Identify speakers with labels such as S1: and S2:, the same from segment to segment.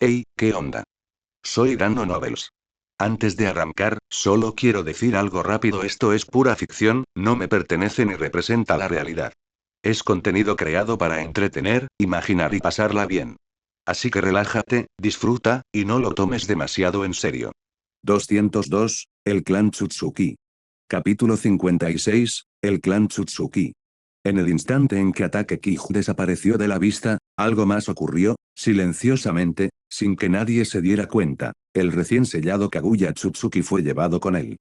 S1: Hey, ¿qué onda? Soy Dano Novels. Antes de arrancar, solo quiero decir algo rápido: esto es pura ficción, no me pertenece ni representa la realidad. Es contenido creado para entretener, imaginar y pasarla bien. Así que relájate, disfruta, y no lo tomes demasiado en serio.
S2: 202, el clan Tsutsuki. Capítulo 56, el clan Tsutsuki. En el instante en que Ataque Kij desapareció de la vista, algo más ocurrió, silenciosamente, sin que nadie se diera cuenta. El recién sellado Kaguya Tsutsuki fue llevado con él.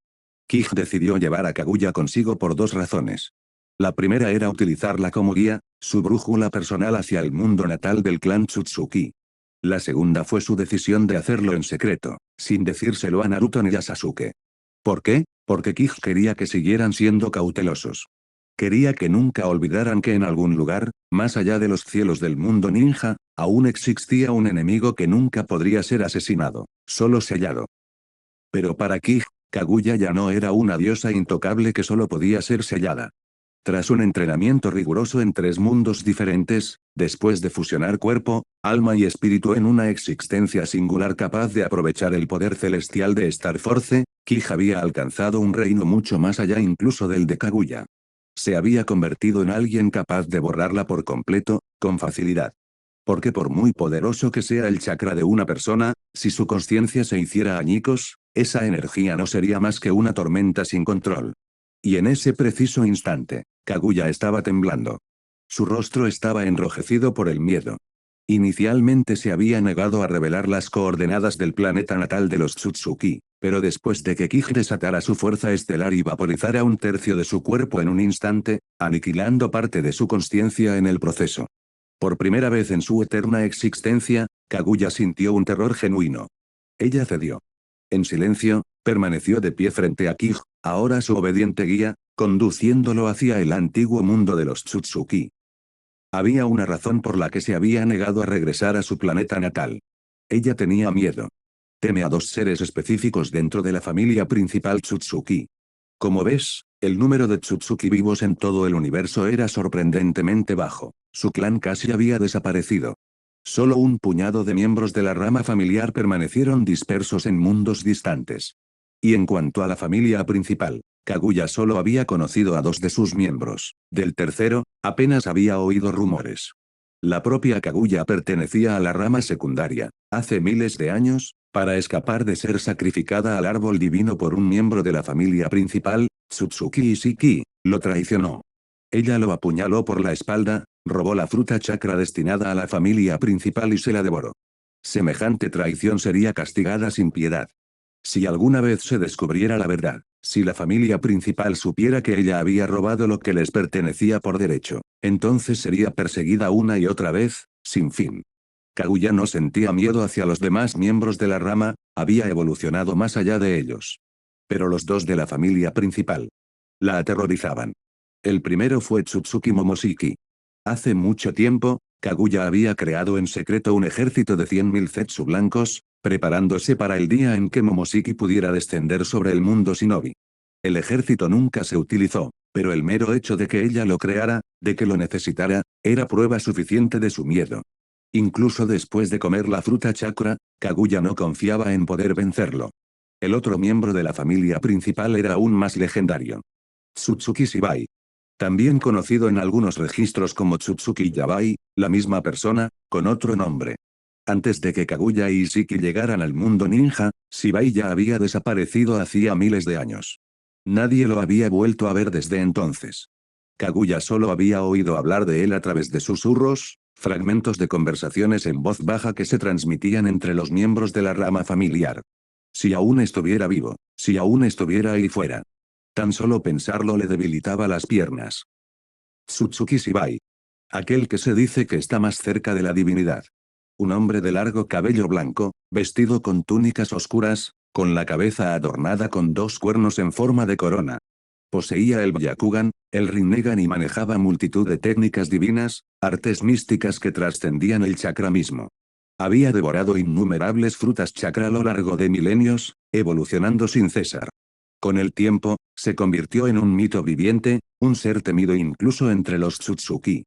S2: Kij decidió llevar a Kaguya consigo por dos razones. La primera era utilizarla como guía, su brújula personal hacia el mundo natal del clan Tsutsuki. La segunda fue su decisión de hacerlo en secreto, sin decírselo a Naruto ni a Sasuke. ¿Por qué? Porque Kij quería que siguieran siendo cautelosos. Quería que nunca olvidaran que en algún lugar, más allá de los cielos del mundo ninja, aún existía un enemigo que nunca podría ser asesinado, solo sellado. Pero para Kij, Kaguya ya no era una diosa intocable que solo podía ser sellada. Tras un entrenamiento riguroso en tres mundos diferentes, después de fusionar cuerpo, alma y espíritu en una existencia singular capaz de aprovechar el poder celestial de Star Force, Kij había alcanzado un reino mucho más allá incluso del de Kaguya. Se había convertido en alguien capaz de borrarla por completo, con facilidad. Porque por muy poderoso que sea el chakra de una persona, si su conciencia se hiciera añicos, esa energía no sería más que una tormenta sin control. Y en ese preciso instante, Kaguya estaba temblando. Su rostro estaba enrojecido por el miedo. Inicialmente se había negado a revelar las coordenadas del planeta natal de los Tsutsuki, pero después de que Kij desatara su fuerza estelar y vaporizara un tercio de su cuerpo en un instante, aniquilando parte de su consciencia en el proceso. Por primera vez en su eterna existencia, Kaguya sintió un terror genuino. Ella cedió. En silencio, permaneció de pie frente a Kij, ahora su obediente guía, conduciéndolo hacia el antiguo mundo de los Tsutsuki. Había una razón por la que se había negado a regresar a su planeta natal. Ella tenía miedo. Teme a dos seres específicos dentro de la familia principal Tsutsuki. Como ves, el número de Tsutsuki vivos en todo el universo era sorprendentemente bajo. Su clan casi había desaparecido. Solo un puñado de miembros de la rama familiar permanecieron dispersos en mundos distantes. Y en cuanto a la familia principal, Kaguya solo había conocido a dos de sus miembros. Del tercero, apenas había oído rumores. La propia Kaguya pertenecía a la rama secundaria, hace miles de años, para escapar de ser sacrificada al árbol divino por un miembro de la familia principal, Tsutsuki Ishiki, lo traicionó. Ella lo apuñaló por la espalda, robó la fruta chakra destinada a la familia principal y se la devoró. Semejante traición sería castigada sin piedad. Si alguna vez se descubriera la verdad, si la familia principal supiera que ella había robado lo que les pertenecía por derecho, entonces sería perseguida una y otra vez, sin fin. Kaguya no sentía miedo hacia los demás miembros de la rama, había evolucionado más allá de ellos. Pero los dos de la familia principal la aterrorizaban. El primero fue Tsutsuki Momoshiki. Hace mucho tiempo, Kaguya había creado en secreto un ejército de 100.000 Zetsu blancos, preparándose para el día en que Momoshiki pudiera descender sobre el mundo shinobi. El ejército nunca se utilizó, pero el mero hecho de que ella lo creara, de que lo necesitara, era prueba suficiente de su miedo. Incluso después de comer la fruta chakra, Kaguya no confiaba en poder vencerlo. El otro miembro de la familia principal era aún más legendario. Tsutsuki Shibai. También conocido en algunos registros como Tsutsuki Yabai, la misma persona, con otro nombre. Antes de que Kaguya y Ishiki llegaran al mundo ninja, Shibai ya había desaparecido hacía miles de años. Nadie lo había vuelto a ver desde entonces. Kaguya solo había oído hablar de él a través de susurros, fragmentos de conversaciones en voz baja que se transmitían entre los miembros de la rama familiar. Si aún estuviera vivo, si aún estuviera ahí fuera. Tan solo pensarlo le debilitaba las piernas. Tsutsuki Shibai. Aquel que se dice que está más cerca de la divinidad. Un hombre de largo cabello blanco, vestido con túnicas oscuras, con la cabeza adornada con dos cuernos en forma de corona. Poseía el Byakugan, el Rinnegan y manejaba multitud de técnicas divinas, artes místicas que trascendían el chakra mismo. Había devorado innumerables frutas chakra a lo largo de milenios, evolucionando sin cesar. Con el tiempo, se convirtió en un mito viviente, un ser temido incluso entre los Tsutsuki.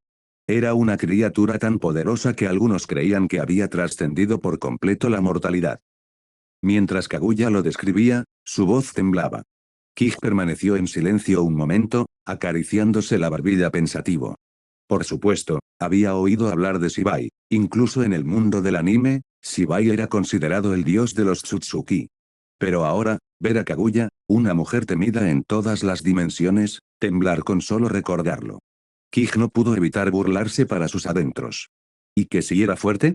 S2: Era una criatura tan poderosa que algunos creían que había trascendido por completo la mortalidad. Mientras Kaguya lo describía, su voz temblaba. Kij permaneció en silencio un momento, acariciándose la barbilla pensativo. Por supuesto, había oído hablar de Shibai. Incluso en el mundo del anime, Shibai era considerado el dios de los Tsutsuki. Pero ahora, ver a Kaguya, una mujer temida en todas las dimensiones, temblar con solo recordarlo. Kij no pudo evitar burlarse para sus adentros. ¿Y que si era fuerte?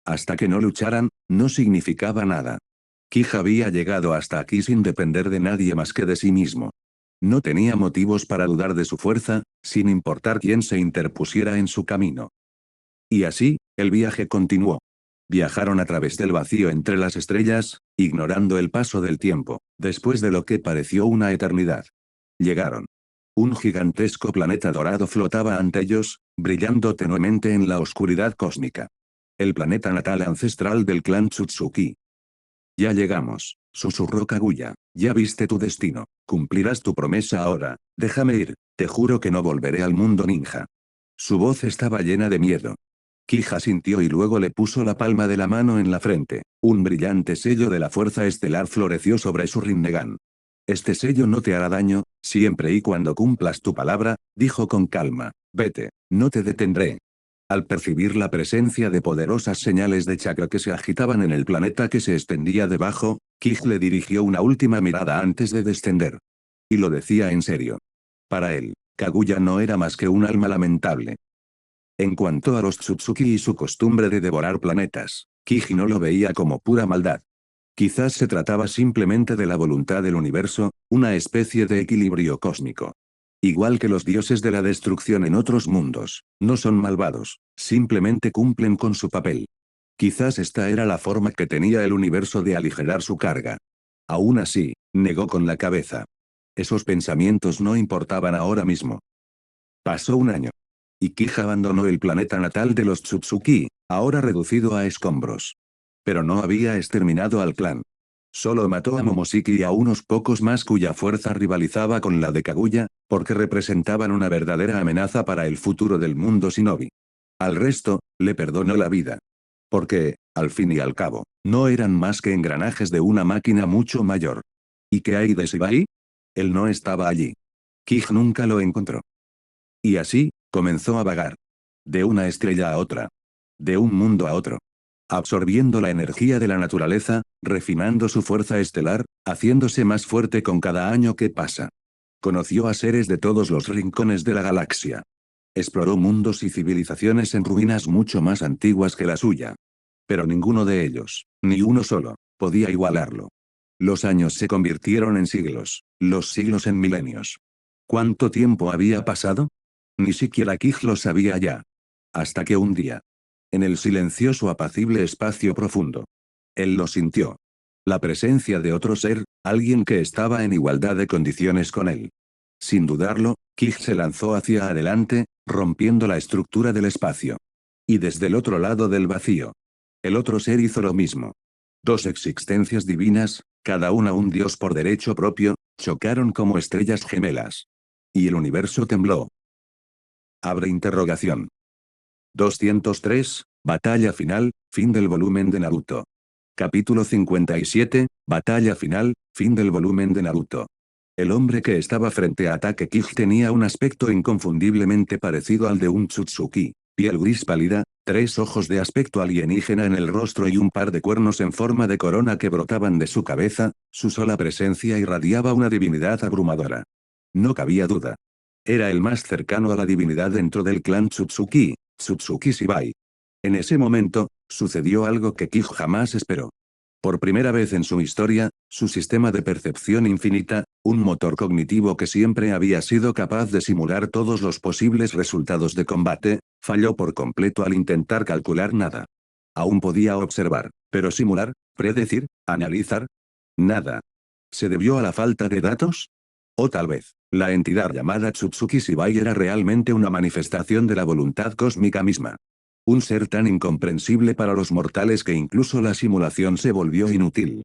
S2: Hasta que no lucharan, no significaba nada. Kij había llegado hasta aquí sin depender de nadie más que de sí mismo. No tenía motivos para dudar de su fuerza, sin importar quién se interpusiera en su camino. Y así, el viaje continuó. Viajaron a través del vacío entre las estrellas, ignorando el paso del tiempo, después de lo que pareció una eternidad. Llegaron. Un gigantesco planeta dorado flotaba ante ellos, brillando tenuemente en la oscuridad cósmica. El planeta natal ancestral del clan Tsutsuki. Ya llegamos, susurró Kaguya. Ya viste tu destino, cumplirás tu promesa ahora, déjame ir, te juro que no volveré al mundo ninja. Su voz estaba llena de miedo. Kij asintió y luego le puso la palma de la mano en la frente. Un brillante sello de la fuerza estelar floreció sobre su Rinnegan. Este sello no te hará daño, siempre y cuando cumplas tu palabra, dijo con calma. Vete, no te detendré. Al percibir la presencia de poderosas señales de chakra que se agitaban en el planeta que se extendía debajo, Kij le dirigió una última mirada antes de descender. Y lo decía en serio. Para él, Kaguya no era más que un alma lamentable. En cuanto a los Tsutsuki y su costumbre de devorar planetas, Kij no lo veía como pura maldad. Quizás se trataba simplemente de la voluntad del universo, una especie de equilibrio cósmico. Igual que los dioses de la destrucción en otros mundos, no son malvados, simplemente cumplen con su papel. Quizás esta era la forma que tenía el universo de aligerar su carga. Aún así, negó con la cabeza. Esos pensamientos no importaban ahora mismo. Pasó un año. Y Kij abandonó el planeta natal de los Tsutsuki, ahora reducido a escombros. Pero no había exterminado al clan. Solo mató a Momoshiki y a unos pocos más cuya fuerza rivalizaba con la de Kaguya, porque representaban una verdadera amenaza para el futuro del mundo shinobi. Al resto, le perdonó la vida. Porque, al fin y al cabo, no eran más que engranajes de una máquina mucho mayor. ¿Y qué hay de Shibai? Él no estaba allí. Kij nunca lo encontró. Y así, comenzó a vagar. De una estrella a otra. De un mundo a otro. Absorbiendo la energía de la naturaleza, refinando su fuerza estelar, haciéndose más fuerte con cada año que pasa. Conoció a seres de todos los rincones de la galaxia. Exploró mundos y civilizaciones en ruinas mucho más antiguas que la suya. Pero ninguno de ellos, ni uno solo, podía igualarlo. Los años se convirtieron en siglos, los siglos en milenios. ¿Cuánto tiempo había pasado? Ni siquiera Kij lo sabía ya. Hasta que un día. En el silencioso apacible espacio profundo. Él lo sintió. La presencia de otro ser, alguien que estaba en igualdad de condiciones con él. Sin dudarlo, Kij se lanzó hacia adelante, rompiendo la estructura del espacio. Y desde el otro lado del vacío. El otro ser hizo lo mismo. Dos existencias divinas, cada una un dios por derecho propio, chocaron como estrellas gemelas. Y el universo tembló. Abre interrogación. 203, Batalla final, fin del volumen de Naruto. Capítulo 57, Batalla final, fin del volumen de Naruto. El hombre que estaba frente a Ataque Kij tenía un aspecto inconfundiblemente parecido al de un Tsutsuki. Piel gris pálida, tres ojos de aspecto alienígena en el rostro y un par de cuernos en forma de corona que brotaban de su cabeza, su sola presencia irradiaba una divinidad abrumadora. No cabía duda. Era el más cercano a la divinidad dentro del clan Tsutsuki, Tsutsuki Shibai. En ese momento, sucedió algo que Kij jamás esperó. Por primera vez en su historia, su sistema de percepción infinita, un motor cognitivo que siempre había sido capaz de simular todos los posibles resultados de combate, falló por completo al intentar calcular nada. Aún podía observar, pero simular, predecir, analizar, nada. ¿Se debió a la falta de datos? O tal vez, la entidad llamada Tsutsuki Shibai era realmente una manifestación de la voluntad cósmica misma. Un ser tan incomprensible para los mortales que incluso la simulación se volvió inútil.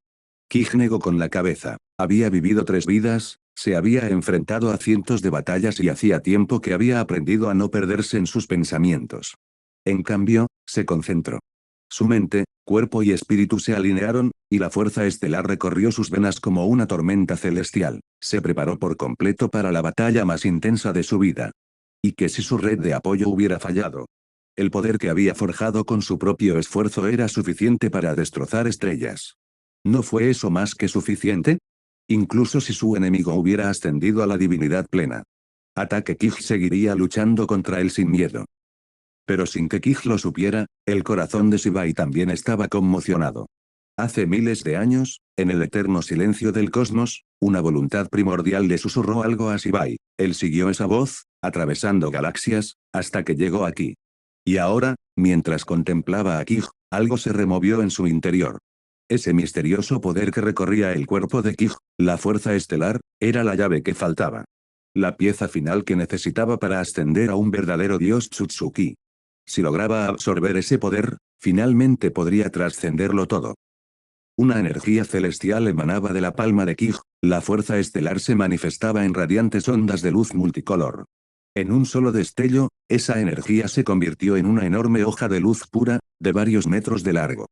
S2: Kij negó con la cabeza. Había vivido 3 vidas, Se había enfrentado a cientos de batallas y hacía tiempo que había aprendido a no perderse en sus pensamientos. En cambio, se concentró. Su mente, cuerpo y espíritu se alinearon, y la fuerza estelar recorrió sus venas como una tormenta celestial. Se preparó por completo para la batalla más intensa de su vida. ¿Y que si su red de apoyo hubiera fallado? El poder que había forjado con su propio esfuerzo era suficiente para destrozar estrellas. ¿No fue eso más que suficiente? Incluso si su enemigo hubiera ascendido a la divinidad plena. Ataque Kij seguiría luchando contra él sin miedo. Pero sin que Kij lo supiera, el corazón de Shibai también estaba conmocionado. Hace miles de años, en el eterno silencio del cosmos, una voluntad primordial le susurró algo a Shibai. Él siguió esa voz, atravesando galaxias, hasta que llegó aquí. Y ahora, mientras contemplaba a Kij, algo se removió en su interior. Ese misterioso poder que recorría el cuerpo de Kij, la fuerza estelar, era la llave que faltaba. La pieza final que necesitaba para ascender a un verdadero dios Tsutsuki. Si lograba absorber ese poder, finalmente podría trascenderlo todo. Una energía celestial emanaba de la palma de Kij, la fuerza estelar se manifestaba en radiantes ondas de luz multicolor. En un solo destello, esa energía se convirtió en una enorme hoja de luz pura, de varios metros de largo.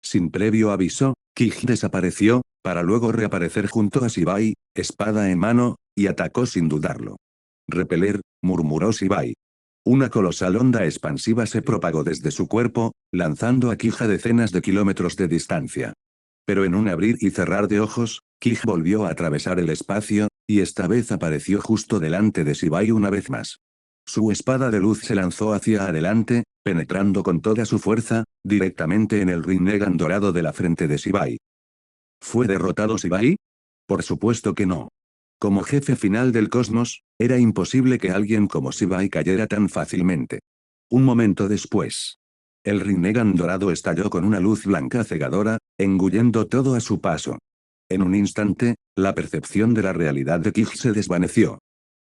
S2: Sin previo aviso, Kij desapareció, para luego reaparecer junto a Shibai, espada en mano, y atacó sin dudarlo. Repeler, murmuró Shibai. Una colosal onda expansiva se propagó desde su cuerpo, lanzando a Kij a decenas de kilómetros de distancia. Pero en un abrir y cerrar de ojos, Kij volvió a atravesar el espacio, y esta vez apareció justo delante de Shibai una vez más. Su espada de luz se lanzó hacia adelante, penetrando con toda su fuerza, directamente en el Rinnegan dorado de la frente de Shibai. ¿Fue derrotado Shibai? Por supuesto que no. Como jefe final del cosmos, era imposible que alguien como Shibai cayera tan fácilmente. Un momento después. El Rinnegan dorado estalló con una luz blanca cegadora, engullendo todo a su paso. En un instante, la percepción de la realidad de Kij se desvaneció.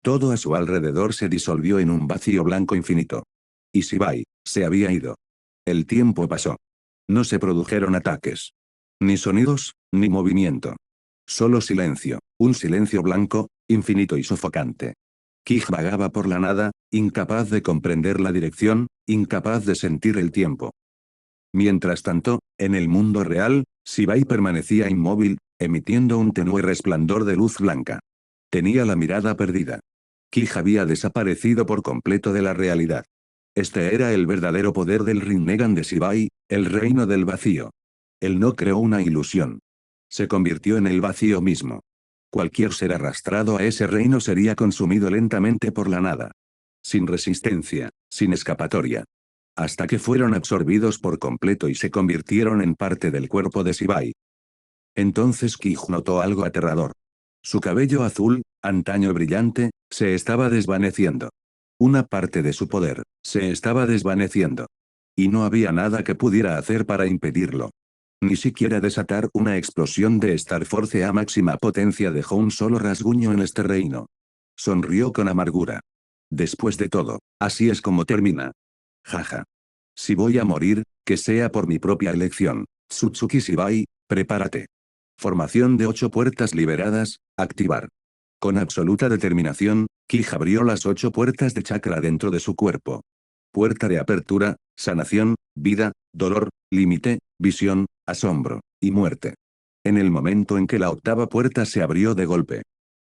S2: Todo a su alrededor se disolvió en un vacío blanco infinito. Y Shibai, se había ido. El tiempo pasó. No se produjeron ataques. Ni sonidos, ni movimiento. Solo silencio, un silencio blanco, infinito y sofocante. Kij vagaba por la nada, incapaz de comprender la dirección, incapaz de sentir el tiempo. Mientras tanto, en el mundo real, Shibai permanecía inmóvil, emitiendo un tenue resplandor de luz blanca. Tenía la mirada perdida. Kij había desaparecido por completo de la realidad. Este era el verdadero poder del Rinnegan de Shibai, el reino del vacío. Él no creó una ilusión. Se convirtió en el vacío mismo. Cualquier ser arrastrado a ese reino sería consumido lentamente por la nada. Sin resistencia, sin escapatoria. Hasta que fueron absorbidos por completo y se convirtieron en parte del cuerpo de Shibai. Entonces Kij notó algo aterrador. Su cabello azul, antaño brillante, se estaba desvaneciendo. Una parte de su poder, se estaba desvaneciendo. Y no había nada que pudiera hacer para impedirlo. Ni siquiera desatar una explosión de Star Force a máxima potencia dejó un solo rasguño en este reino. Sonrió con amargura. Después de todo, así es como termina. Jaja. Si voy a morir, que sea por mi propia elección. Tsutsuki Shibai, prepárate. Formación de 8 puertas liberadas, activar. Con absoluta determinación, Kij abrió las 8 puertas de chakra dentro de su cuerpo. Puerta de apertura, sanación, vida, dolor, límite, visión, asombro, y muerte. En el momento en que la octava puerta se abrió de golpe.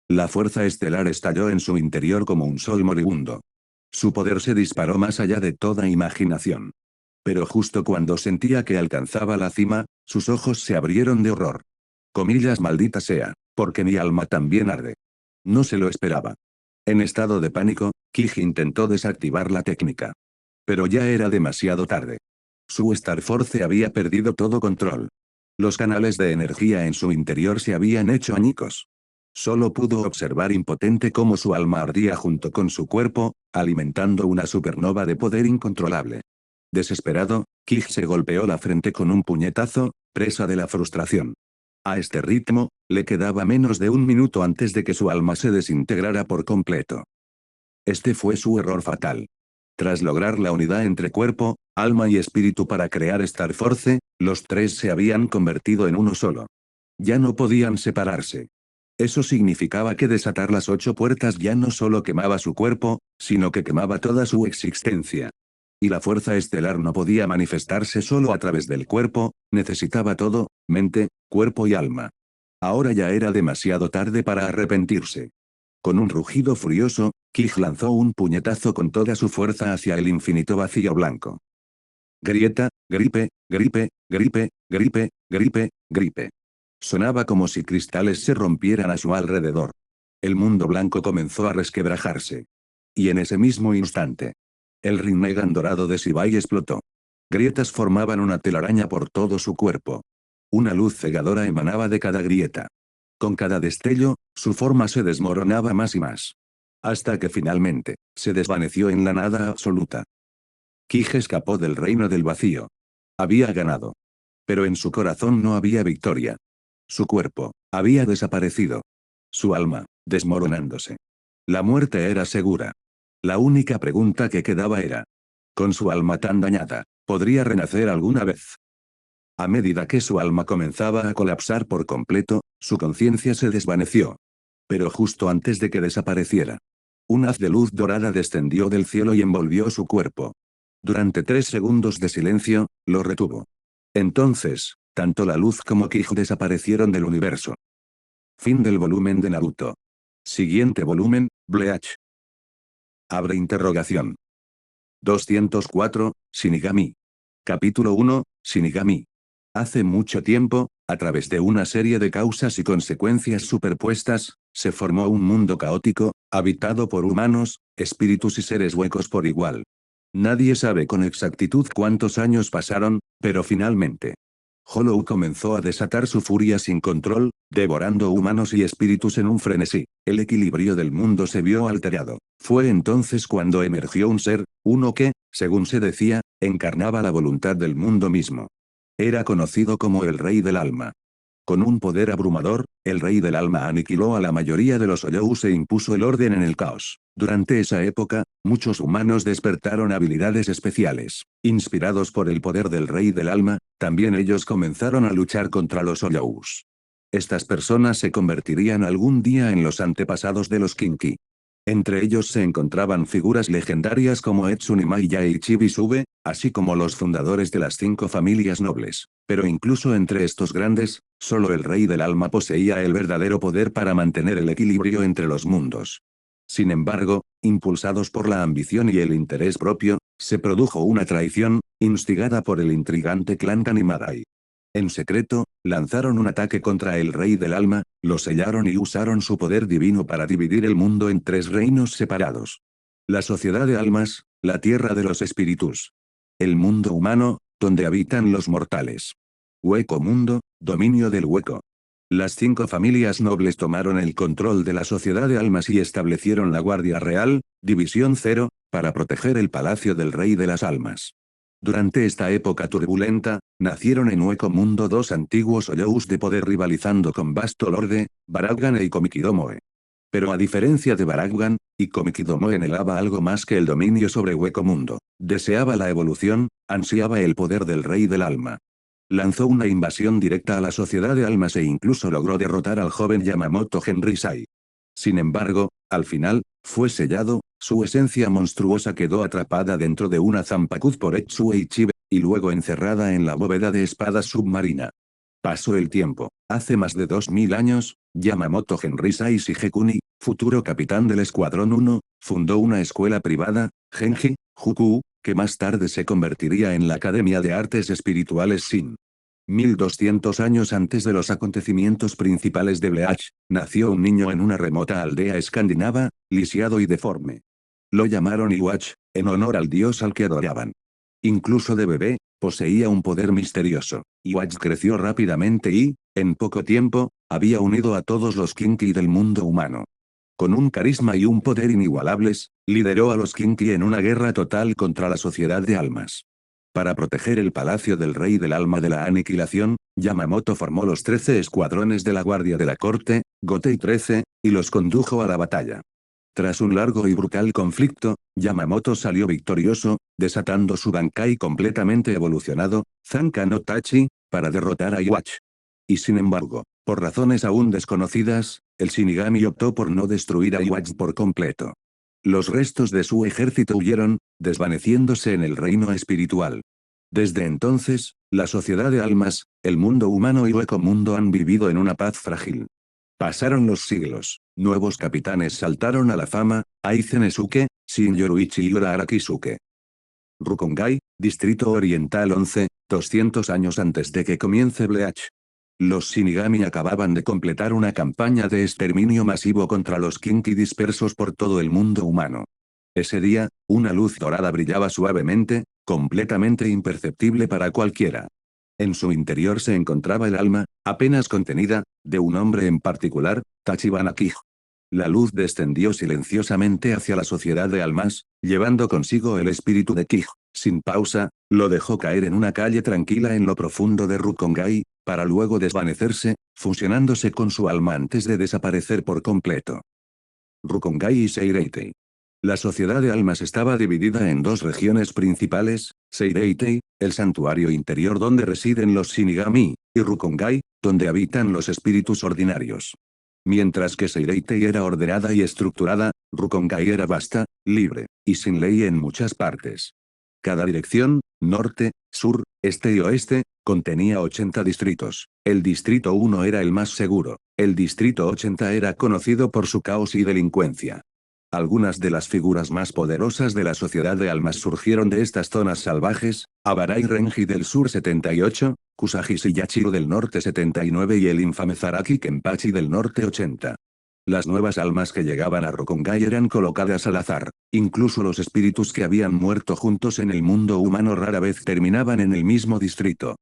S2: La fuerza estelar estalló en su interior como un sol moribundo. Su poder se disparó más allá de toda imaginación. Pero justo cuando sentía que alcanzaba la cima, sus ojos se abrieron de horror. Comillas maldita sea, porque mi alma también arde. No se lo esperaba. En estado de pánico, Kij intentó desactivar la técnica. Pero ya era demasiado tarde. Su Star Force había perdido todo control. Los canales de energía en su interior se habían hecho añicos. Solo pudo observar impotente cómo su alma ardía junto con su cuerpo, alimentando una supernova de poder incontrolable. Desesperado, Kij se golpeó la frente con un puñetazo, presa de la frustración. A este ritmo, le quedaba menos de un minuto antes de que su alma se desintegrara por completo. Este fue su error fatal. Tras lograr la unidad entre cuerpo, alma y espíritu para crear Star Force, los tres se habían convertido en uno solo. Ya no podían separarse. Eso significaba que desatar las 8 puertas ya no solo quemaba su cuerpo, sino que quemaba toda su existencia. Y la fuerza estelar no podía manifestarse solo a través del cuerpo, necesitaba todo, mente, cuerpo y alma. Ahora ya era demasiado tarde para arrepentirse. Con un rugido furioso, Kij lanzó un puñetazo con toda su fuerza hacia el infinito vacío blanco. Grieta, gripe, gripe, gripe, gripe, gripe, gripe. Sonaba como si cristales se rompieran a su alrededor. El mundo blanco comenzó a resquebrajarse. Y en ese mismo instante, el Rinnegan dorado de Sibai explotó. Grietas formaban una telaraña por todo su cuerpo. Una luz cegadora emanaba de cada grieta. Con cada destello, su forma se desmoronaba más y más. Hasta que finalmente, se desvaneció en la nada absoluta. Kij escapó del reino del vacío. Había ganado. Pero en su corazón no había victoria. Su cuerpo, había desaparecido. Su alma, desmoronándose. La muerte era segura. La única pregunta que quedaba era: con su alma tan dañada, ¿podría renacer alguna vez? A medida que su alma comenzaba a colapsar por completo, su conciencia se desvaneció. Pero justo antes de que desapareciera, un haz de luz dorada descendió del cielo y envolvió su cuerpo. Durante 3 segundos de silencio, lo retuvo. Entonces, tanto la luz como Kij desaparecieron del universo. Fin del volumen de Naruto. Siguiente volumen, Bleach. Abre interrogación. 204, Shinigami. Capítulo 1, Shinigami. Hace mucho tiempo, a través de una serie de causas y consecuencias superpuestas, se formó un mundo caótico, habitado por humanos, espíritus y seres huecos por igual. Nadie sabe con exactitud cuántos años pasaron, pero finalmente, Hollow comenzó a desatar su furia sin control, devorando humanos y espíritus en un frenesí. El equilibrio del mundo se vio alterado. Fue entonces cuando emergió un ser, uno que, según se decía, encarnaba la voluntad del mundo mismo. Era conocido como el Rey del Alma. Con un poder abrumador, el Rey del Alma aniquiló a la mayoría de los Hoyous e impuso el orden en el caos. Durante esa época, muchos humanos despertaron habilidades especiales. Inspirados por el poder del Rey del Alma, también ellos comenzaron a luchar contra los Hoyous. Estas personas se convertirían algún día en los antepasados de los Kinki. Entre ellos se encontraban figuras legendarias como Etsunimaya y Chibisube, así como los fundadores de las 5 familias nobles. Pero incluso entre estos grandes, solo el Rey del Alma poseía el verdadero poder para mantener el equilibrio entre los mundos. Sin embargo, impulsados por la ambición y el interés propio, se produjo una traición, instigada por el intrigante clan Kanimadai. En secreto, lanzaron un ataque contra el Rey del Alma, lo sellaron y usaron su poder divino para dividir el mundo en 3 reinos separados. La Sociedad de Almas, la Tierra de los Espíritus. El mundo humano, donde habitan los mortales. Hueco Mundo, dominio del hueco. Las 5 familias nobles tomaron el control de la Sociedad de Almas y establecieron la Guardia Real, División Cero, para proteger el palacio del Rey de las Almas. Durante esta época turbulenta, nacieron en Hueco Mundo 2 antiguos Hoyous de poder rivalizando con Vasto Lorde, Barakugan e Ikomikidomoe. Pero a diferencia de Barakugan, Ikomikidomoe anhelaba algo más que el dominio sobre Hueco Mundo. Deseaba la evolución, ansiaba el poder del Rey del Alma. Lanzó una invasión directa a la Sociedad de Almas e incluso logró derrotar al joven Yamamoto Henrysai. Sin embargo, al final, fue sellado, su esencia monstruosa quedó atrapada dentro de una Zanpakuth por Etsue Ichibe, y luego encerrada en la bóveda de espadas submarina. Pasó el tiempo. Hace más de 2000 años, Yamamoto Henrysai Shigekuni, futuro capitán del Escuadrón 1, fundó una escuela privada, Genji, Juku, que más tarde se convertiría en la Academia de Artes Espirituales Shin. 1200 años antes de los acontecimientos principales de Bleach, nació un niño en una remota aldea escandinava, lisiado y deforme. Lo llamaron Iwatch, en honor al dios al que adoraban. Incluso de bebé, poseía un poder misterioso. Iwatch creció rápidamente y, en poco tiempo, había unido a todos los Kinki del mundo humano. Con un carisma y un poder inigualables, lideró a los Kinki en una guerra total contra la Sociedad de Almas. Para proteger el palacio del Rey del Alma de la aniquilación, Yamamoto formó los 13 escuadrones de la Guardia de la Corte, Gotei 13, y los condujo a la batalla. Tras un largo y brutal conflicto, Yamamoto salió victorioso, desatando su Bankai completamente evolucionado, Zanka no Tachi, para derrotar a Iwatch. Y sin embargo, por razones aún desconocidas, El Shinigami optó por no destruir a Iwatch por completo. Los restos de su ejército huyeron, desvaneciéndose en el reino espiritual. Desde entonces, la sociedad de almas, el mundo humano y el ecomundo han vivido en una paz frágil. Pasaron los siglos, nuevos capitanes saltaron a la fama, Aizen Esuke, Shin Yoruichi y Ura Arakisuke. Rukongai, Distrito Oriental 11, 200 años antes de que comience Bleach. Los Shinigami acababan de completar una campaña de exterminio masivo contra los Kinki dispersos por todo el mundo humano. Ese día, una luz dorada brillaba suavemente, completamente imperceptible para cualquiera. En su interior se encontraba el alma, apenas contenida, de un hombre en particular, Tachibana Kij. La luz descendió silenciosamente hacia la sociedad de almas, llevando consigo el espíritu de Kij. Sin pausa, lo dejó caer en una calle tranquila en lo profundo de Rukongai, para luego desvanecerse, fusionándose con su alma antes de desaparecer por completo. Rukongai y Seireitei. La sociedad de almas estaba dividida en dos regiones principales, Seireitei, el santuario interior donde residen los Shinigami, y Rukongai, donde habitan los espíritus ordinarios. Mientras que Seireitei era ordenada y estructurada, Rukongai era vasta, libre, y sin ley en muchas partes. Cada dirección, norte, sur, este y oeste, contenía 80 distritos. El distrito 1 era el más seguro, el distrito 80 era conocido por su caos y delincuencia. Algunas de las figuras más poderosas de la sociedad de almas surgieron de estas zonas salvajes, Abarai Renji del sur 78, Kusagi Shiyachiru del norte 79 y el infame Zaraki Kenpachi del norte 80. Las nuevas almas que llegaban a Rukongai eran colocadas al azar, incluso los espíritus que habían muerto juntos en el mundo humano rara vez terminaban en el mismo distrito.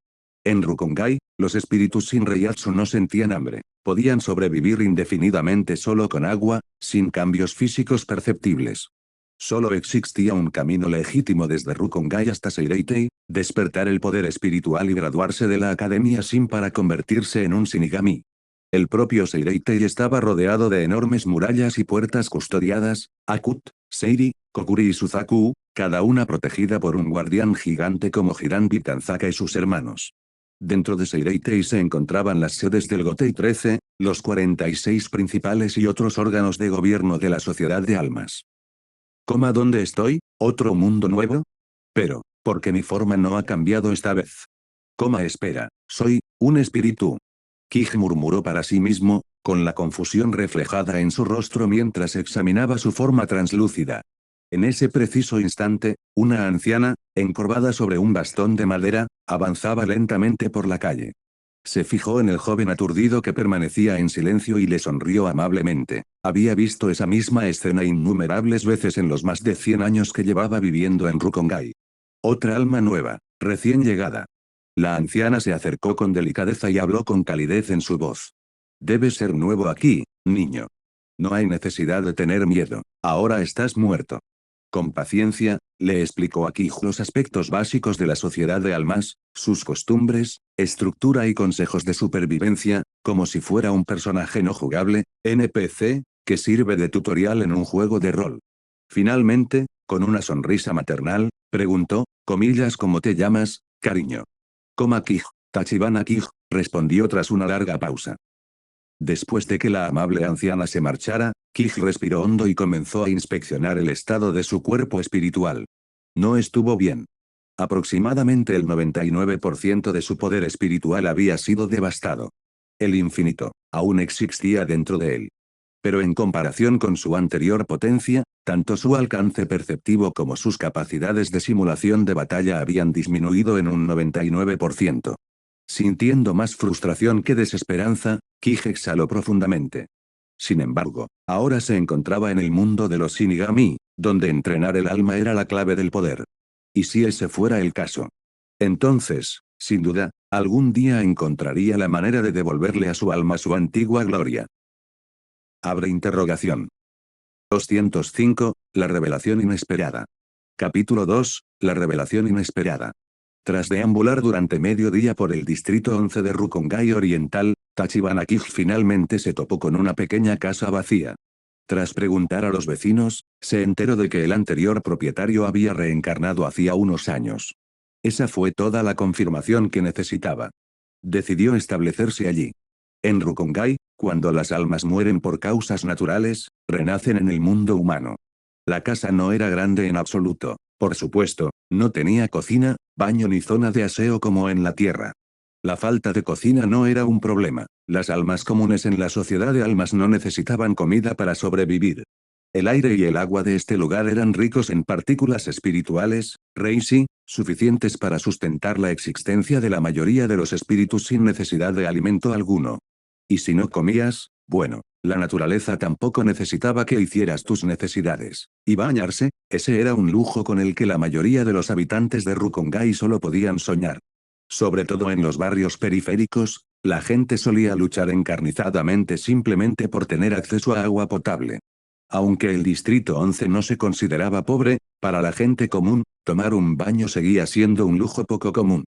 S2: En Rukongai, los espíritus sin Reiatsu no sentían hambre, podían sobrevivir indefinidamente solo con agua, sin cambios físicos perceptibles. Solo existía un camino legítimo desde Rukongai hasta Seireitei, despertar el poder espiritual y graduarse de la Academia Shin para convertirse en un Shinigami. El propio Seireitei estaba rodeado de enormes murallas y puertas custodiadas, Akut, Seiri, Kokuri y Suzaku, cada una protegida por un guardián gigante como Hiranbi Tanzaka y sus hermanos. Dentro de Seireitei se encontraban las sedes del Gotei 13, los 46 principales y otros órganos de gobierno de la sociedad de almas. ¿Dónde estoy? ¿Otro mundo nuevo? Pero, ¿por qué mi forma no ha cambiado esta vez? Espera, soy un espíritu. Kij murmuró para sí mismo, con la confusión reflejada en su rostro mientras examinaba su forma translúcida. En ese preciso instante, una anciana, encorvada sobre un bastón de madera, avanzaba lentamente por la calle. Se fijó en el joven aturdido que permanecía en silencio y le sonrió amablemente. Había visto esa misma escena innumerables veces en los más de 100 años que llevaba viviendo en Rukongai. Otra alma nueva, recién llegada. La anciana se acercó con delicadeza y habló con calidez en su voz. Debes ser nuevo aquí, niño. No hay necesidad de tener miedo, ahora estás muerto. Con paciencia, le explicó a Kij los aspectos básicos de la sociedad de almas, sus costumbres, estructura y consejos de supervivencia, como si fuera un personaje no jugable, NPC, que sirve de tutorial en un juego de rol. Finalmente, con una sonrisa maternal, preguntó, ¿cómo te llamas, cariño? Kij, Tachibana Kij, respondió tras una larga pausa. Después de que la amable anciana se marchara, Kij respiró hondo y comenzó a inspeccionar el estado de su cuerpo espiritual. No estuvo bien. Aproximadamente el 99% de su poder espiritual había sido devastado. El infinito, aún existía dentro de él. Pero en comparación con su anterior potencia, tanto su alcance perceptivo como sus capacidades de simulación de batalla habían disminuido en un 99%. Sintiendo más frustración que desesperanza, Kij exhaló profundamente. Sin embargo, ahora se encontraba en el mundo de los Shinigami, donde entrenar el alma era la clave del poder. ¿Y si ese fuera el caso? Entonces, sin duda, algún día encontraría la manera de devolverle a su alma su antigua gloria. Abre interrogación. 205, la revelación inesperada. Capítulo 2, la revelación inesperada. Tras deambular durante medio día por el distrito 11 de Rukongai Oriental, Tachibana Kij finalmente se topó con una pequeña casa vacía. Tras preguntar a los vecinos, se enteró de que el anterior propietario había reencarnado hacía unos años. Esa fue toda la confirmación que necesitaba. Decidió establecerse allí. En Rukongai, Cuando las almas mueren por causas naturales, renacen en el mundo humano. La casa no era grande en absoluto. Por supuesto, no tenía cocina, baño ni zona de aseo como en la Tierra. La falta de cocina no era un problema. Las almas comunes en la sociedad de almas no necesitaban comida para sobrevivir. El aire y el agua de este lugar eran ricos en partículas espirituales, Reishi, suficientes para sustentar la existencia de la mayoría de los espíritus sin necesidad de alimento alguno. Y si no comías, bueno, la naturaleza tampoco necesitaba que hicieras tus necesidades. Y bañarse, ese era un lujo con el que la mayoría de los habitantes de Rukongai solo podían soñar. Sobre todo en los barrios periféricos, la gente solía luchar encarnizadamente simplemente por tener acceso a agua potable. Aunque el Distrito 11 no se consideraba pobre, para la gente común, tomar un baño seguía siendo un lujo poco común.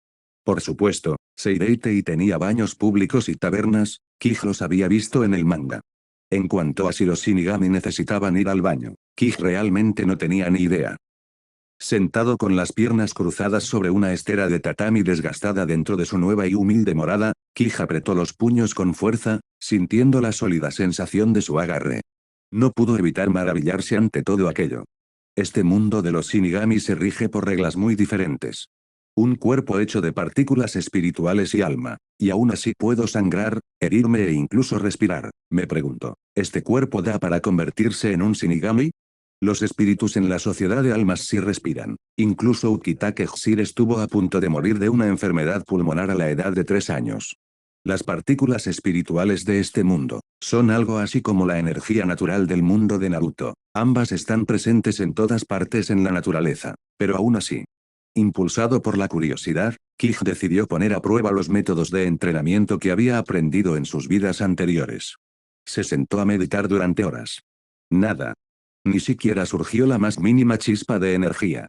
S2: Por supuesto, Seireitei tenía baños públicos y tabernas, Kij los había visto en el manga. En cuanto a si los Shinigami necesitaban ir al baño, Kij realmente no tenía ni idea. Sentado con las piernas cruzadas sobre una estera de tatami desgastada dentro de su nueva y humilde morada, Kij apretó los puños con fuerza, sintiendo la sólida sensación de su agarre. No pudo evitar maravillarse ante todo aquello. Este mundo de los Shinigami se rige por reglas muy diferentes. Un cuerpo hecho de partículas espirituales y alma, y aún así puedo sangrar, herirme e incluso respirar, me pregunto. ¿Este cuerpo da para convertirse en un Shinigami? Los espíritus en la sociedad de almas sí respiran. Incluso Ukitake Hshir estuvo a punto de morir de una enfermedad pulmonar a la edad de 3 años. Las partículas espirituales de este mundo son algo así como la energía natural del mundo de Naruto. Ambas están presentes en todas partes en la naturaleza, pero aún así. Impulsado por la curiosidad, Kij decidió poner a prueba los métodos de entrenamiento que había aprendido en sus vidas anteriores. Se sentó a meditar durante horas. Nada. Ni siquiera surgió la más mínima chispa de energía.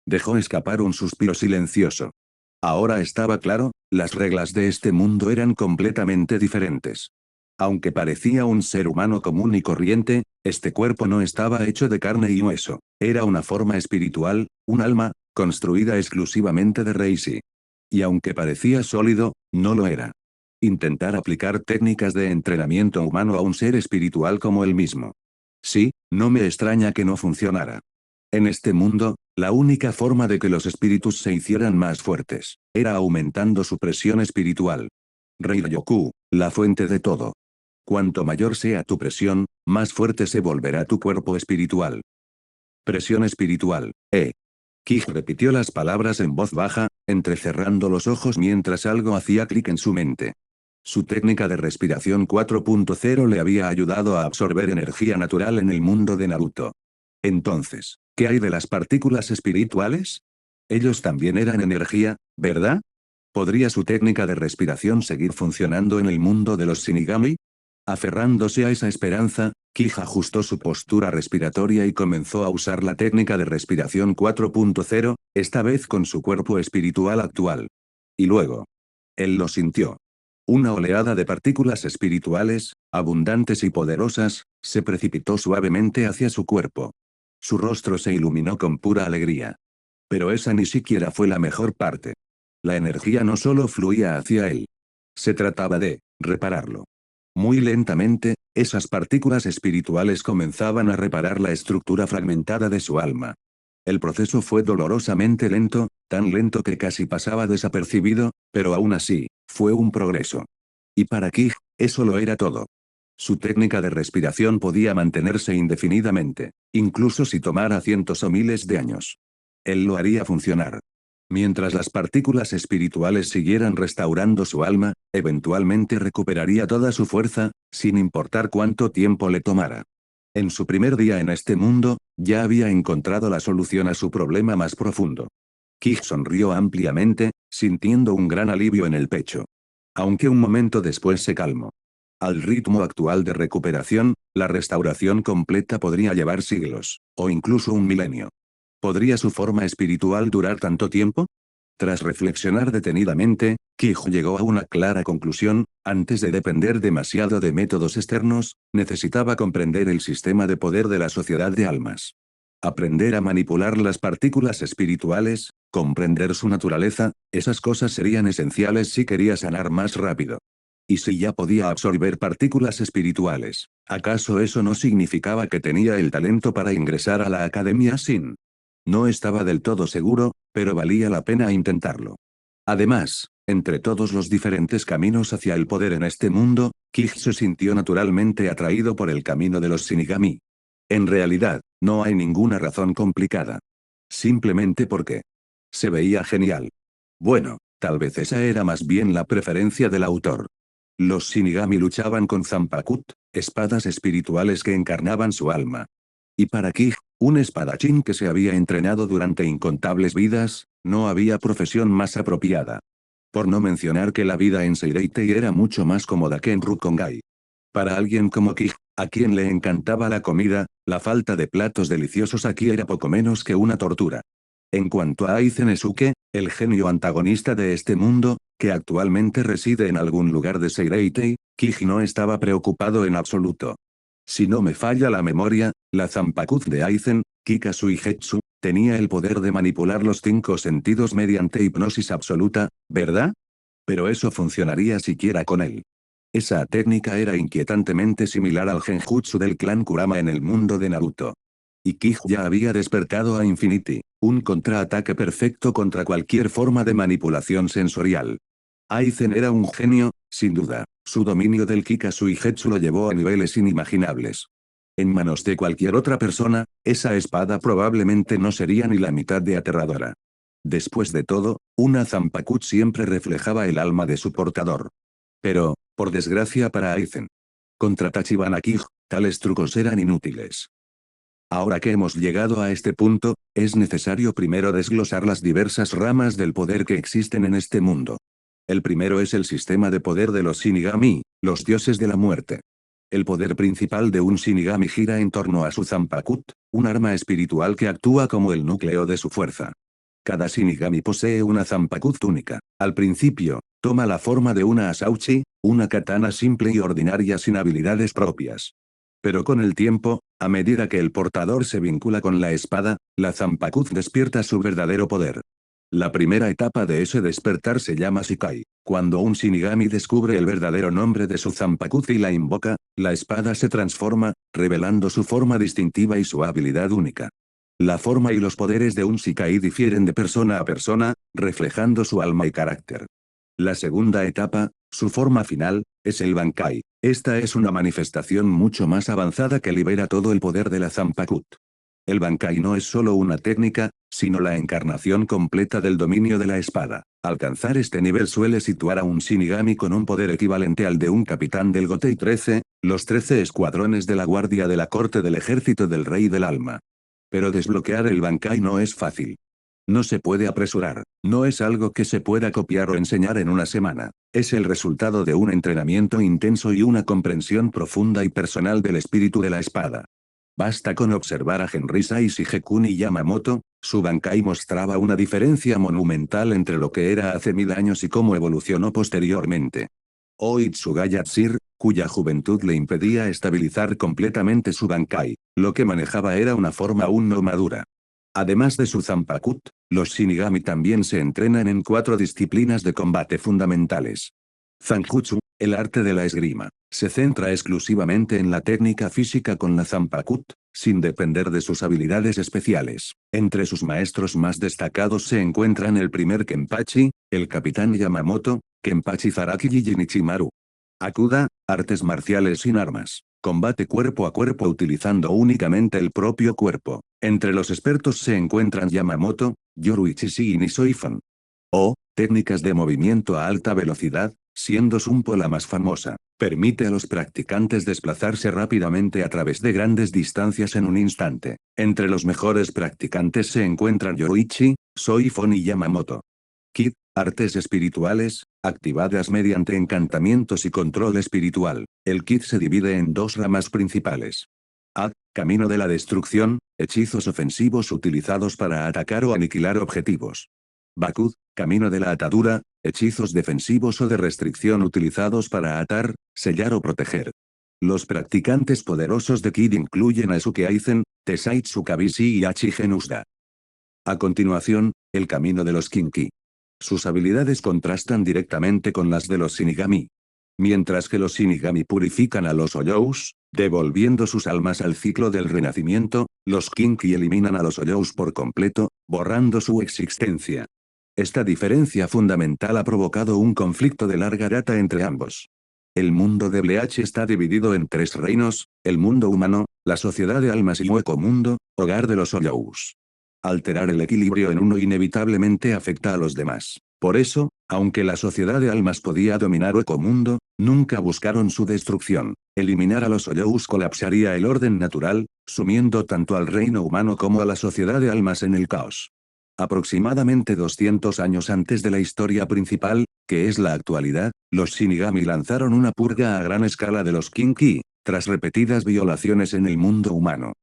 S2: Dejó escapar un suspiro silencioso. Ahora estaba claro, las reglas de este mundo eran completamente diferentes. Aunque parecía un ser humano común y corriente, este cuerpo no estaba hecho de carne y hueso. Era una forma espiritual, un alma, construida exclusivamente de Reishi. Y aunque parecía sólido, no lo era. Intentar aplicar técnicas de entrenamiento humano a un ser espiritual como él mismo. Sí, no me extraña que no funcionara. En este mundo, la única forma de que los espíritus se hicieran más fuertes, era aumentando su presión espiritual. Rei-Ryoku, la fuente de todo. Cuanto mayor sea tu presión, más fuerte se volverá tu cuerpo espiritual. Presión espiritual, Kij repitió las palabras en voz baja, entrecerrando los ojos mientras algo hacía clic en su mente. Su técnica de respiración 4.0 le había ayudado a absorber energía natural en el mundo de Naruto. Entonces, ¿qué hay de las partículas espirituales? Ellos también eran energía, ¿verdad? ¿Podría su técnica de respiración seguir funcionando en el mundo de los Shinigami? Aferrándose a esa esperanza, Kij ajustó su postura respiratoria y comenzó a usar la técnica de respiración 4.0, esta vez con su cuerpo espiritual actual. Y luego. Él lo sintió. Una oleada de partículas espirituales, abundantes y poderosas, se precipitó suavemente hacia su cuerpo. Su rostro se iluminó con pura alegría. Pero esa ni siquiera fue la mejor parte. La energía no solo fluía hacia él. Se trataba de repararlo. Muy lentamente, esas partículas espirituales comenzaban a reparar la estructura fragmentada de su alma. El proceso fue dolorosamente lento, tan lento que casi pasaba desapercibido, pero aún así, fue un progreso. Y para Kij, eso lo era todo. Su técnica de respiración podía mantenerse indefinidamente, incluso si tomara cientos o miles de años. Él lo haría funcionar. Mientras las partículas espirituales siguieran restaurando su alma, eventualmente recuperaría toda su fuerza, sin importar cuánto tiempo le tomara. En su primer día en este mundo, ya había encontrado la solución a su problema más profundo. Kij sonrió ampliamente, sintiendo un gran alivio en el pecho. Aunque un momento después se calmó. Al ritmo actual de recuperación, la restauración completa podría llevar siglos, o incluso un milenio. ¿Podría su forma espiritual durar tanto tiempo? Tras reflexionar detenidamente, Kij llegó a una clara conclusión: antes de depender demasiado de métodos externos, necesitaba comprender el sistema de poder de la sociedad de almas. Aprender a manipular las partículas espirituales, comprender su naturaleza, esas cosas serían esenciales si quería sanar más rápido. Y si ya podía absorber partículas espirituales, ¿acaso eso no significaba que tenía el talento para ingresar a la Academia Sin? No estaba del todo seguro, pero valía la pena intentarlo. Además, entre todos los diferentes caminos hacia el poder en este mundo, Kij se sintió naturalmente atraído por el camino de los Shinigami. En realidad, no hay ninguna razón complicada. Simplemente porque se veía genial. Bueno, tal vez esa era más bien la preferencia del autor. Los Shinigami luchaban con Zanpakuth, espadas espirituales que encarnaban su alma. Y para Kij, un espadachín que se había entrenado durante incontables vidas, no había profesión más apropiada. Por no mencionar que la vida en Seireitei era mucho más cómoda que en Rukongai. Para alguien como Kij, a quien le encantaba la comida, la falta de platos deliciosos aquí era poco menos que una tortura. En cuanto a Aizen Esuke, el genio antagonista de este mundo, que actualmente reside en algún lugar de Seireitei, Kij no estaba preocupado en absoluto. Si no me falla la memoria, la Zanpakuth de Aizen, Kikasui Getsu, tenía el poder de manipular los 5 sentidos mediante hipnosis absoluta, ¿verdad? Pero eso funcionaría siquiera con él. Esa técnica era inquietantemente similar al genjutsu del clan Kurama en el mundo de Naruto. Y Kij ya había despertado a Infinity, un contraataque perfecto contra cualquier forma de manipulación sensorial. Aizen era un genio, sin duda. Su dominio del Kikasui Getsu lo llevó a niveles inimaginables. En manos de cualquier otra persona, esa espada probablemente no sería ni la mitad de aterradora. Después de todo, una Zanpakuth siempre reflejaba el alma de su portador. Pero, por desgracia para Aizen, contra Tachibana Kij, tales trucos eran inútiles. Ahora que hemos llegado a este punto, es necesario primero desglosar las diversas ramas del poder que existen en este mundo. El primero es el sistema de poder de los Shinigami, los dioses de la muerte. El poder principal de un Shinigami gira en torno a su Zanpakuth, un arma espiritual que actúa como el núcleo de su fuerza. Cada Shinigami posee una Zanpakuth única. Al principio, toma la forma de una Asauchi, una katana simple y ordinaria sin habilidades propias. Pero con el tiempo, a medida que el portador se vincula con la espada, la Zanpakuth despierta su verdadero poder. La primera etapa de ese despertar se llama Shikai. Cuando un Shinigami descubre el verdadero nombre de su Zanpakuth y la invoca, la espada se transforma, revelando su forma distintiva y su habilidad única. La forma y los poderes de un Shikai difieren de persona a persona, reflejando su alma y carácter. La segunda etapa, su forma final, es el Bankai. Esta es una manifestación mucho más avanzada que libera todo el poder de la Zanpakuth. El Bankai no es solo una técnica, sino la encarnación completa del dominio de la espada. Alcanzar este nivel suele situar a un Shinigami con un poder equivalente al de un capitán del Gotei 13, los 13 escuadrones de la guardia de la corte del ejército del Rey del Alma. Pero desbloquear el Bankai no es fácil. No se puede apresurar, no es algo que se pueda copiar o enseñar en una semana. Es el resultado de un entrenamiento intenso y una comprensión profunda y personal del espíritu de la espada. Basta con observar a Genrisa y Shigekuni Yamamoto, su Bankai mostraba una diferencia monumental entre lo que era hace 1000 años y cómo evolucionó posteriormente. O Itsugaya Tsir, cuya juventud le impedía estabilizar completamente su Bankai, lo que manejaba era una forma aún no madura. Además de su Zanpakuth, los Shinigami también se entrenan en 4 disciplinas de combate fundamentales. Zanjutsu, el arte de la esgrima, se centra exclusivamente en la técnica física con la Zanpakuth, sin depender de sus habilidades especiales. Entre sus maestros más destacados se encuentran el primer Kenpachi, el capitán Yamamoto, Kenpachi Zaraki y Jinichimaru. Akuda, artes marciales sin armas. Combate cuerpo a cuerpo utilizando únicamente el propio cuerpo. Entre los expertos se encuentran Yamamoto, Yoruichi y Nisoifan. O, técnicas de movimiento a alta velocidad, siendo Sunpo la más famosa. Permite a los practicantes desplazarse rápidamente a través de grandes distancias en un instante. Entre los mejores practicantes se encuentran Yoruichi, Soifon y Yamamoto. Kid, artes espirituales, activadas mediante encantamientos y control espiritual. El Kid se divide en 2 ramas principales. A. Camino de la destrucción, hechizos ofensivos utilizados para atacar o aniquilar objetivos. Bakud, camino de la atadura, hechizos defensivos o de restricción utilizados para atar, sellar o proteger. Los practicantes poderosos de Kid incluyen a Esuke Aizen, Tesaitsu Kabishi y Achigen Usda. A continuación, el camino de los Kinki. Sus habilidades contrastan directamente con las de los Shinigami. Mientras que los Shinigami purifican a los Hoyous, devolviendo sus almas al ciclo del renacimiento, los Kinki eliminan a los Hoyous por completo, borrando su existencia. Esta diferencia fundamental ha provocado un conflicto de larga data entre ambos. El mundo de Bleach está dividido en tres reinos: el mundo humano, la sociedad de almas y Hueco Mundo, hogar de los Hoyous. Alterar el equilibrio en uno inevitablemente afecta a los demás. Por eso, aunque la sociedad de almas podía dominar Hueco Mundo, nunca buscaron su destrucción. Eliminar a los Hoyous colapsaría el orden natural, sumiendo tanto al reino humano como a la sociedad de almas en el caos. Aproximadamente 200 años antes de la historia principal, que es la actualidad, los Shinigami lanzaron una purga a gran escala de los Kinki, tras repetidas violaciones en el mundo humano.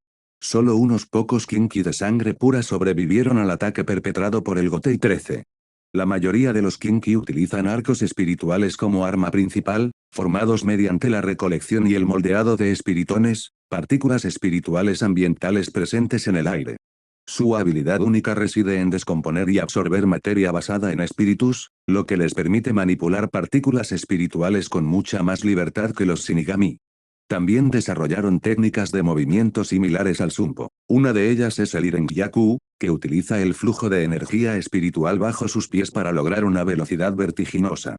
S2: Solo unos pocos Kinki de sangre pura sobrevivieron al ataque perpetrado por el Gotei 13. La mayoría de los Kinki utilizan arcos espirituales como arma principal, formados mediante la recolección y el moldeado de espiritones, partículas espirituales ambientales presentes en el aire. Su habilidad única reside en descomponer y absorber materia basada en espíritus, lo que les permite manipular partículas espirituales con mucha más libertad que los Shinigami. También desarrollaron técnicas de movimiento similares al Sunpo. Una de ellas es el Irengyaku, que utiliza el flujo de energía espiritual bajo sus pies para lograr una velocidad vertiginosa.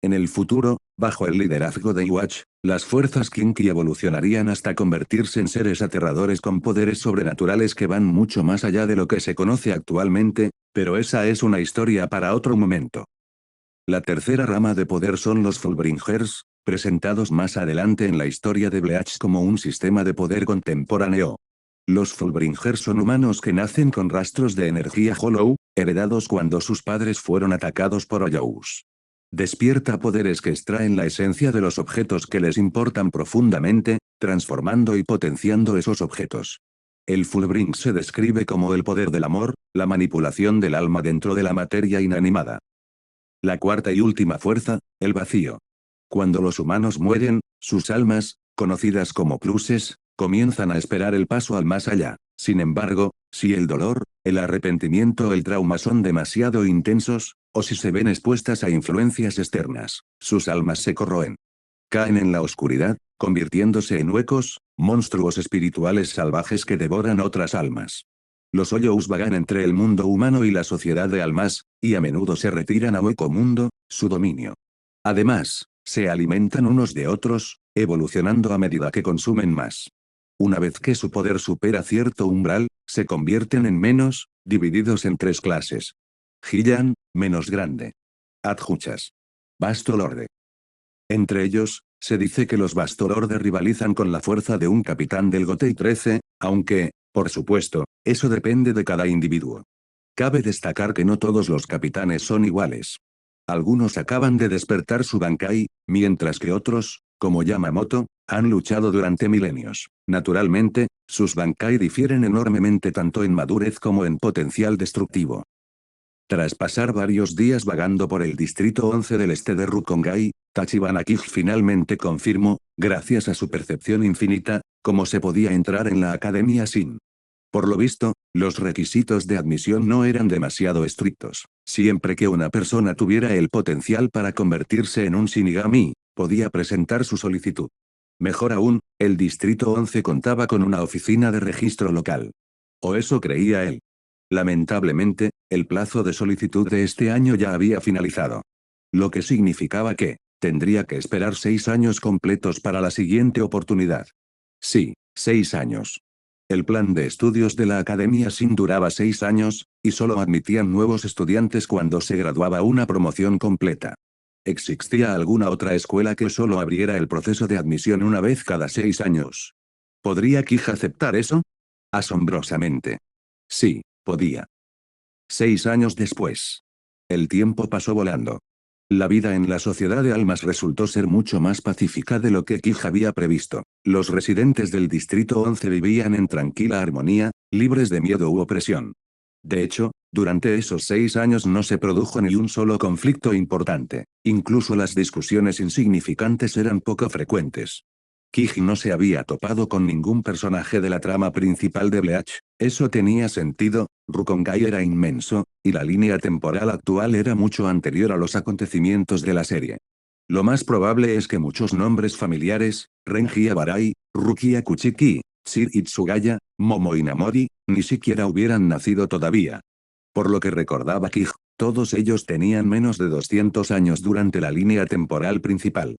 S2: En el futuro, bajo el liderazgo de Iwatch, las fuerzas Kinki evolucionarían hasta convertirse en seres aterradores con poderes sobrenaturales que van mucho más allá de lo que se conoce actualmente, pero esa es una historia para otro momento. La tercera rama de poder son los Fullbringers, presentados más adelante en la historia de Bleach como un sistema de poder contemporáneo. Los Fullbringers son humanos que nacen con rastros de energía Hollow, heredados cuando sus padres fueron atacados por Hoyous. Despierta poderes que extraen la esencia de los objetos que les importan profundamente, transformando y potenciando esos objetos. El Fullbring se describe como el poder del amor, la manipulación del alma dentro de la materia inanimada. La cuarta y última fuerza, el vacío. Cuando los humanos mueren, sus almas, conocidas como pluses, comienzan a esperar el paso al más allá. Sin embargo, si el dolor, el arrepentimiento o el trauma son demasiado intensos, o si se ven expuestas a influencias externas, sus almas se corroen. Caen en la oscuridad, convirtiéndose en huecos, monstruos espirituales salvajes que devoran otras almas. Los Hoyous vagan entre el mundo humano y la sociedad de almas, y a menudo se retiran a Hueco Mundo, su dominio. Además, se alimentan unos de otros, evolucionando a medida que consumen más. Una vez que su poder supera cierto umbral, se convierten en menos, divididos en tres clases. Hillan, menos grande. Adjuchas. Bastolorde. Entre ellos, se dice que los Bastolorde rivalizan con la fuerza de un capitán del Gotei 13, aunque, por supuesto, eso depende de cada individuo. Cabe destacar que no todos los capitanes son iguales. Algunos acaban de despertar su Bankai, mientras que otros, como Yamamoto, han luchado durante milenios. Naturalmente, sus Bankai difieren enormemente tanto en madurez como en potencial destructivo. Tras pasar varios días vagando por el distrito 11 del este de Rukongai, Tachibana Kij finalmente confirmó, gracias a su percepción infinita, cómo se podía entrar en la Academia Shin. Por lo visto, los requisitos de admisión no eran demasiado estrictos. Siempre que una persona tuviera el potencial para convertirse en un Shinigami, podía presentar su solicitud. Mejor aún, el distrito 11 contaba con una oficina de registro local. O eso creía él. Lamentablemente, el plazo de solicitud de este año ya había finalizado. Lo que significaba que, tendría que esperar 6 años completos para la siguiente oportunidad. Sí, 6 años. El plan de estudios de la Academia Shin duraba 6 años, y solo admitían nuevos estudiantes cuando se graduaba una promoción completa. ¿Existía alguna otra escuela que solo abriera el proceso de admisión una vez cada 6 años? ¿Podría Kij aceptar eso? Asombrosamente. Sí, podía. 6 años después. El tiempo pasó volando. La vida en la sociedad de almas resultó ser mucho más pacífica de lo que Kij había previsto. Los residentes del Distrito 11 vivían en tranquila armonía, libres de miedo u opresión. De hecho, durante esos 6 años no se produjo ni un solo conflicto importante. Incluso las discusiones insignificantes eran poco frecuentes. Kij no se había topado con ningún personaje de la trama principal de Bleach. Eso tenía sentido, Rukongai era inmenso, y la línea temporal actual era mucho anterior a los acontecimientos de la serie. Lo más probable es que muchos nombres familiares, Renji Abarai, Rukia Kuchiki, Tsir Itsugaya, Momo Inamori, ni siquiera hubieran nacido todavía. Por lo que recordaba Kij, todos ellos tenían menos de 200 años durante la línea temporal principal.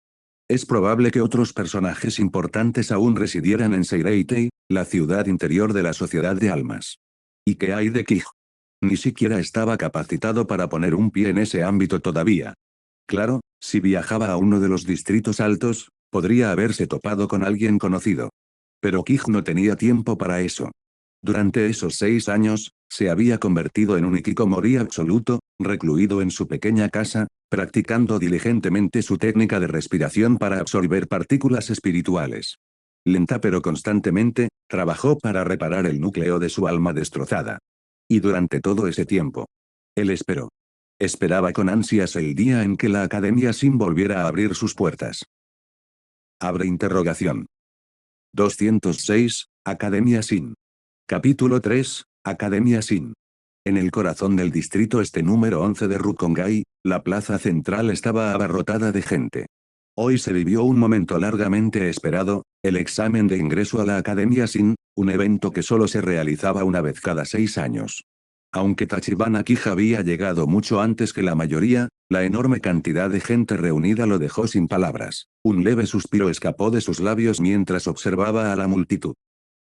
S2: Es probable que otros personajes importantes aún residieran en Seireitei, la ciudad interior de la Sociedad de Almas. ¿Y qué hay de Kij? Ni siquiera estaba capacitado para poner un pie en ese ámbito todavía. Claro, si viajaba a uno de los distritos altos, podría haberse topado con alguien conocido. Pero Kij no tenía tiempo para eso. Durante esos 6 años, se había convertido en un hikikomori absoluto, recluido en su pequeña casa, practicando diligentemente su técnica de respiración para absorber partículas espirituales. Lenta pero constantemente, trabajó para reparar el núcleo de su alma destrozada. Y durante todo ese tiempo, él esperó. Esperaba con ansias el día en que la Academia Sin volviera a abrir sus puertas. Abre interrogación. 206, Academia Sin. Capítulo 3, Academia Sin. En el corazón del distrito este número 11 de Rukongai, la plaza central estaba abarrotada de gente. Hoy se vivió un momento largamente esperado, el examen de ingreso a la Academia Sin, un evento que solo se realizaba una vez cada 6 años. Aunque Tachibana Kija había llegado mucho antes que la mayoría, la enorme cantidad de gente reunida lo dejó sin palabras. Un leve suspiro escapó de sus labios mientras observaba a la multitud.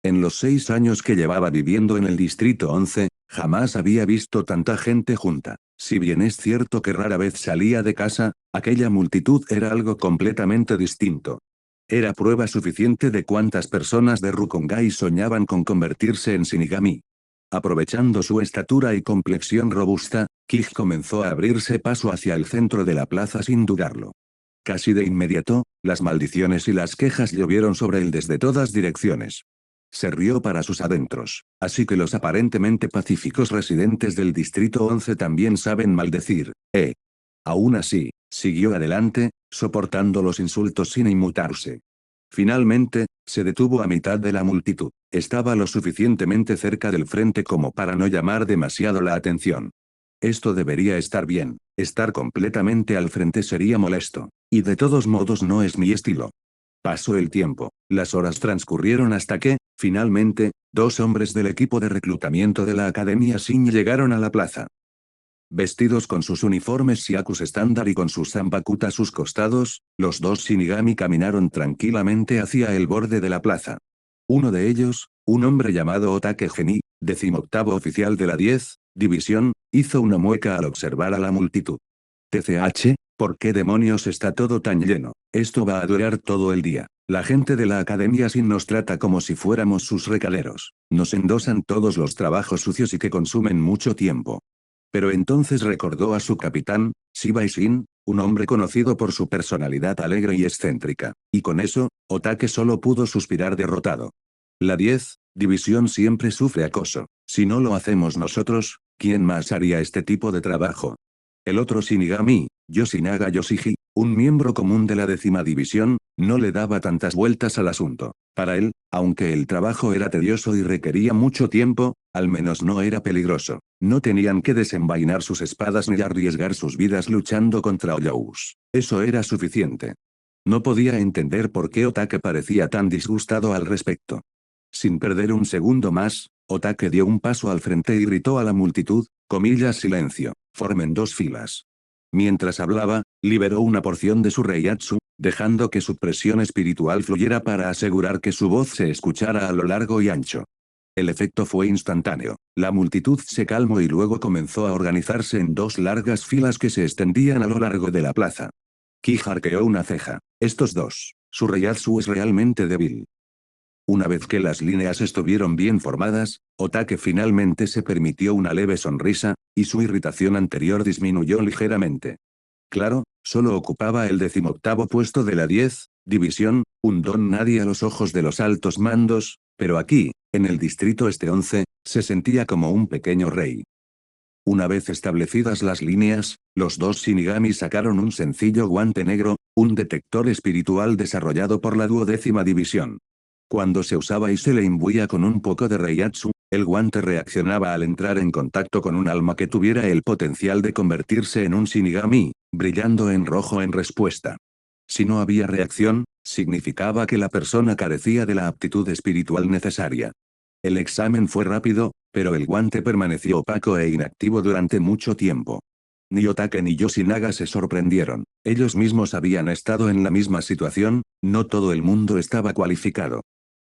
S2: En los 6 años que llevaba viviendo en el Distrito 11, jamás había visto tanta gente junta. Si bien es cierto que rara vez salía de casa, aquella multitud era algo completamente distinto. Era prueba suficiente de cuántas personas de Rukongai soñaban con convertirse en Shinigami. Aprovechando su estatura y complexión robusta, Kij comenzó a abrirse paso hacia el centro de la plaza sin dudarlo. Casi de inmediato, las maldiciones y las quejas llovieron sobre él desde todas direcciones. Se rió para sus adentros, así que los aparentemente pacíficos residentes del Distrito 11 también saben maldecir, ¿eh? Aún así, siguió adelante, soportando los insultos sin inmutarse. Finalmente, se detuvo a mitad de la multitud. Estaba lo suficientemente cerca del frente como para no llamar demasiado la atención. Esto debería estar bien, estar completamente al frente sería molesto. Y de todos modos no es mi estilo. Pasó el tiempo, las horas transcurrieron hasta que, finalmente, 2 hombres del equipo de reclutamiento de la Academia Shin llegaron a la plaza. Vestidos con sus uniformes Shiakus estándar y con sus zanbakuta a sus costados, los 2 Shinigami caminaron tranquilamente hacia el borde de la plaza. Uno de ellos, un hombre llamado Otake Geni, 18º oficial de la 10 división, hizo una mueca al observar a la multitud. TCH, ¿por qué demonios está todo tan lleno? Esto va a durar todo el día. La gente de la Academia Sin nos trata como si fuéramos sus recaleros. Nos endosan todos los trabajos sucios y que consumen mucho tiempo. Pero entonces recordó a su capitán, Shibai Shin, un hombre conocido por su personalidad alegre y excéntrica. Y con eso, Otake solo pudo suspirar derrotado. La 10 división siempre sufre acoso. Si no lo hacemos nosotros, ¿quién más haría este tipo de trabajo? El otro Shinigami, Yoshinaga Yoshiji, un miembro común de la 10ª división, no le daba tantas vueltas al asunto. Para él, aunque el trabajo era tedioso y requería mucho tiempo, al menos no era peligroso. No tenían que desenvainar sus espadas ni arriesgar sus vidas luchando contra Oyous. Eso era suficiente. No podía entender por qué Otake parecía tan disgustado al respecto. Sin perder un segundo más, Otake dio un paso al frente y gritó a la multitud, silencio, formen 2 filas. Mientras hablaba, liberó una porción de su Reiatsu, dejando que su presión espiritual fluyera para asegurar que su voz se escuchara a lo largo y ancho. El efecto fue instantáneo. La multitud se calmó y luego comenzó a organizarse en 2 largas filas que se extendían a lo largo de la plaza. Kij arqueó una ceja. Estos 2. Su Reiatsu es realmente débil. Una vez que las líneas estuvieron bien formadas, Otake finalmente se permitió una leve sonrisa, y su irritación anterior disminuyó ligeramente. Claro, solo ocupaba el 18º puesto de la 10 división, un don nadie a los ojos de los altos mandos, pero aquí, en el distrito este 11, se sentía como un pequeño rey. Una vez establecidas las líneas, los 2 Shinigami sacaron un sencillo guante negro, un detector espiritual desarrollado por la 12ª división. Cuando se usaba y se le imbuía con un poco de Reiatsu, el guante reaccionaba al entrar en contacto con un alma que tuviera el potencial de convertirse en un Shinigami, brillando en rojo en respuesta. Si no había reacción, significaba que la persona carecía de la aptitud espiritual necesaria. El examen fue rápido, pero el guante permaneció opaco e inactivo durante mucho tiempo. Ni Otake ni Yoshinaga se sorprendieron, ellos mismos habían estado en la misma situación, no todo el mundo estaba cualificado.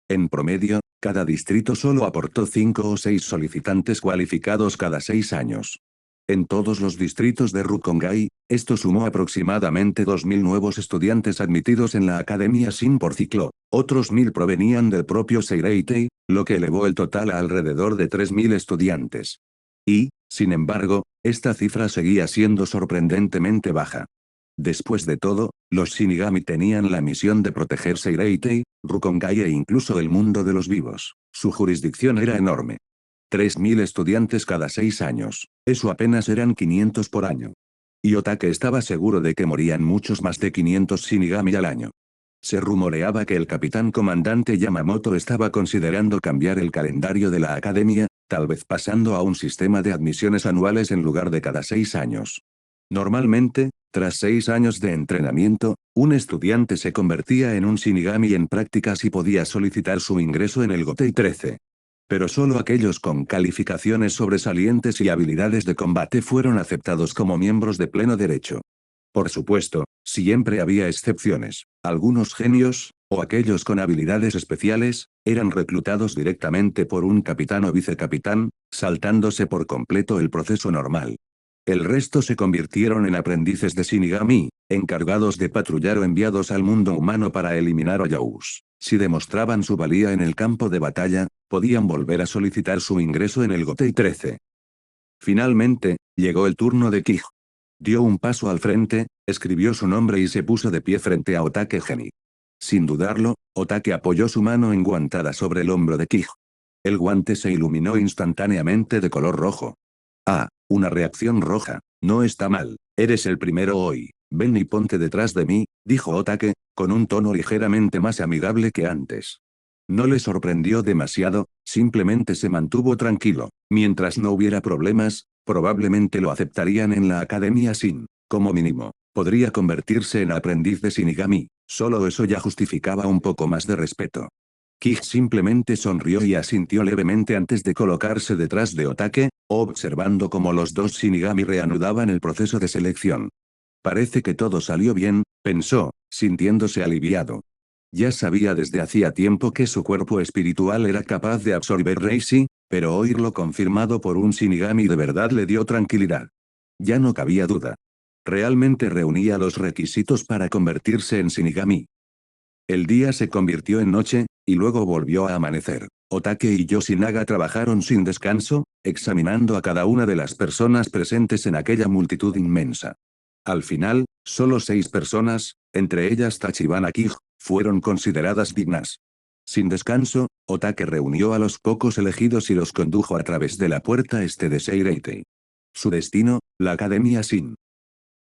S2: En promedio, cada distrito solo aportó 5 o 6 solicitantes cualificados cada 6 años. En todos los distritos de Rukongai, esto sumó aproximadamente 2.000 nuevos estudiantes admitidos en la Academia Shin por ciclo, otros 1.000 provenían del propio Seireitei, lo que elevó el total a alrededor de 3.000 estudiantes. Y, sin embargo, esta cifra seguía siendo sorprendentemente baja. Después de todo, los Shinigami tenían la misión de proteger Seireitei, Rukongai e incluso el mundo de los vivos. Su jurisdicción era enorme. 3.000 estudiantes cada 6 años. Eso apenas eran 500 por año. Y Otake estaba seguro de que morían muchos más de 500 Shinigami al año. Se rumoreaba que el capitán comandante Yamamoto estaba considerando cambiar el calendario de la academia, tal vez pasando a un sistema de admisiones anuales en lugar de cada 6 años. Normalmente, tras 6 años de entrenamiento, un estudiante se convertía en un Shinigami en prácticas y podía solicitar su ingreso en el Gotei 13. Pero solo aquellos con calificaciones sobresalientes y habilidades de combate fueron aceptados como miembros de pleno derecho. Por supuesto, siempre había excepciones. Algunos genios, o aquellos con habilidades especiales, eran reclutados directamente por un capitán o vicecapitán, saltándose por completo el proceso normal. El resto se convirtieron en aprendices de Shinigami, encargados de patrullar o enviados al mundo humano para eliminar Oyous. Si demostraban su valía en el campo de batalla, podían volver a solicitar su ingreso en el Gotei 13. Finalmente, llegó el turno de Kij. Dio un paso al frente, escribió su nombre y se puso de pie frente a Otake Geni. Sin dudarlo, Otake apoyó su mano enguantada sobre el hombro de Kij. El guante se iluminó instantáneamente de color rojo. Ah, una reacción roja. No está mal, eres el primero hoy. Ven y ponte detrás de mí, dijo Otake, con un tono ligeramente más amigable que antes. No le sorprendió demasiado, simplemente se mantuvo tranquilo. Mientras no hubiera problemas, probablemente lo aceptarían en la Academia Shin. Como mínimo, podría convertirse en aprendiz de Shinigami, solo eso ya justificaba un poco más de respeto. Kij simplemente sonrió y asintió levemente antes de colocarse detrás de Otake, observando cómo los dos Shinigami reanudaban el proceso de selección. Parece que todo salió bien, pensó, sintiéndose aliviado. Ya sabía desde hacía tiempo que su cuerpo espiritual era capaz de absorber Reishi, pero oírlo confirmado por un Shinigami de verdad le dio tranquilidad. Ya no cabía duda. Realmente reunía los requisitos para convertirse en Shinigami. El día se convirtió en noche, y luego volvió a amanecer. Otake y Yoshinaga trabajaron sin descanso, examinando a cada una de las personas presentes en aquella multitud inmensa. Al final, solo 6 personas, entre ellas Tachibana Kij, fueron consideradas dignas. Sin descanso, Otake reunió a los pocos elegidos y los condujo a través de la puerta este de Seireitei. Su destino, la Academia Shin.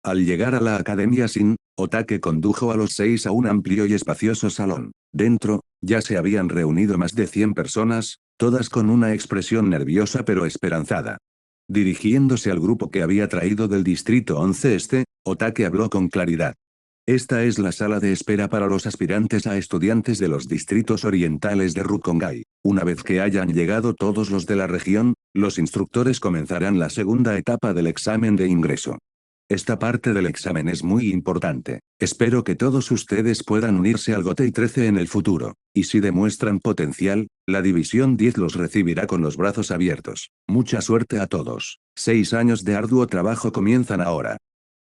S2: Al llegar a la Academia Shin, Otake condujo a los 6 a un amplio y espacioso salón. Dentro, ya se habían reunido más de 100 personas, todas con una expresión nerviosa pero esperanzada. Dirigiéndose al grupo que había traído del Distrito 11 Este, Otake habló con claridad. Esta es la sala de espera para los aspirantes a estudiantes de los distritos orientales de Rukongai. Una vez que hayan llegado todos los de la región, los instructores comenzarán la segunda etapa del examen de ingreso. Esta parte del examen es muy importante. Espero que todos ustedes puedan unirse al Gotei 13 en el futuro, y si demuestran potencial, la División 10 los recibirá con los brazos abiertos. Mucha suerte a todos. 6 años de arduo trabajo comienzan ahora.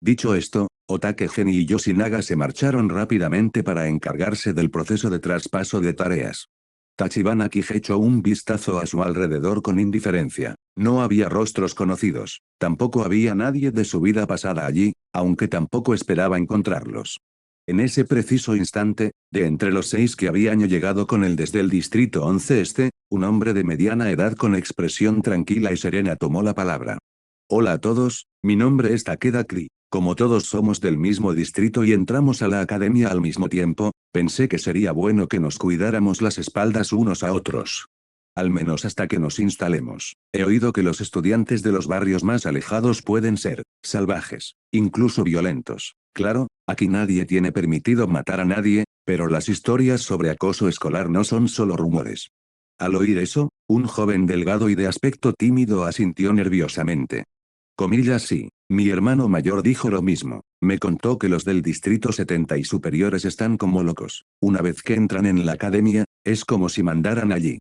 S2: Dicho esto, Otake Geni y Yoshinaga se marcharon rápidamente para encargarse del proceso de traspaso de tareas. Tachibana Kij echó un vistazo a su alrededor con indiferencia. No había rostros conocidos, tampoco había nadie de su vida pasada allí, aunque tampoco esperaba encontrarlos. En ese preciso instante, de entre los 6 que habían llegado con él desde el Distrito 11 Este, un hombre de mediana edad con expresión tranquila y serena tomó la palabra. Hola a todos, mi nombre es Takeda Kri. Como todos somos del mismo distrito y entramos a la academia al mismo tiempo, pensé que sería bueno que nos cuidáramos las espaldas unos a otros. Al menos hasta que nos instalemos. He oído que los estudiantes de los barrios más alejados pueden ser salvajes, incluso violentos. Claro, Aquí nadie tiene permitido matar a nadie, pero las historias sobre acoso escolar no son solo rumores. Al oír eso, un joven delgado y de aspecto tímido asintió nerviosamente. Comillas sí, mi hermano mayor dijo lo mismo. Me contó que los del distrito 70 y superiores están como locos. Una vez que entran en la academia, es como si mandaran allí.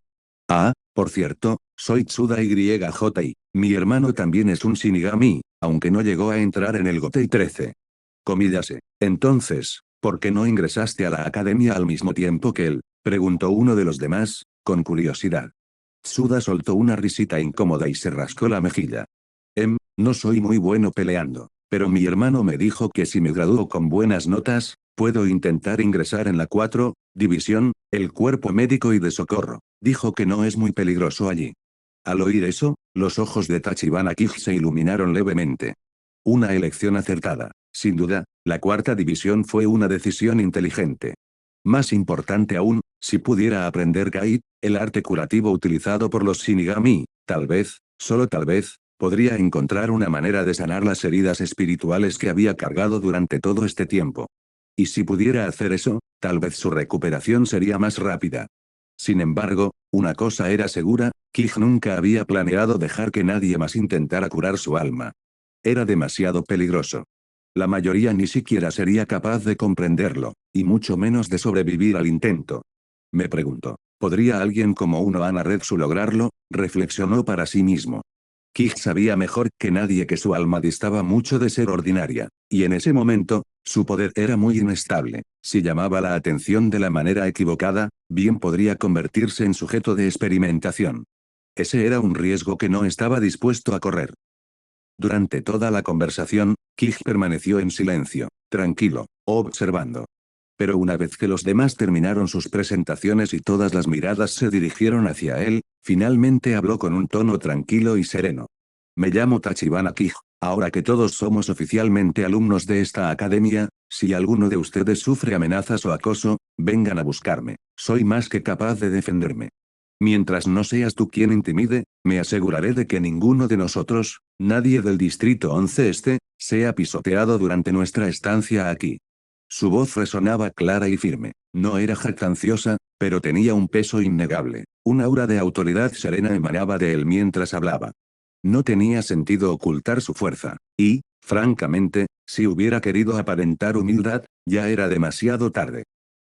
S2: Ah, por cierto, soy Tsuda YJ. Mi hermano también es un Shinigami, aunque no llegó a entrar en el Gotei 13. Comillas. Entonces, ¿por qué no ingresaste a la academia al mismo tiempo que él? Preguntó uno de los demás, con curiosidad. Tsuda soltó una risita incómoda y se rascó la mejilla. No soy muy bueno peleando, pero mi hermano me dijo que si me gradúo con buenas notas, puedo intentar ingresar en la 4 división, el cuerpo médico y de socorro. Dijo que no es muy peligroso allí. Al oír eso, los ojos de Tachibana Kij se iluminaron levemente. Una elección acertada. Sin duda, la 4ª división fue una decisión inteligente. Más importante aún, si pudiera aprender Gai, el arte curativo utilizado por los Shinigami, tal vez, solo tal vez, podría encontrar una manera de sanar las heridas espirituales que había cargado durante todo este tiempo. Y si pudiera hacer eso, tal vez su recuperación sería más rápida. Sin embargo, una cosa era segura, Kij nunca había planeado dejar que nadie más intentara curar su alma. Era demasiado peligroso. La mayoría ni siquiera sería capaz de comprenderlo, y mucho menos de sobrevivir al intento. Me preguntó, ¿podría alguien como uno Ana Redsu lograrlo? Reflexionó para sí mismo. Kij sabía mejor que nadie que su alma distaba mucho de ser ordinaria, y en ese momento, su poder era muy inestable. Si llamaba la atención de la manera equivocada, bien podría convertirse en sujeto de experimentación. Ese era un riesgo que no estaba dispuesto a correr. Durante toda la conversación, Kij permaneció en silencio, tranquilo, observando. Pero una vez que los demás terminaron sus presentaciones y todas las miradas se dirigieron hacia él, finalmente habló con un tono tranquilo y sereno. Me llamo Tachibana Kij. Ahora que todos somos oficialmente alumnos de esta academia, si alguno de ustedes sufre amenazas o acoso, vengan a buscarme. Soy más que capaz de defenderme. Mientras no seas tú quien intimide, me aseguraré de que ninguno de nosotros, nadie del Distrito 11 Este, sea pisoteado durante nuestra estancia aquí. Su voz resonaba clara y firme. No era jactanciosa, pero tenía un peso innegable. Un aura de autoridad serena emanaba de él mientras hablaba. No tenía sentido ocultar su fuerza, y, francamente, si hubiera querido aparentar humildad, ya era demasiado tarde.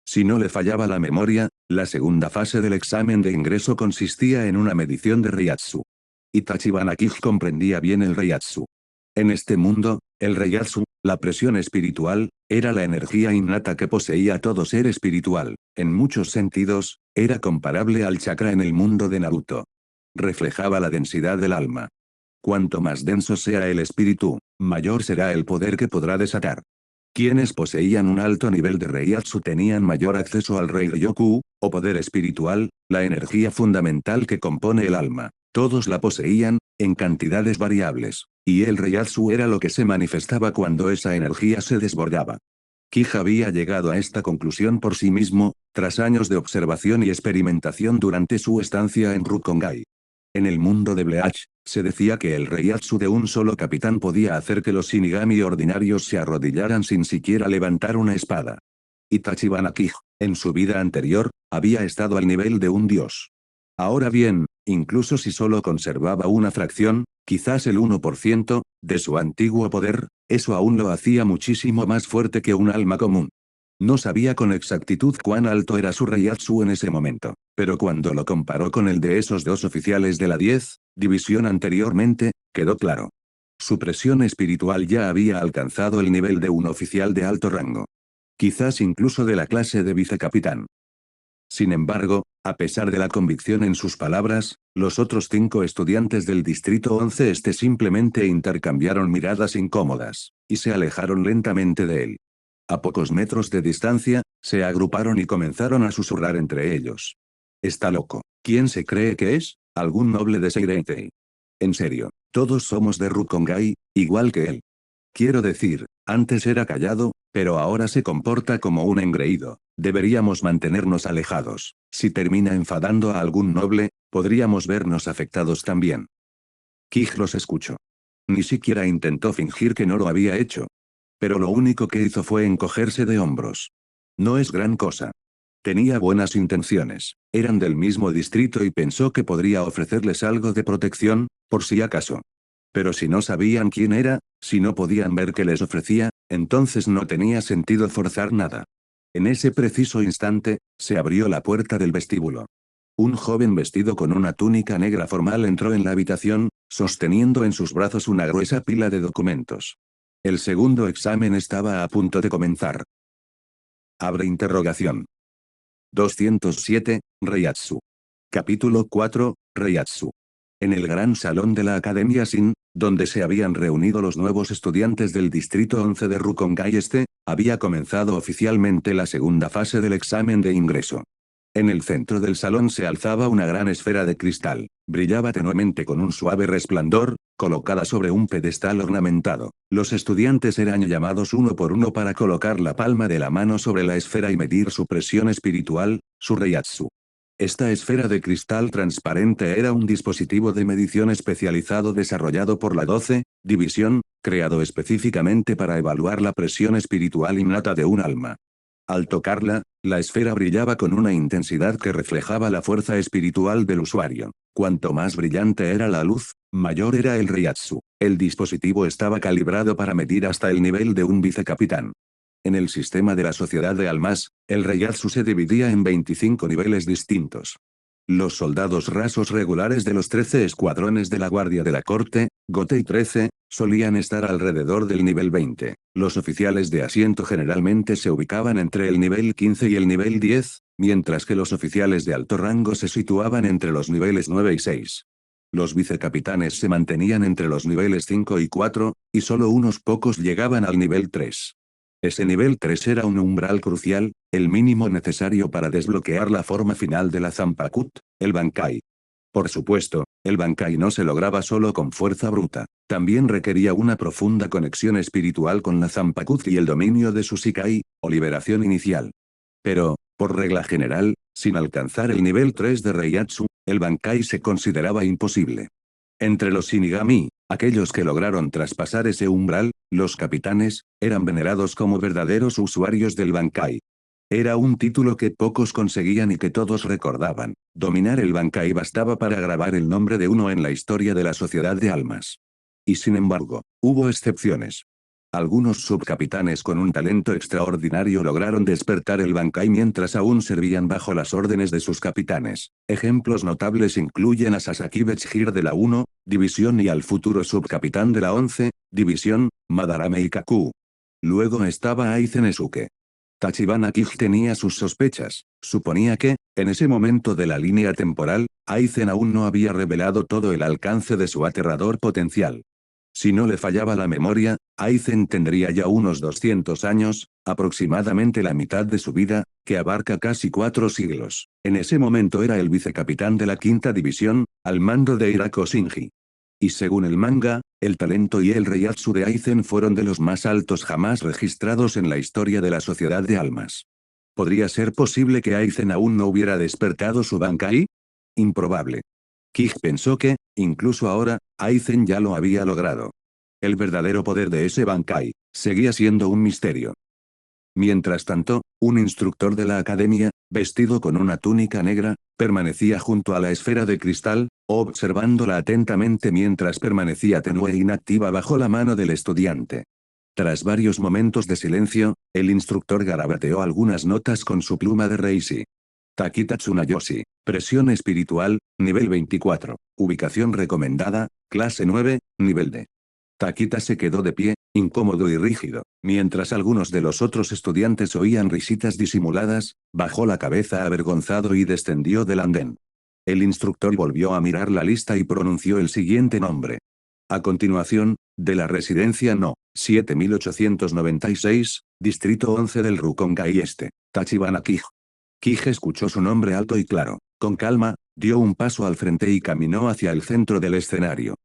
S2: Si no le fallaba la memoria, la segunda fase del examen de ingreso consistía en una medición de Reiatsu. Y Tachibana Kij comprendía bien el Reiatsu. En este mundo, el Reiatsu, la presión espiritual, era la energía innata que poseía todo ser espiritual. En muchos sentidos, era comparable al chakra en el mundo de Naruto. Reflejaba la densidad del alma. Cuanto más denso sea el espíritu, mayor será el poder que podrá desatar. Quienes poseían un alto nivel de Reiatsu tenían mayor acceso al Rei-Ryoku, o poder espiritual, la energía fundamental que compone el alma. Todos la poseían, en cantidades variables, y el Reiatsu era lo que se manifestaba cuando esa energía se desbordaba. Kij había llegado a esta conclusión por sí mismo, tras años de observación y experimentación durante su estancia en Rukongai. En el mundo de Bleach, se decía que el Reiatsu de un solo capitán podía hacer que los Shinigami ordinarios se arrodillaran sin siquiera levantar una espada. Y Tachibana Kij, en su vida anterior, había estado al nivel de un dios. Ahora bien, incluso si solo conservaba una fracción, quizás el 1%, de su antiguo poder, eso aún lo hacía muchísimo más fuerte que un alma común. No sabía con exactitud cuán alto era su Reiatsu en ese momento, pero cuando lo comparó con el de esos dos oficiales de la 10 división anteriormente, quedó claro. Su presión espiritual ya había alcanzado el nivel de un oficial de alto rango. Quizás incluso de la clase de vicecapitán. Sin embargo, a pesar de la convicción en sus palabras, los otros 5 estudiantes del Distrito 11 Este simplemente intercambiaron miradas incómodas, y se alejaron lentamente de él. A pocos metros de distancia, se agruparon y comenzaron a susurrar entre ellos. Está loco. ¿Quién se cree que es? Algún noble de Seireitei. En serio, todos somos de Rukongai, igual que él. Quiero decir, antes era callado, pero ahora se comporta como un engreído. Deberíamos mantenernos alejados. Si termina enfadando a algún noble, podríamos vernos afectados también. Kij los escuchó. Ni siquiera intentó fingir que no lo había hecho. Pero lo único que hizo fue encogerse de hombros. No es gran cosa. Tenía buenas intenciones, eran del mismo distrito y pensó que podría ofrecerles algo de protección, por si acaso. Pero si no sabían quién era, si no podían ver qué les ofrecía, entonces no tenía sentido forzar nada. En ese preciso instante, se abrió la puerta del vestíbulo. Un joven vestido con una túnica negra formal entró en la habitación, sosteniendo en sus brazos una gruesa pila de documentos. El segundo examen estaba a punto de comenzar. Abre interrogación. 207, Reiatsu. Capítulo 4, Reiatsu. En el gran salón de la Academia Shin, donde se habían reunido los nuevos estudiantes del Distrito 11 de Rukongai Este, había comenzado oficialmente la segunda fase del examen de ingreso. En el centro del salón se alzaba una gran esfera de cristal, brillaba tenuemente con un suave resplandor, colocada sobre un pedestal ornamentado. Los estudiantes eran llamados uno por uno para colocar la palma de la mano sobre la esfera y medir su presión espiritual, su reiatsu. Esta esfera de cristal transparente era un dispositivo de medición especializado desarrollado por la 12 División, creado específicamente para evaluar la presión espiritual innata de un alma. Al tocarla, la esfera brillaba con una intensidad que reflejaba la fuerza espiritual del usuario. Cuanto más brillante era la luz, mayor era el reiatsu. El dispositivo estaba calibrado para medir hasta el nivel de un vicecapitán. En el sistema de la sociedad de almas, el reiatsu se dividía en 25 niveles distintos. Los soldados rasos regulares de los 13 escuadrones de la Guardia de la Corte, Gotei 13, solían estar alrededor del nivel 20. Los oficiales de asiento generalmente se ubicaban entre el nivel 15 y el nivel 10, mientras que los oficiales de alto rango se situaban entre los niveles 9 y 6. Los vicecapitanes se mantenían entre los niveles 5 y 4, y solo unos pocos llegaban al nivel 3. Ese nivel 3 era un umbral crucial, el mínimo necesario para desbloquear la forma final de la Zanpakuth, el Bankai. Por supuesto, el Bankai no se lograba solo con fuerza bruta, también requería una profunda conexión espiritual con la Zanpakuth y el dominio de su Shikai, o liberación inicial. Pero, por regla general, sin alcanzar el nivel 3 de Reiatsu, el Bankai se consideraba imposible. Entre los Shinigami, aquellos que lograron traspasar ese umbral, los capitanes, eran venerados como verdaderos usuarios del Bankai. Era un título que pocos conseguían y que todos recordaban. Dominar el Bankai bastaba para grabar el nombre de uno en la historia de la sociedad de almas. Y sin embargo, hubo excepciones. Algunos subcapitanes con un talento extraordinario lograron despertar el Bankai mientras aún servían bajo las órdenes de sus capitanes. Ejemplos notables incluyen a Sasaki Bechir de la 1 División y al futuro subcapitán de la 11 División, Madarame Ikaku. Luego estaba Aizen Esuke. Tachibana Kij tenía sus sospechas, suponía que, en ese momento de la línea temporal, Aizen aún no había revelado todo el alcance de su aterrador potencial. Si no le fallaba la memoria, Aizen tendría ya unos 200 años, aproximadamente la mitad de su vida, que abarca casi 4 siglos. En ese momento era el vicecapitán de la quinta división, al mando de Hirako Shinji. Y según el manga, el talento y el reiatsu de Aizen fueron de los más altos jamás registrados en la historia de la sociedad de almas. ¿Podría ser posible que Aizen aún no hubiera despertado su Bankai? Improbable. Kij pensó que, incluso ahora, Aizen ya lo había logrado. El verdadero poder de ese Bankai seguía siendo un misterio. Mientras tanto, un instructor de la academia, vestido con una túnica negra, permanecía junto a la esfera de cristal, observándola atentamente mientras permanecía tenue e inactiva bajo la mano del estudiante. Tras varios momentos de silencio, el instructor garabateó algunas notas con su pluma de Reishi. Takita Tsunayoshi, presión espiritual, nivel 24, ubicación recomendada, clase 9, nivel D. Takita se quedó de pie, incómodo y rígido, mientras algunos de los otros estudiantes oían risitas disimuladas, bajó la cabeza avergonzado y descendió del andén. El instructor volvió a mirar la lista y pronunció el siguiente nombre. A continuación, de la residencia No. 7896, Distrito 11 del Rukongai Este, Tachibana Kij. Kij escuchó su nombre alto y claro. Con calma, dio un paso al frente y caminó hacia el centro del escenario.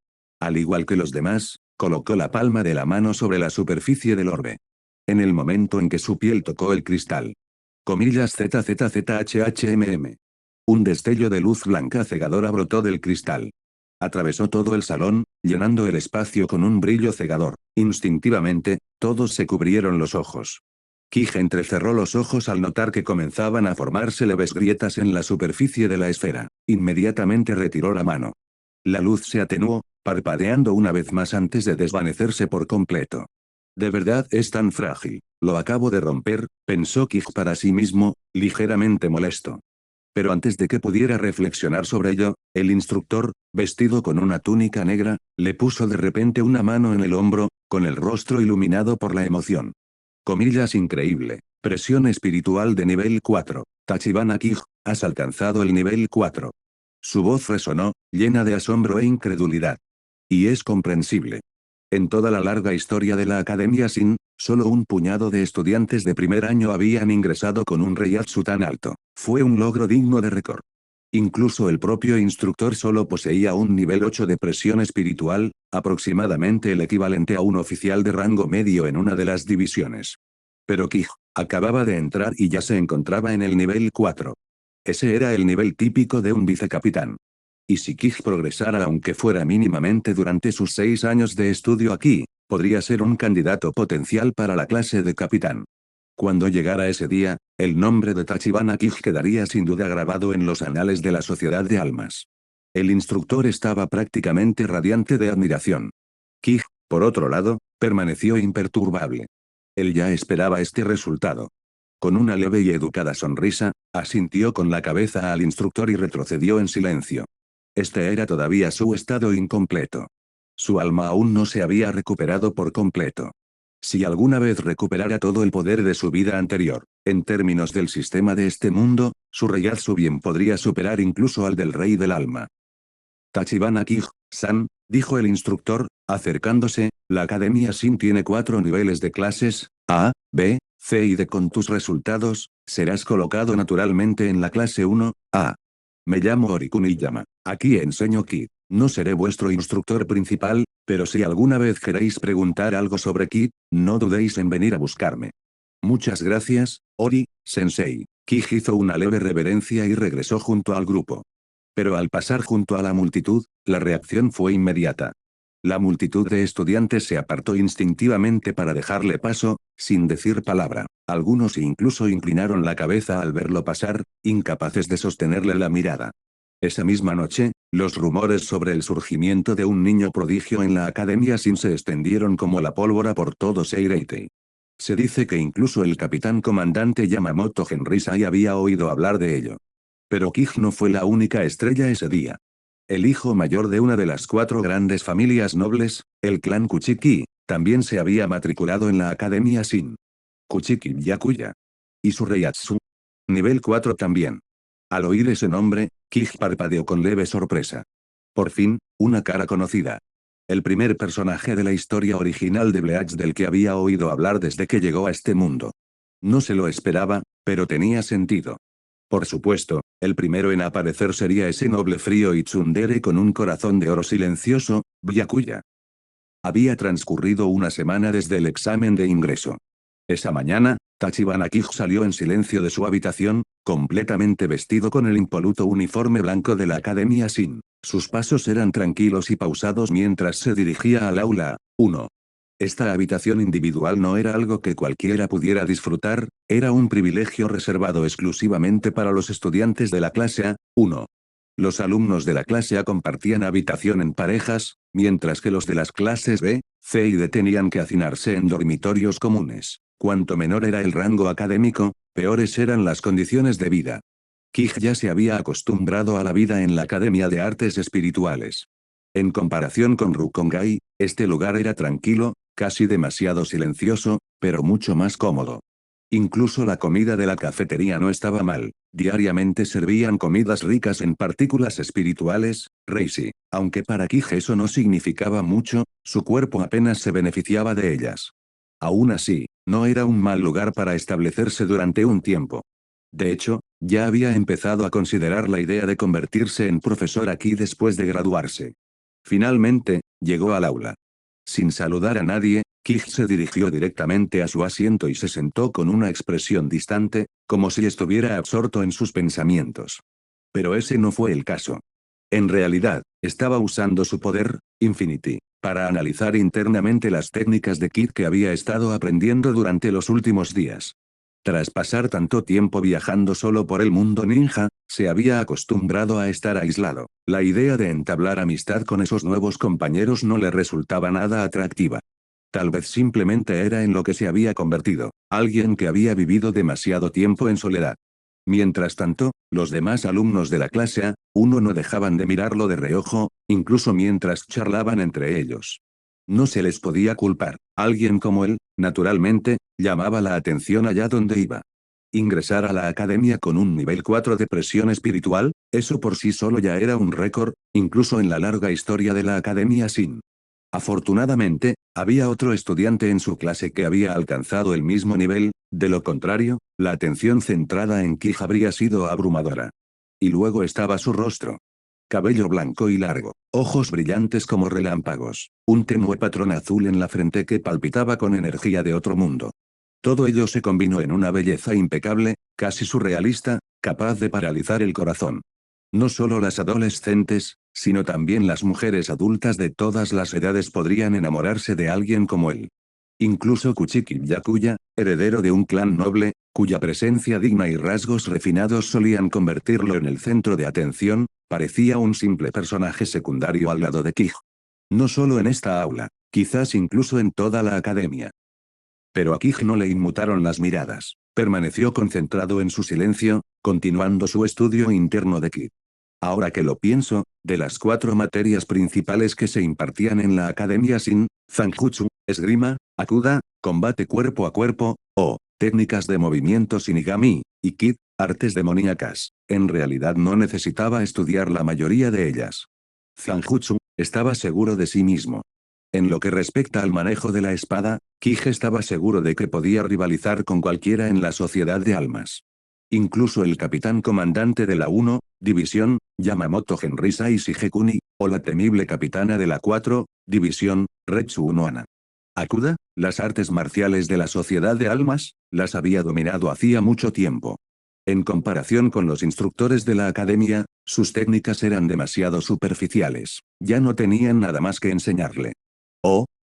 S2: Al igual que los demás, colocó la palma de la mano sobre la superficie del orbe. En el momento en que su piel tocó el cristal. Comillas ZZZHHMM. Un destello de luz blanca cegadora brotó del cristal. Atravesó todo el salón, llenando el espacio con un brillo cegador. Instintivamente, todos se cubrieron los ojos. Kij entrecerró los ojos al notar que comenzaban a formarse leves grietas en la superficie de la esfera. Inmediatamente retiró la mano. La luz se atenuó, parpadeando una vez más antes de desvanecerse por completo. De verdad es tan frágil. Lo acabo de romper, pensó Kij para sí mismo, ligeramente molesto. Pero antes de que pudiera reflexionar sobre ello, el instructor, vestido con una túnica negra, le puso de repente una mano en el hombro, con el rostro iluminado por la emoción. Comillas increíble. Presión espiritual de nivel 4. Tachibana Kij, has alcanzado el nivel 4. Su voz resonó, llena de asombro e incredulidad. Y es comprensible. En toda la larga historia de la Academia Sin, solo un puñado de estudiantes de primer año habían ingresado con un Reiatsu tan alto. Fue un logro digno de récord. Incluso el propio instructor solo poseía un nivel 8 de presión espiritual, aproximadamente el equivalente a un oficial de rango medio en una de las divisiones. Pero Kij acababa de entrar y ya se encontraba en el nivel 4. Ese era el nivel típico de un vicecapitán. Y si Kij progresara aunque fuera mínimamente durante sus 6 años de estudio aquí, podría ser un candidato potencial para la clase de capitán. Cuando llegara ese día, el nombre de Tachibana Kij quedaría sin duda grabado en los anales de la Sociedad de Almas. El instructor estaba prácticamente radiante de admiración. Kij, por otro lado, permaneció imperturbable. Él ya esperaba este resultado. Con una leve y educada sonrisa, asintió con la cabeza al instructor y retrocedió en silencio. Este era todavía su estado incompleto. Su alma aún no se había recuperado por completo. Si alguna vez recuperara todo el poder de su vida anterior, en términos del sistema de este mundo, su Reiatsu bien podría superar incluso al del Rey del Alma. Tachibana Kij-san, dijo el instructor, acercándose, la Academia Sin tiene 4 niveles de clases, A, B, C y D. Con tus resultados, serás colocado naturalmente en la clase 1, A. Me llamo Orikuniyama. Aquí enseño Ki. No seré vuestro instructor principal, pero si alguna vez queréis preguntar algo sobre Ki, no dudéis en venir a buscarme. Muchas gracias, Ori-sensei. Ki hizo una leve reverencia y regresó junto al grupo. Pero al pasar junto a la multitud, la reacción fue inmediata. La multitud de estudiantes se apartó instintivamente para dejarle paso, sin decir palabra. Algunos incluso inclinaron la cabeza al verlo pasar, incapaces de sostenerle la mirada. Esa misma noche, los rumores sobre el surgimiento de un niño prodigio en la Academia Sin se extendieron como la pólvora por todo Seireitei. Se dice que incluso el capitán comandante Yamamoto Genrisai había oído hablar de ello. Pero Kij no fue la única estrella ese día. El hijo mayor de una de las 4 grandes familias nobles, el clan Kuchiki, también se había matriculado en la Academia Sin. Kuchiki Byakuya. Y su Reiatsu. Nivel 4 también. Al oír ese nombre, Kij parpadeó con leve sorpresa. Por fin, una cara conocida. El primer personaje de la historia original de Bleach del que había oído hablar desde que llegó a este mundo. No se lo esperaba, pero tenía sentido. Por supuesto, el primero en aparecer sería ese noble frío y tsundere con un corazón de oro silencioso, Byakuya. Había transcurrido una semana desde el examen de ingreso. Esa mañana, Tachibana Kij salió en silencio de su habitación, completamente vestido con el impoluto uniforme blanco de la Academia Sin. Sus pasos eran tranquilos y pausados mientras se dirigía al aula 1. Esta habitación individual no era algo que cualquiera pudiera disfrutar, era un privilegio reservado exclusivamente para los estudiantes de la clase A1. Los alumnos de la clase A compartían habitación en parejas, mientras que los de las clases B, C y D tenían que hacinarse en dormitorios comunes. Cuanto menor era el rango académico, peores eran las condiciones de vida. Kij ya se había acostumbrado a la vida en la Academia de Artes Espirituales. En comparación con Rukongai, este lugar era tranquilo, casi demasiado silencioso, pero mucho más cómodo. Incluso la comida de la cafetería no estaba mal, diariamente servían comidas ricas en partículas espirituales, Reishi, aunque para Kij eso no significaba mucho, su cuerpo apenas se beneficiaba de ellas. Aún así, no era un mal lugar para establecerse durante un tiempo. De hecho, ya había empezado a considerar la idea de convertirse en profesor aquí después de graduarse. Finalmente, llegó al aula. Sin saludar a nadie, Kij se dirigió directamente a su asiento y se sentó con una expresión distante, como si estuviera absorto en sus pensamientos. Pero ese no fue el caso. En realidad, estaba usando su poder, Infinity, para analizar internamente las técnicas de Kid que había estado aprendiendo durante los últimos días. Tras pasar tanto tiempo viajando solo por el mundo ninja, se había acostumbrado a estar aislado. La idea de entablar amistad con esos nuevos compañeros no le resultaba nada atractiva. Tal vez simplemente era en lo que se había convertido, alguien que había vivido demasiado tiempo en soledad. Mientras tanto, los demás alumnos de la clase A1 no dejaban de mirarlo de reojo, incluso mientras charlaban entre ellos. No se les podía culpar. Alguien como él, naturalmente, llamaba la atención allá donde iba. Ingresar a la academia con un nivel 4 de presión espiritual, eso por sí solo ya era un récord, incluso en la larga historia de la academia Sin. Afortunadamente, había otro estudiante en su clase que había alcanzado el mismo nivel, de lo contrario, la atención centrada en Kij habría sido abrumadora. Y luego estaba su rostro. Cabello blanco y largo, ojos brillantes como relámpagos, un tenue patrón azul en la frente que palpitaba con energía de otro mundo. Todo ello se combinó en una belleza impecable, casi surrealista, capaz de paralizar el corazón. No solo las adolescentes, sino también las mujeres adultas de todas las edades podrían enamorarse de alguien como él. Incluso Kuchiki Byakuya, heredero de un clan noble, cuya presencia digna y rasgos refinados solían convertirlo en el centro de atención, parecía un simple personaje secundario al lado de Kij. No solo en esta aula, quizás incluso en toda la academia. Pero a Kij no le inmutaron las miradas. Permaneció concentrado en su silencio, continuando su estudio interno de Kid. Ahora que lo pienso, de las 4 materias principales que se impartían en la Academia Sin, Zanjutsu, esgrima, Akuda, combate cuerpo a cuerpo, o técnicas de movimiento Shinigami, y Kid, artes demoníacas, en realidad no necesitaba estudiar la mayoría de ellas. Zanjutsu, estaba seguro de sí mismo. En lo que respecta al manejo de la espada, Kij estaba seguro de que podía rivalizar con cualquiera en la sociedad de almas. Incluso el capitán comandante de la 1, División, Yamamoto Genrisai Shigekuni, o la temible capitana de la 4, División, Retsu Unohana. Akuda, las artes marciales de la sociedad de almas, las había dominado hacía mucho tiempo. En comparación con los instructores de la academia, sus técnicas eran demasiado superficiales, ya no tenían nada más que enseñarle.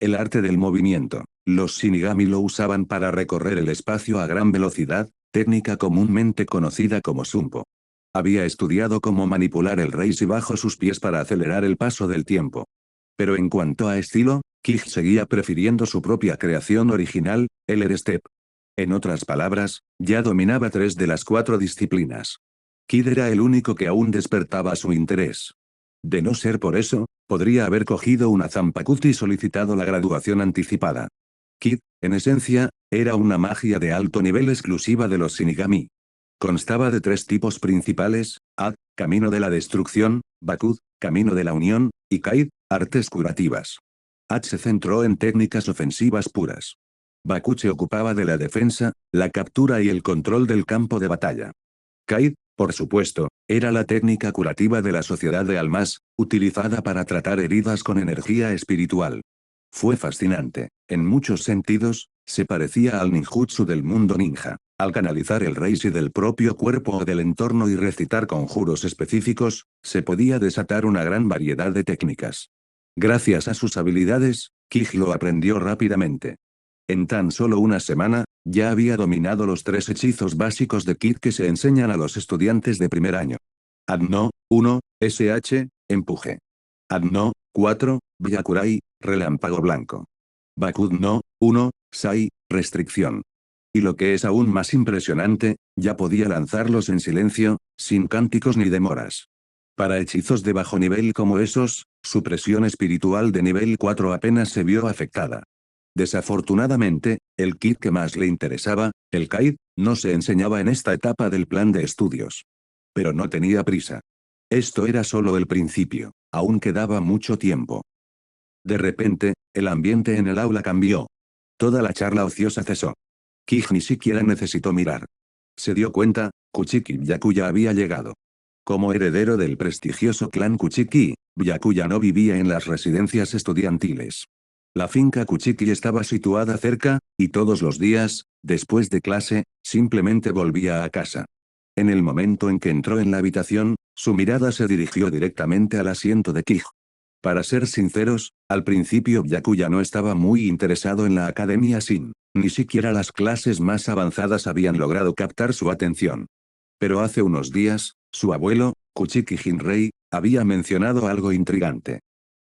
S2: El arte del movimiento. Los Shinigami lo usaban para recorrer el espacio a gran velocidad, técnica comúnmente conocida como Sunpo. Había estudiado cómo manipular el Reishi bajo sus pies para acelerar el paso del tiempo. Pero en cuanto a estilo, Kij seguía prefiriendo su propia creación original, el Air Step. En otras palabras, ya dominaba 3 de las 4 disciplinas. Kid era el único que aún despertaba su interés. De no ser por eso, podría haber cogido una Zanpakuti y solicitado la graduación anticipada. Kid, en esencia, era una magia de alto nivel exclusiva de los Shinigami. Constaba de 3 tipos principales: Ad, camino de la destrucción; Bakud, camino de la unión; y Kaid, artes curativas. Ad se centró en técnicas ofensivas puras. Bakud se ocupaba de la defensa, la captura y el control del campo de batalla. Kaid, por supuesto, era la técnica curativa de la sociedad de almas, utilizada para tratar heridas con energía espiritual. Fue fascinante, en muchos sentidos, se parecía al ninjutsu del mundo ninja. Al canalizar el reishi del propio cuerpo o del entorno y recitar conjuros específicos, se podía desatar una gran variedad de técnicas. Gracias a sus habilidades, Kij lo aprendió rápidamente. En tan solo una semana, ya había dominado los 3 hechizos básicos de Kid que se enseñan a los estudiantes de primer año. Adno, 1, SH, empuje. Adno, 4, Byakurai, relámpago blanco. Bakud no, 1, Sai, restricción. Y lo que es aún más impresionante, ya podía lanzarlos en silencio, sin cánticos ni demoras. Para hechizos de bajo nivel como esos, su presión espiritual de nivel 4 apenas se vio afectada. Desafortunadamente, el kit que más le interesaba, el Kaid, no se enseñaba en esta etapa del plan de estudios. Pero no tenía prisa. Esto era solo el principio, aún quedaba mucho tiempo. De repente, el ambiente en el aula cambió. Toda la charla ociosa cesó. Kij ni siquiera necesitó mirar. Se dio cuenta, Kuchiki Byakuya había llegado. Como heredero del prestigioso clan Kuchiki, Byakuya no vivía en las residencias estudiantiles. La finca Kuchiki estaba situada cerca, y todos los días, después de clase, simplemente volvía a casa. En el momento en que entró en la habitación, Su mirada se dirigió directamente al asiento de Kij. Para ser sinceros, al principio Byakuya no estaba muy interesado en la Academia Sin. Ni siquiera las clases más avanzadas habían logrado captar su atención. Pero hace unos días, su abuelo, Kuchiki Jinrei, había mencionado algo intrigante.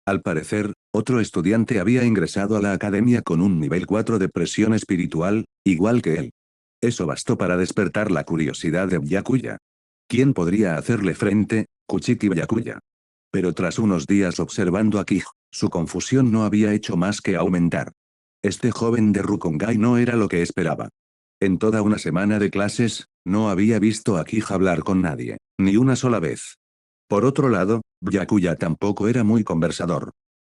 S2: Al parecer, otro estudiante había ingresado a la academia con un nivel 4 de presión espiritual, igual que él. Eso bastó para despertar la curiosidad de Byakuya. ¿Quién podría hacerle frente? Kuchiki Byakuya. Pero tras unos días observando a Kij, su confusión no había hecho más que aumentar. Este joven de Rukongai no era lo que esperaba. En toda una semana de clases, no había visto a Kij hablar con nadie, ni una sola vez. Por otro lado, Byakuya tampoco era muy conversador.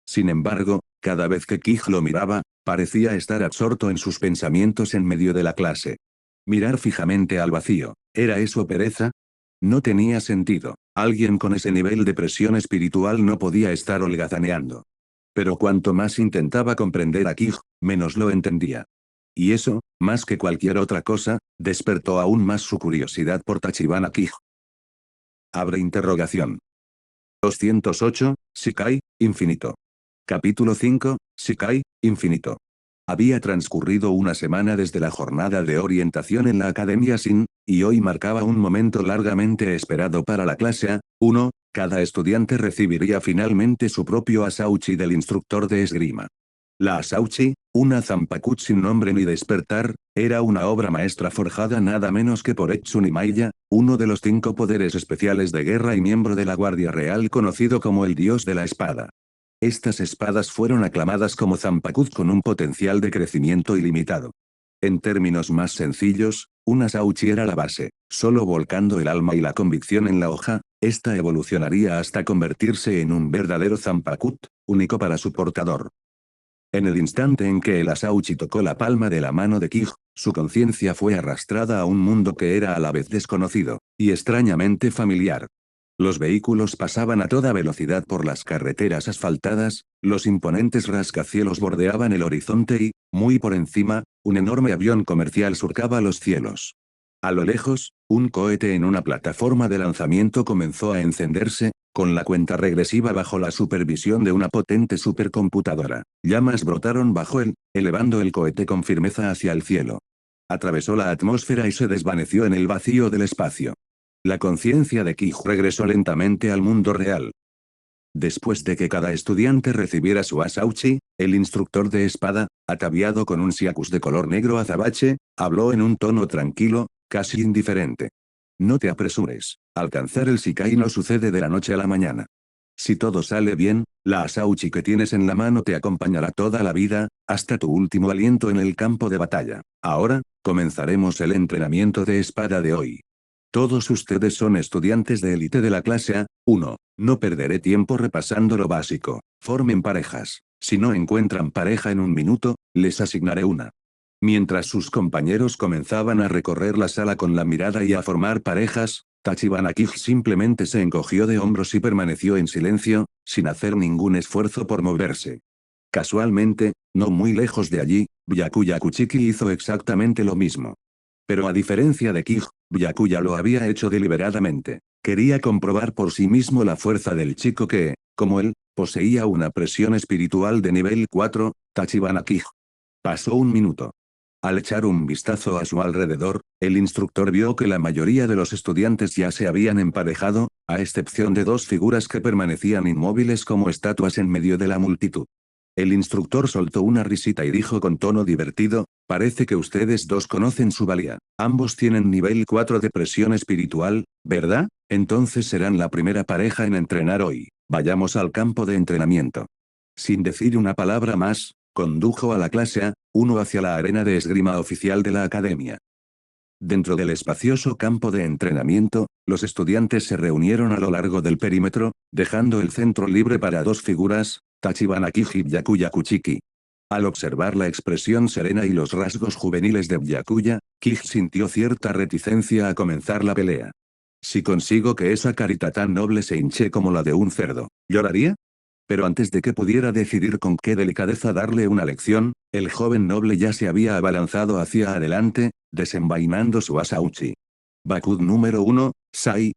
S2: Sin embargo, cada vez que Kij lo miraba, parecía estar absorto en sus pensamientos en medio de la clase. Mirar fijamente al vacío, ¿era eso pereza? No tenía sentido. Alguien con ese nivel de presión espiritual no podía estar holgazaneando. Pero cuanto más intentaba comprender a Kij, menos lo entendía. Y eso, más que cualquier otra cosa, despertó aún más su curiosidad por Tachibana Kij. Abre interrogación. 208, Shikai, infinito. Capítulo 5, Shikai, infinito. Había transcurrido una semana desde la jornada de orientación en la Academia Sin, y hoy marcaba un momento largamente esperado para la clase A1. Cada estudiante recibiría finalmente su propio Asauchi del instructor de esgrima. La Asauchi, una Zanpakuch sin nombre ni despertar, era una obra maestra forjada nada menos que por Etsuni Maiya, uno de los 5 poderes especiales de guerra y miembro de la Guardia Real conocido como el Dios de la Espada. Estas espadas fueron aclamadas como Zanpakuch con un potencial de crecimiento ilimitado. En términos más sencillos, una Asauchi era la base, solo volcando el alma y la convicción en la hoja, esta evolucionaría hasta convertirse en un verdadero Zanpakuch, único para su portador. En el instante en que el Asauchi tocó la palma de la mano de Kij, su conciencia fue arrastrada a un mundo que era a la vez desconocido, y extrañamente familiar. Los vehículos pasaban a toda velocidad por las carreteras asfaltadas, los imponentes rascacielos bordeaban el horizonte y, muy por encima, un enorme avión comercial surcaba los cielos. A lo lejos, un cohete en una plataforma de lanzamiento comenzó a encenderse, con la cuenta regresiva bajo la supervisión de una potente supercomputadora. Llamas brotaron bajo él, elevando el cohete con firmeza hacia el cielo. Atravesó la atmósfera y se desvaneció en el vacío del espacio. La conciencia de Kij regresó lentamente al mundo real. Después de que cada estudiante recibiera su Asauchi, el instructor de espada, ataviado con un siacus de color negro azabache, habló en un tono tranquilo, casi indiferente. No te apresures, alcanzar el Shikai no sucede de la noche a la mañana. Si todo sale bien, la Asauchi que tienes en la mano te acompañará toda la vida, hasta tu último aliento en el campo de batalla. Ahora, comenzaremos el entrenamiento de espada de hoy. Todos ustedes son estudiantes de élite de la clase A1. No perderé tiempo repasando lo básico. Formen parejas. Si no encuentran pareja en un minuto, les asignaré una. Mientras sus compañeros comenzaban a recorrer la sala con la mirada y a formar parejas, Tachibana Kij simplemente se encogió de hombros y permaneció en silencio, sin hacer ningún esfuerzo por moverse. Casualmente, no muy lejos de allí, Byakuya Kuchiki hizo exactamente lo mismo. Pero a diferencia de Kij, Byakuya lo había hecho deliberadamente. Quería comprobar por sí mismo la fuerza del chico que, como él, poseía una presión espiritual de nivel 4, Tachibana Kij. Pasó un minuto. Al echar un vistazo a su alrededor, el instructor vio que la mayoría de los estudiantes ya se habían emparejado, a excepción de 2 figuras que permanecían inmóviles como estatuas en medio de la multitud. El instructor soltó una risita y dijo con tono divertido, parece que ustedes dos conocen su valía. Ambos tienen nivel 4 de presión espiritual, ¿verdad? Entonces serán la primera pareja en entrenar hoy. Vayamos al campo de entrenamiento. Sin decir una palabra más, condujo a la clase A1 hacia la arena de esgrima oficial de la academia. Dentro del espacioso campo de entrenamiento, los estudiantes se reunieron a lo largo del perímetro, dejando el centro libre para 2 figuras, Tachibana Kij y Byakuya Kuchiki. Al observar la expresión serena y los rasgos juveniles de Byakuya, Kij sintió cierta reticencia a comenzar la pelea. Si consigo que esa carita tan noble se hinche como la de un cerdo, ¿lloraría? Pero antes de que pudiera decidir con qué delicadeza darle una lección, el joven noble ya se había abalanzado hacia adelante, desenvainando su Asauchi. Bakud número 1, Sai.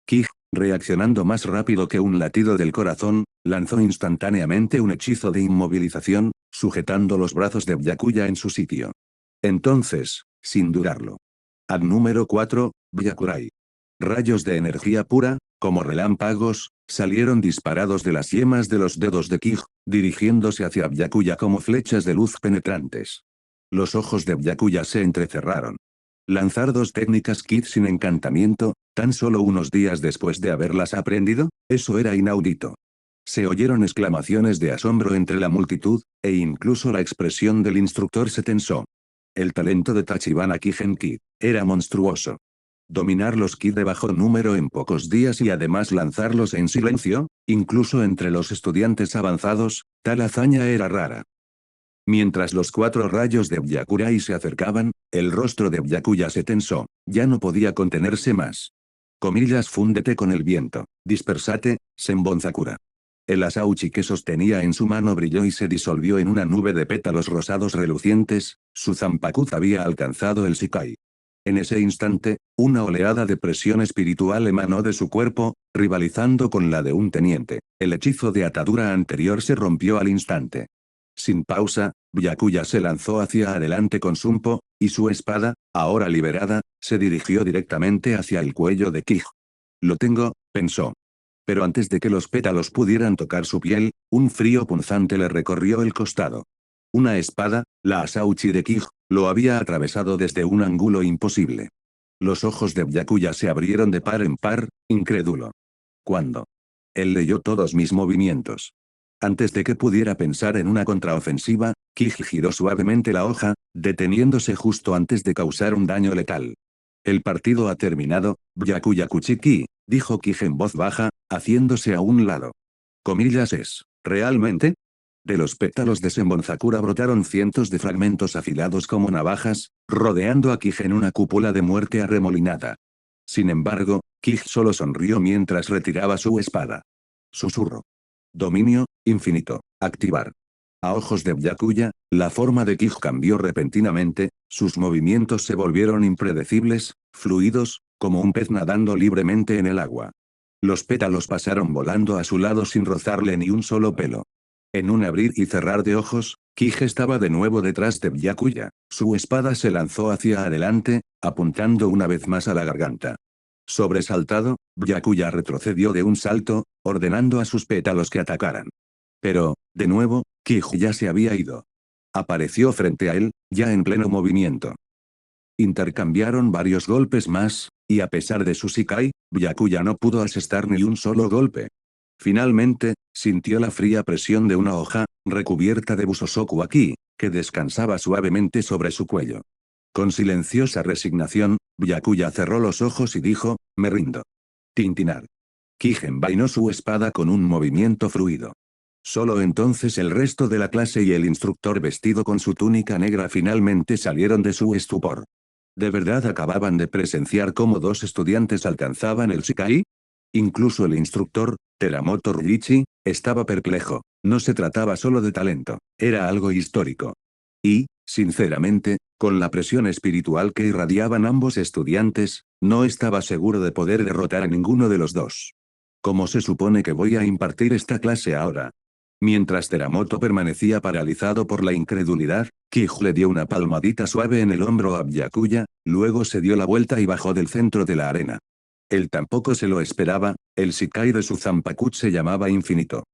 S2: Kij, Reaccionando más rápido que un latido del corazón, lanzó instantáneamente un hechizo de inmovilización, sujetando los brazos de Byakuya en su sitio. Entonces, sin dudarlo. Ad número 4, Byakurai. Rayos de energía pura, como relámpagos, salieron disparados de las yemas de los dedos de Kij, dirigiéndose hacia Byakuya como flechas de luz penetrantes. Los ojos de Byakuya se entrecerraron. Lanzar dos técnicas Kid sin encantamiento, tan solo unos días después de haberlas aprendido, eso era inaudito. Se oyeron exclamaciones de asombro entre la multitud, e incluso la expresión del instructor se tensó. El talento de Tachibana Kigen-Kid era monstruoso. Dominar los Ki de bajo número en pocos días y además lanzarlos en silencio, incluso entre los estudiantes avanzados, tal hazaña era rara. Mientras los 4 rayos de Byakurai se acercaban, el rostro de Byakuya se tensó, ya no podía contenerse más. Comillas, fúndete con el viento, dispersate, Senbonzakura. El Asauchi que sostenía en su mano brilló y se disolvió en una nube de pétalos rosados relucientes, su Zanpakuth había alcanzado el Shikai. En ese instante, una oleada de presión espiritual emanó de su cuerpo, rivalizando con la de un teniente. El hechizo de atadura anterior se rompió al instante. Sin pausa, Byakuya se lanzó hacia adelante con Sumpo, y su espada, ahora liberada, se dirigió directamente hacia el cuello de Kij. Lo tengo, pensó. Pero antes de que los pétalos pudieran tocar su piel, un frío punzante le recorrió el costado. Una espada, la Asauchi de Kij, lo había atravesado desde un ángulo imposible. Los ojos de Byakuya se abrieron de par en par, incrédulo. ¿Cuándo? Él leyó todos mis movimientos. Antes de que pudiera pensar en una contraofensiva, Kij giró suavemente la hoja, deteniéndose justo antes de causar un daño letal. El partido ha terminado, Byakuya Kuchiki, dijo Kij en voz baja, haciéndose a un lado. Comillas es, ¿realmente? De los pétalos de Senbonzakura brotaron cientos de fragmentos afilados como navajas, rodeando a Kij en una cúpula de muerte arremolinada. Sin embargo, Kij solo sonrió mientras retiraba su espada. Susurro. Dominio, infinito, activar. A ojos de Byakuya, la forma de Kij cambió repentinamente, sus movimientos se volvieron impredecibles, fluidos, como un pez nadando libremente en el agua. Los pétalos pasaron volando a su lado sin rozarle ni un solo pelo. En un abrir y cerrar de ojos, Kij estaba de nuevo detrás de Byakuya, su espada se lanzó hacia adelante, apuntando una vez más a la garganta. Sobresaltado, Byakuya retrocedió de un salto, ordenando a sus pétalos que atacaran. Pero, de nuevo, Kij ya se había ido. Apareció frente a él, ya en pleno movimiento. Intercambiaron varios golpes más, y a pesar de su Shikai, Byakuya no pudo asestar ni un solo golpe. Finalmente, sintió la fría presión de una hoja, recubierta de Busosoku Aki, que descansaba suavemente sobre su cuello. Con silenciosa resignación, Byakuya cerró los ojos y dijo, me rindo. Tintinar. Kij envainó su espada con un movimiento fluido. Solo entonces el resto de la clase y el instructor vestido con su túnica negra finalmente salieron de su estupor. ¿De verdad acababan de presenciar cómo 2 estudiantes alcanzaban el Shikai? Incluso el instructor, Teramoto Ryuichi, estaba perplejo. No se trataba solo de talento, era algo histórico. Y, sinceramente, con la presión espiritual que irradiaban ambos estudiantes, no estaba seguro de poder derrotar a ninguno de los dos. ¿Cómo se supone que voy a impartir esta clase ahora? Mientras Teramoto permanecía paralizado por la incredulidad, Kij le dio una palmadita suave en el hombro a Byakuya, luego se dio la vuelta y bajó del centro de la arena. Él tampoco se lo esperaba, el Shikai de su Zanpakuth se llamaba Infinito.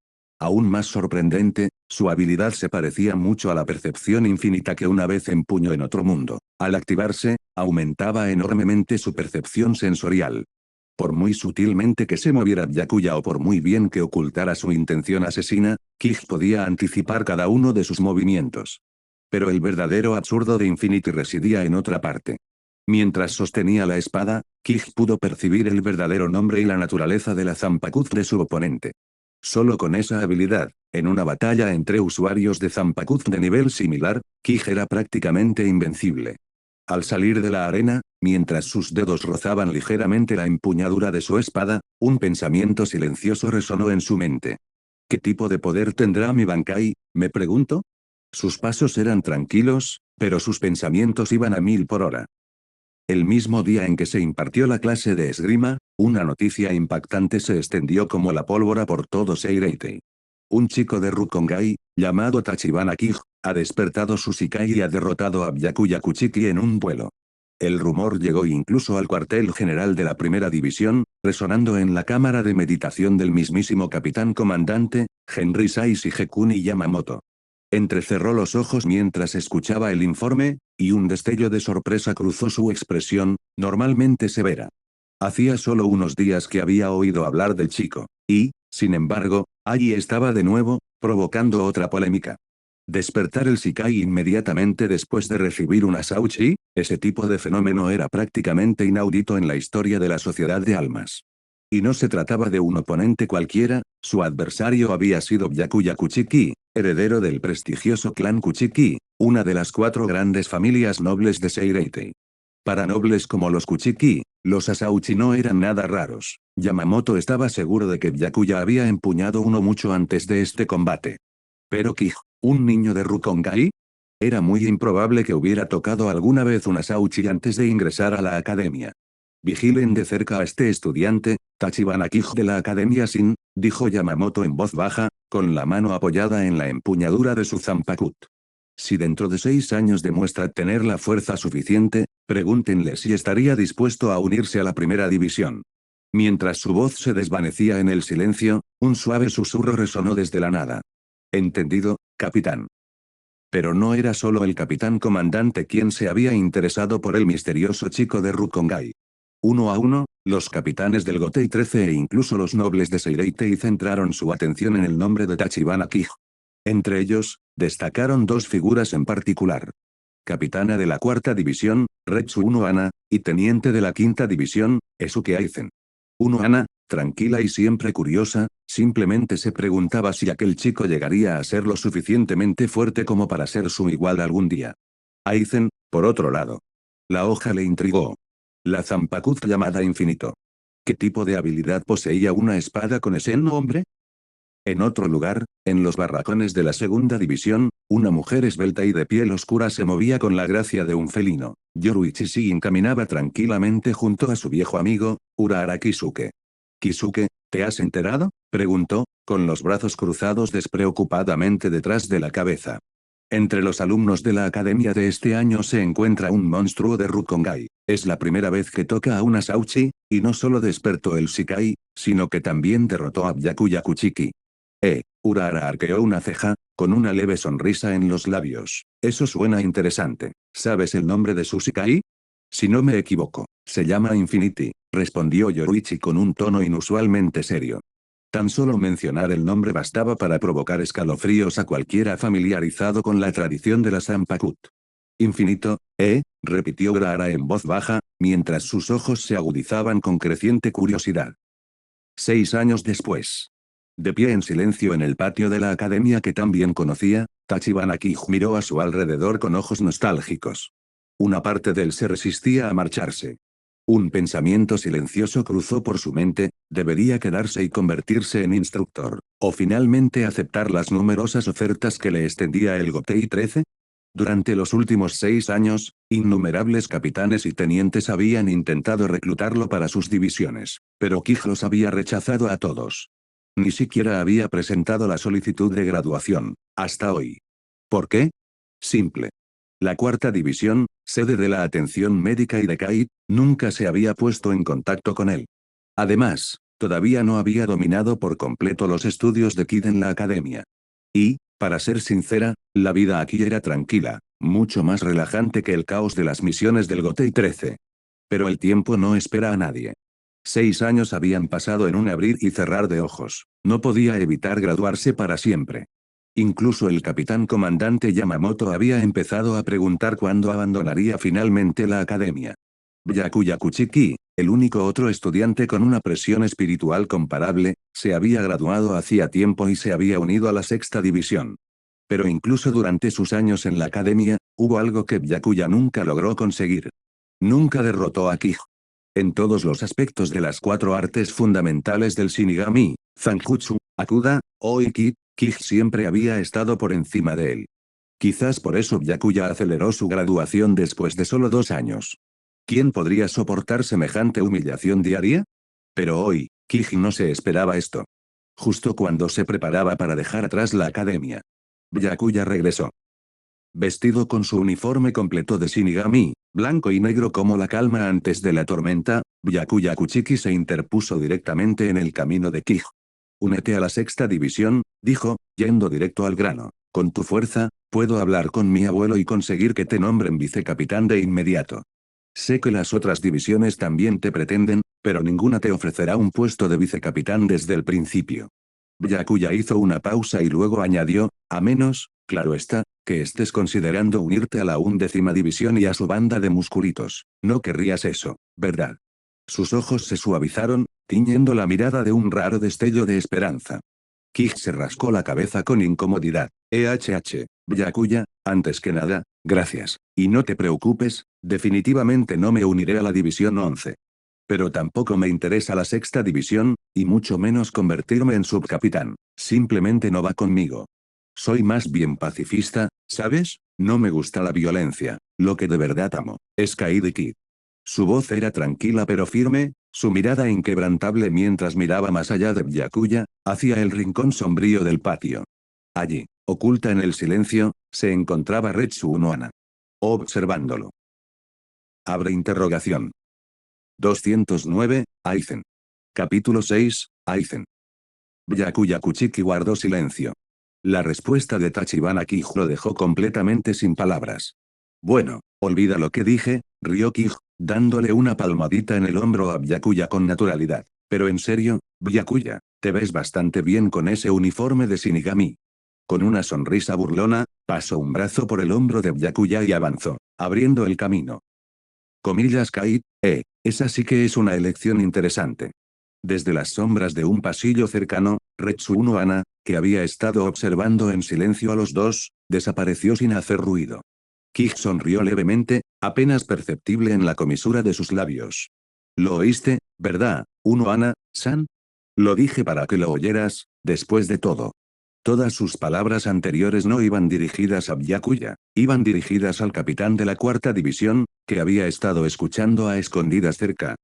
S2: Aún más sorprendente, su habilidad se parecía mucho a la percepción infinita que una vez empuñó en otro mundo. Al activarse, aumentaba enormemente su percepción sensorial. Por muy sutilmente que se moviera Byakuya o por muy bien que ocultara su intención asesina, Kij podía anticipar cada uno de sus movimientos. Pero el verdadero absurdo de Infinity residía en otra parte. Mientras sostenía la espada, Kij pudo percibir el verdadero nombre y la naturaleza de la Zanpakuth de su oponente. Solo con esa habilidad, en una batalla entre usuarios de Zanpakuth de nivel similar, Kij era prácticamente invencible. Al salir de la arena, mientras sus dedos rozaban ligeramente la empuñadura de su espada, un pensamiento silencioso resonó en su mente. ¿Qué tipo de poder tendrá mi Bankai?, me preguntó. Sus pasos eran tranquilos, pero sus pensamientos iban a 1000 por hora. El mismo día en que se impartió la clase de esgrima, una noticia impactante se extendió como la pólvora por todo Seireitei. Un chico de Rukongai, llamado Tachibana Kij, ha despertado su Shikai y ha derrotado a Byakuya Kuchiki en un duelo. El rumor llegó incluso al cuartel general de la primera división, resonando en la cámara de meditación del mismísimo capitán comandante, Henry Saishi Hekuni Yamamoto. Entrecerró los ojos mientras escuchaba el informe, y un destello de sorpresa cruzó su expresión, normalmente severa. Hacía solo unos días que había oído hablar del chico, y, sin embargo, allí estaba de nuevo, provocando otra polémica. Despertar el Shikai inmediatamente después de recibir una Sauchi, ese tipo de fenómeno era prácticamente inaudito en la historia de la sociedad de almas. Y no se trataba de un oponente cualquiera, su adversario había sido Byakuya Kuchiki, heredero del prestigioso clan Kuchiki, una de las 4 grandes familias nobles de Seireitei. Para nobles como los Kuchiki, los Asauchi no eran nada raros. Yamamoto estaba seguro de que Byakuya había empuñado uno mucho antes de este combate. Pero Kij, ¿un niño de Rukongai? Era muy improbable que hubiera tocado alguna vez una Sauchi antes de ingresar a la academia. Vigilen de cerca a este estudiante, Tachibana Kij de la Academia Shin, dijo Yamamoto en voz baja, con la mano apoyada en la empuñadura de su Zanpakut. Si dentro de 6 años demuestra tener la fuerza suficiente, pregúntenle si estaría dispuesto a unirse a la primera división. Mientras su voz se desvanecía en el silencio, un suave susurro resonó desde la nada. Entendido, capitán. Pero no era solo el capitán comandante quien se había interesado por el misterioso chico de Rukongai. Uno a uno, los capitanes del Gotei 13 e incluso los nobles de Seireitei centraron su atención en el nombre de Tachibana Kij. Entre ellos, destacaron 2 figuras en particular. Capitana de la 4ª división, Retsu Uno Ana, y teniente de la 5ª división, Esuke Aizen. Uno Ana, tranquila y siempre curiosa, simplemente se preguntaba si aquel chico llegaría a ser lo suficientemente fuerte como para ser su igual algún día. Aizen, por otro lado. La hoja le intrigó. La Zanpakut llamada Infinito. ¿Qué tipo de habilidad poseía una espada con ese nombre? En otro lugar, en los barracones de la 2ª división, una mujer esbelta y de piel oscura se movía con la gracia de un felino. Yoruichi Shiin caminaba tranquilamente junto a su viejo amigo, Urahara Kisuke. «Kisuke, ¿te has enterado?», preguntó, con los brazos cruzados despreocupadamente detrás de la cabeza. Entre los alumnos de la academia de este año se encuentra un monstruo de Rukongai. Es la primera vez que toca a una Sauchi, y no solo despertó el Shikai, sino que también derrotó a Byakuya Kuchiki. Urahara arqueó una ceja, con una leve sonrisa en los labios. Eso suena interesante. ¿Sabes el nombre de su Shikai? Si no me equivoco, se llama Infinity, respondió Yoruichi con un tono inusualmente serio. Tan solo mencionar el nombre bastaba para provocar escalofríos a cualquiera familiarizado con la tradición de la Zanpakut. Infinito, repitió Urahara en voz baja, mientras sus ojos se agudizaban con creciente curiosidad. 6 años después. De pie en silencio en el patio de la academia que tan bien conocía, Tachibana Kij miró a su alrededor con ojos nostálgicos. Una parte de él se resistía a marcharse. Un pensamiento silencioso cruzó por su mente: ¿debería quedarse y convertirse en instructor, o finalmente aceptar las numerosas ofertas que le extendía el Gotei 13? Durante los últimos 6 años, innumerables capitanes y tenientes habían intentado reclutarlo para sus divisiones, pero Kij los había rechazado a todos. Ni siquiera había presentado la solicitud de graduación, hasta hoy. ¿Por qué? Simple. La 4ª división, sede de la atención médica y de Kai, nunca se había puesto en contacto con él. Además, todavía no había dominado por completo los estudios de Kid en la academia. Y, para ser sincera, la vida aquí era tranquila, mucho más relajante que el caos de las misiones del Gotei 13. Pero el tiempo no espera a nadie. 6 años habían pasado en un abrir y cerrar de ojos. No podía evitar graduarse para siempre. Incluso el capitán comandante Yamamoto había empezado a preguntar cuándo abandonaría finalmente la academia. Byakuya Kuchiki, el único otro estudiante con una presión espiritual comparable, se había graduado hacía tiempo y se había unido a la 6ª división. Pero incluso durante sus años en la academia, hubo algo que Byakuya nunca logró conseguir. Nunca derrotó a Kij. En todos los aspectos de las 4 artes fundamentales del Shinigami, Zanjutsu, Akuda, Oiki, Kij siempre había estado por encima de él. Quizás por eso Byakuya aceleró su graduación después de solo 2 años. ¿Quién podría soportar semejante humillación diaria? Pero hoy, Kiji no se esperaba esto. Justo cuando se preparaba para dejar atrás la academia, Byakuya regresó. Vestido con su uniforme completo de Shinigami, blanco y negro como la calma antes de la tormenta, Byakuya Kuchiki se interpuso directamente en el camino de Kij. Únete a la sexta división, dijo, yendo directo al grano. Con tu fuerza, puedo hablar con mi abuelo y conseguir que te nombren vicecapitán de inmediato. Sé que las otras divisiones también te pretenden, pero ninguna te ofrecerá un puesto de vicecapitán desde el principio. Byakuya hizo una pausa y luego añadió, a menos, claro está, que estés considerando unirte a la 11ª división y a su banda de musculitos. No querrías eso, ¿verdad? Sus ojos se suavizaron, tiñendo la mirada de un raro destello de esperanza. Kij se rascó la cabeza con incomodidad. Byakuya, antes que nada, gracias. Y no te preocupes, definitivamente no me uniré a la división 11. Pero tampoco me interesa la sexta división, y mucho menos convertirme en subcapitán. Simplemente no va conmigo. Soy más bien pacifista, ¿sabes? No me gusta la violencia. Lo que de verdad amo es Kaede Kid. Su voz era tranquila pero firme, su mirada inquebrantable mientras miraba más allá de Byakuya, hacia el rincón sombrío del patio. Allí, oculta en el silencio, se encontraba Retsu Nohana. Observándolo. Abre interrogación. 209, Aizen. Capítulo 6, Aizen. Byakuya Kuchiki guardó silencio. La respuesta de Tachibana Kij lo dejó completamente sin palabras. Bueno, olvida lo que dije, rió Kij, dándole una palmadita en el hombro a Byakuya con naturalidad. Pero en serio, Byakuya, te ves bastante bien con ese uniforme de Shinigami. Con una sonrisa burlona, pasó un brazo por el hombro de Byakuya y avanzó, abriendo el camino. Comillas Kaid, esa sí que es una elección interesante. Desde las sombras de un pasillo cercano, Retsu Nohana, que había estado observando en silencio a los dos, desapareció sin hacer ruido. Kij sonrió levemente, apenas perceptible en la comisura de sus labios. ¿Lo oíste, verdad, Nohana-san? Lo dije para que lo oyeras, después de todo. Todas sus palabras anteriores no iban dirigidas a Byakuya, iban dirigidas al capitán de la cuarta división, que había estado escuchando a escondidas cerca.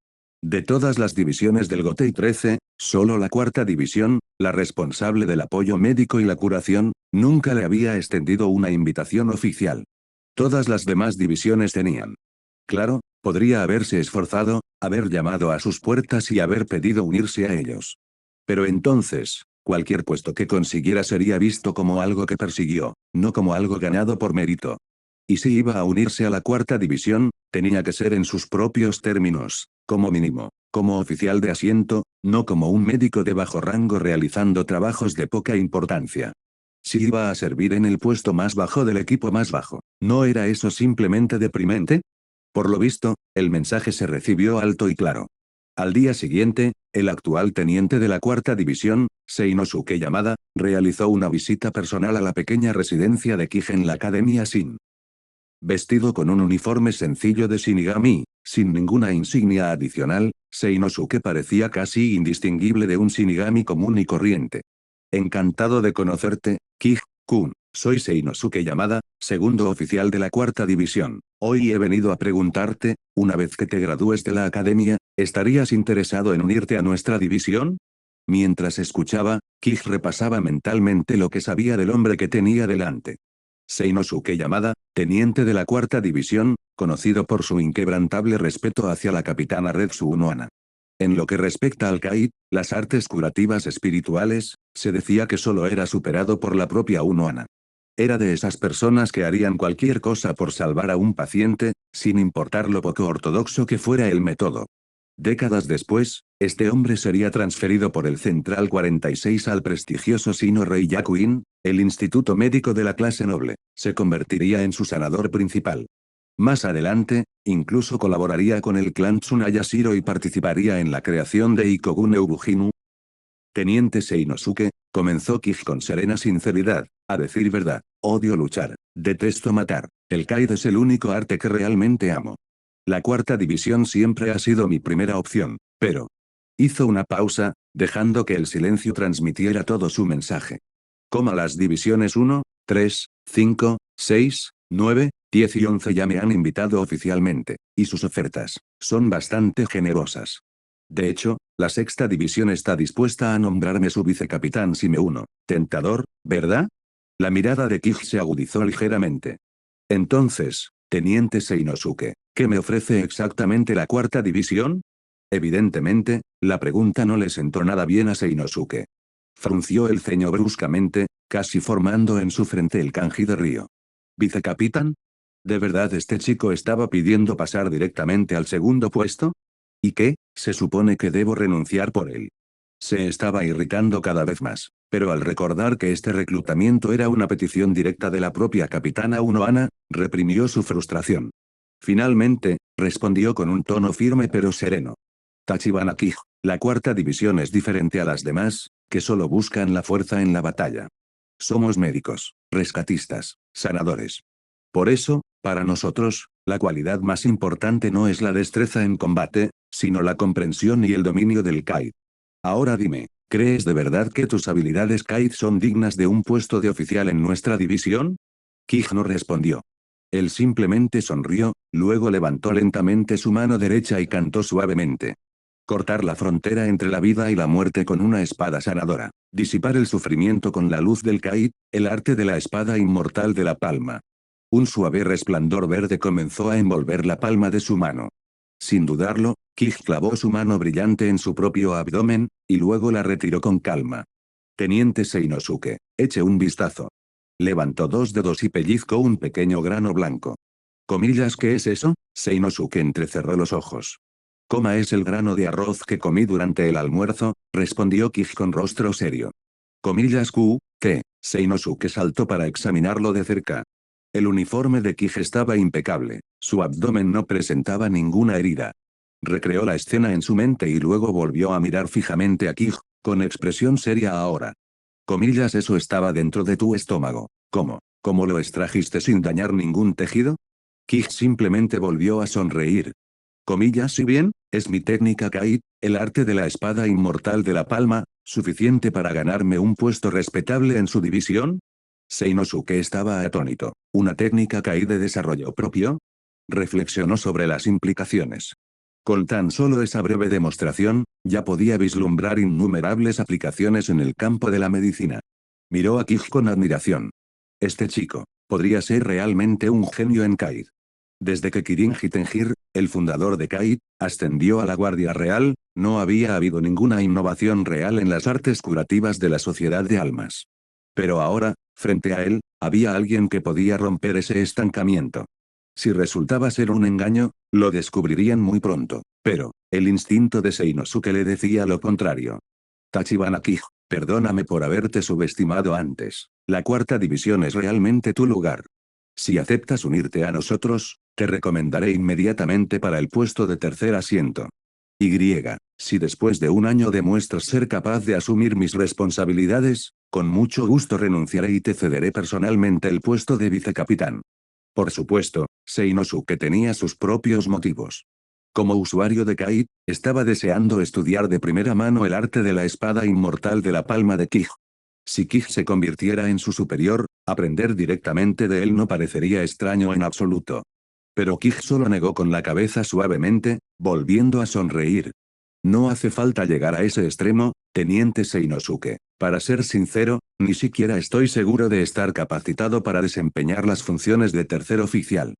S2: De todas las divisiones del Gotei 13, solo la cuarta división, la responsable del apoyo médico y la curación, nunca le había extendido una invitación oficial. Todas las demás divisiones tenían. Claro, podría haberse esforzado, haber llamado a sus puertas y haber pedido unirse a ellos. Pero entonces, cualquier puesto que consiguiera sería visto como algo que persiguió, no como algo ganado por mérito. Y si iba a unirse a la cuarta división, tenía que ser en sus propios términos, como mínimo, como oficial de asiento, no como un médico de bajo rango realizando trabajos de poca importancia. Si iba a servir en el puesto más bajo del equipo más bajo, ¿no era eso simplemente deprimente? Por lo visto, el mensaje se recibió alto y claro. Al día siguiente, el actual teniente de la cuarta división, Seinosuke Yamada, realizó una visita personal a la pequeña residencia de Kij en la Academia Shin. Vestido con un uniforme sencillo de Shinigami, sin ninguna insignia adicional, Seinosuke parecía casi indistinguible de un Shinigami común y corriente. Encantado de conocerte, Kij-kun. Soy Seinosuke Yamada, segundo oficial de la cuarta división. Hoy he venido a preguntarte, una vez que te gradúes de la academia, ¿estarías interesado en unirte a nuestra división? Mientras escuchaba, Kij repasaba mentalmente lo que sabía del hombre que tenía delante. Seinosuke Yamada, teniente de la cuarta división, conocido por su inquebrantable respeto hacia la capitana Retsu Nohana. En lo que respecta al Kaid, las artes curativas espirituales, se decía que solo era superado por la propia Nohana. Era de esas personas que harían cualquier cosa por salvar a un paciente, sin importar lo poco ortodoxo que fuera el método. Décadas después, este hombre sería transferido por el Central 46 al prestigioso Shino Reiyakuin, el instituto médico de la clase noble. Se convertiría en su sanador principal. Más adelante, incluso colaboraría con el clan Tsunayashiro y participaría en la creación de Ikogune Ubujinu. Teniente Seinosuke, comenzó Kij con serena sinceridad, a decir verdad, odio luchar, detesto matar, el Kaid es el único arte que realmente amo. La cuarta división siempre ha sido mi primera opción, pero... Hizo una pausa, dejando que el silencio transmitiera todo su mensaje. Coma las divisiones 1, 3, 5, 6, 9, 10 y 11 ya me han invitado oficialmente, y sus ofertas son bastante generosas. De hecho, la sexta división está dispuesta a nombrarme su vicecapitán si me uno. Tentador, ¿verdad? La mirada de Kij se agudizó ligeramente. Entonces, teniente Seinosuke, ¿qué me ofrece exactamente la cuarta división? Evidentemente, la pregunta no le sentó nada bien a Seinosuke. Frunció el ceño bruscamente, casi formando en su frente el kanji de Ryo. ¿Vicecapitán? ¿De verdad este chico estaba pidiendo pasar directamente al segundo puesto? ¿Y qué? Se supone que debo renunciar por él. Se estaba irritando cada vez más, pero al recordar que este reclutamiento era una petición directa de la propia capitana Unohana, reprimió su frustración. Finalmente, respondió con un tono firme pero sereno. Tachibana Kij, la cuarta división es diferente a las demás, que solo buscan la fuerza en la batalla. Somos médicos, rescatistas, sanadores. Por eso, para nosotros, la cualidad más importante no es la destreza en combate, sino la comprensión y el dominio del Kai. Ahora dime, ¿crees de verdad que tus habilidades Kai son dignas de un puesto de oficial en nuestra división? Kij no respondió. Él simplemente sonrió, luego levantó lentamente su mano derecha y cantó suavemente. Cortar la frontera entre la vida y la muerte con una espada sanadora. Disipar el sufrimiento con la luz del Kai, el arte de la espada inmortal de la palma. Un suave resplandor verde comenzó a envolver la palma de su mano. Sin dudarlo, Kij clavó su mano brillante en su propio abdomen, y luego la retiró con calma. Teniente Seinosuke, eche un vistazo. Levantó dos dedos y pellizcó un pequeño grano blanco. ¿Comillas qué es eso? Seinosuke entrecerró los ojos. Coma es el grano de arroz que comí durante el almuerzo, respondió Kij con rostro serio. Comillas Q, ¿qué? Seinosuke saltó para examinarlo de cerca. El uniforme de Kij estaba impecable, su abdomen no presentaba ninguna herida. Recreó la escena en su mente y luego volvió a mirar fijamente a Kij, con expresión seria ahora. Comillas eso estaba dentro de tu estómago. ¿Cómo? ¿Cómo lo extrajiste sin dañar ningún tejido? Kij simplemente volvió a sonreír. Comillas si bien, es mi técnica Kai, el arte de la espada inmortal de la palma, suficiente para ganarme un puesto respetable en su división. Seinosuke estaba atónito. ¿Una técnica Kai de desarrollo propio? Reflexionó sobre las implicaciones. Con tan solo esa breve demostración, ya podía vislumbrar innumerables aplicaciones en el campo de la medicina. Miró a Kij con admiración. Este chico, podría ser realmente un genio en Kai. Desde que Kirin Jitengir, el fundador de Kai, ascendió a la Guardia Real, no había habido ninguna innovación real en las artes curativas de la Sociedad de Almas. Pero ahora, frente a él, había alguien que podía romper ese estancamiento. Si resultaba ser un engaño, lo descubrirían muy pronto, pero, el instinto de Seinosuke le decía lo contrario. Tachibana Kij, perdóname por haberte subestimado antes, la cuarta división es realmente tu lugar. Si aceptas unirte a nosotros, te recomendaré inmediatamente para el puesto de tercer asiento. Y, si después de un año demuestras ser capaz de asumir mis responsabilidades, con mucho gusto renunciaré y te cederé personalmente el puesto de vicecapitán. Por supuesto, Seinosuke tenía sus propios motivos. Como usuario de Kai, estaba deseando estudiar de primera mano el arte de la espada inmortal de la palma de Kij. Si Kij se convirtiera en su superior, aprender directamente de él no parecería extraño en absoluto. Pero Kij solo negó con la cabeza suavemente, volviendo a sonreír. No hace falta llegar a ese extremo, teniente Seinosuke. Para ser sincero, ni siquiera estoy seguro de estar capacitado para desempeñar las funciones de tercer oficial.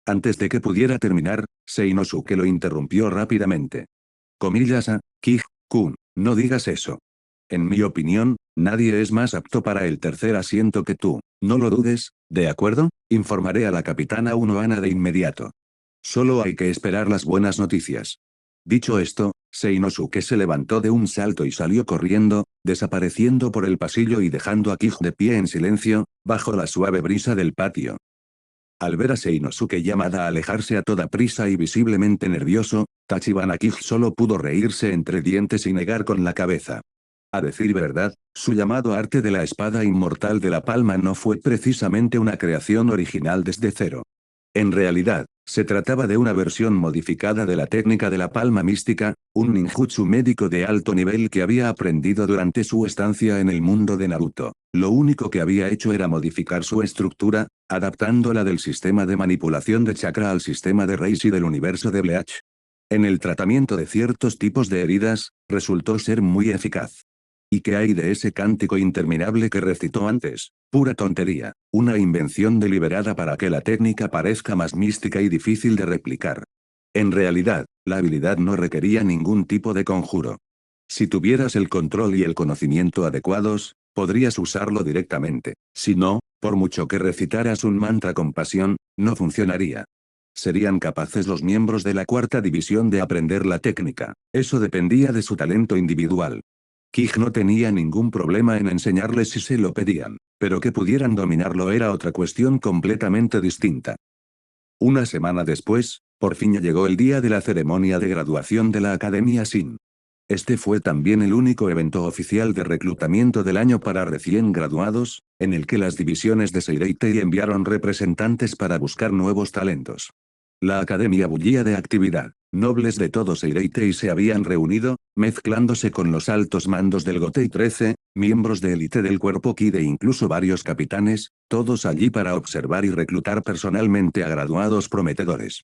S2: Antes de que pudiera terminar, Seinosuke lo interrumpió rápidamente. Comillas a, Kij-kun, no digas eso. En mi opinión, nadie es más apto para el tercer asiento que tú, no lo dudes, ¿de acuerdo? Informaré a la capitana Unohana de inmediato. Solo hay que esperar las buenas noticias. Dicho esto, Seinosuke se levantó de un salto y salió corriendo, desapareciendo por el pasillo y dejando a Kij de pie en silencio, bajo la suave brisa del patio. Al ver a Seinosuke Yamada alejarse a toda prisa y visiblemente nervioso, Tachibana Kij solo pudo reírse entre dientes y negar con la cabeza. A decir verdad, su llamado arte de la espada inmortal de la palma no fue precisamente una creación original desde cero. En realidad, se trataba de una versión modificada de la técnica de la palma mística, un ninjutsu médico de alto nivel que había aprendido durante su estancia en el mundo de Naruto. Lo único que había hecho era modificar su estructura, adaptándola del sistema de manipulación de chakra al sistema de Reishi del universo de Bleach. En el tratamiento de ciertos tipos de heridas, resultó ser muy eficaz. ¿Y qué hay de ese cántico interminable que recitó antes? Pura tontería, una invención deliberada para que la técnica parezca más mística y difícil de replicar. En realidad, la habilidad no requería ningún tipo de conjuro. Si tuvieras el control y el conocimiento adecuados, podrías usarlo directamente. Si no, por mucho que recitaras un mantra con pasión, no funcionaría. ¿Serían capaces los miembros de la cuarta división de aprender la técnica? Eso dependía de su talento individual. Kij no tenía ningún problema en enseñarles si se lo pedían, pero que pudieran dominarlo era otra cuestión completamente distinta. Una semana después, por fin llegó el día de la ceremonia de graduación de la Academia Sin. Este fue también el único evento oficial de reclutamiento del año para recién graduados, en el que las divisiones de Seireitei enviaron representantes para buscar nuevos talentos. La academia bullía de actividad. Nobles de todo Seireitei se habían reunido, mezclándose con los altos mandos del Gotei 13, miembros de élite del cuerpo Ki e incluso varios capitanes, todos allí para observar y reclutar personalmente a graduados prometedores.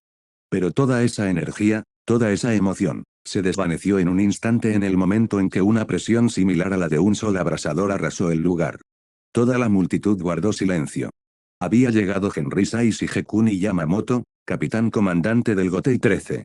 S2: Pero toda esa energía, toda esa emoción, se desvaneció en un instante en el momento en que una presión similar a la de un sol abrasador arrasó el lugar. Toda la multitud guardó silencio. Había llegado Henry Saishigekuni Yamamoto, capitán comandante del Gotei 13.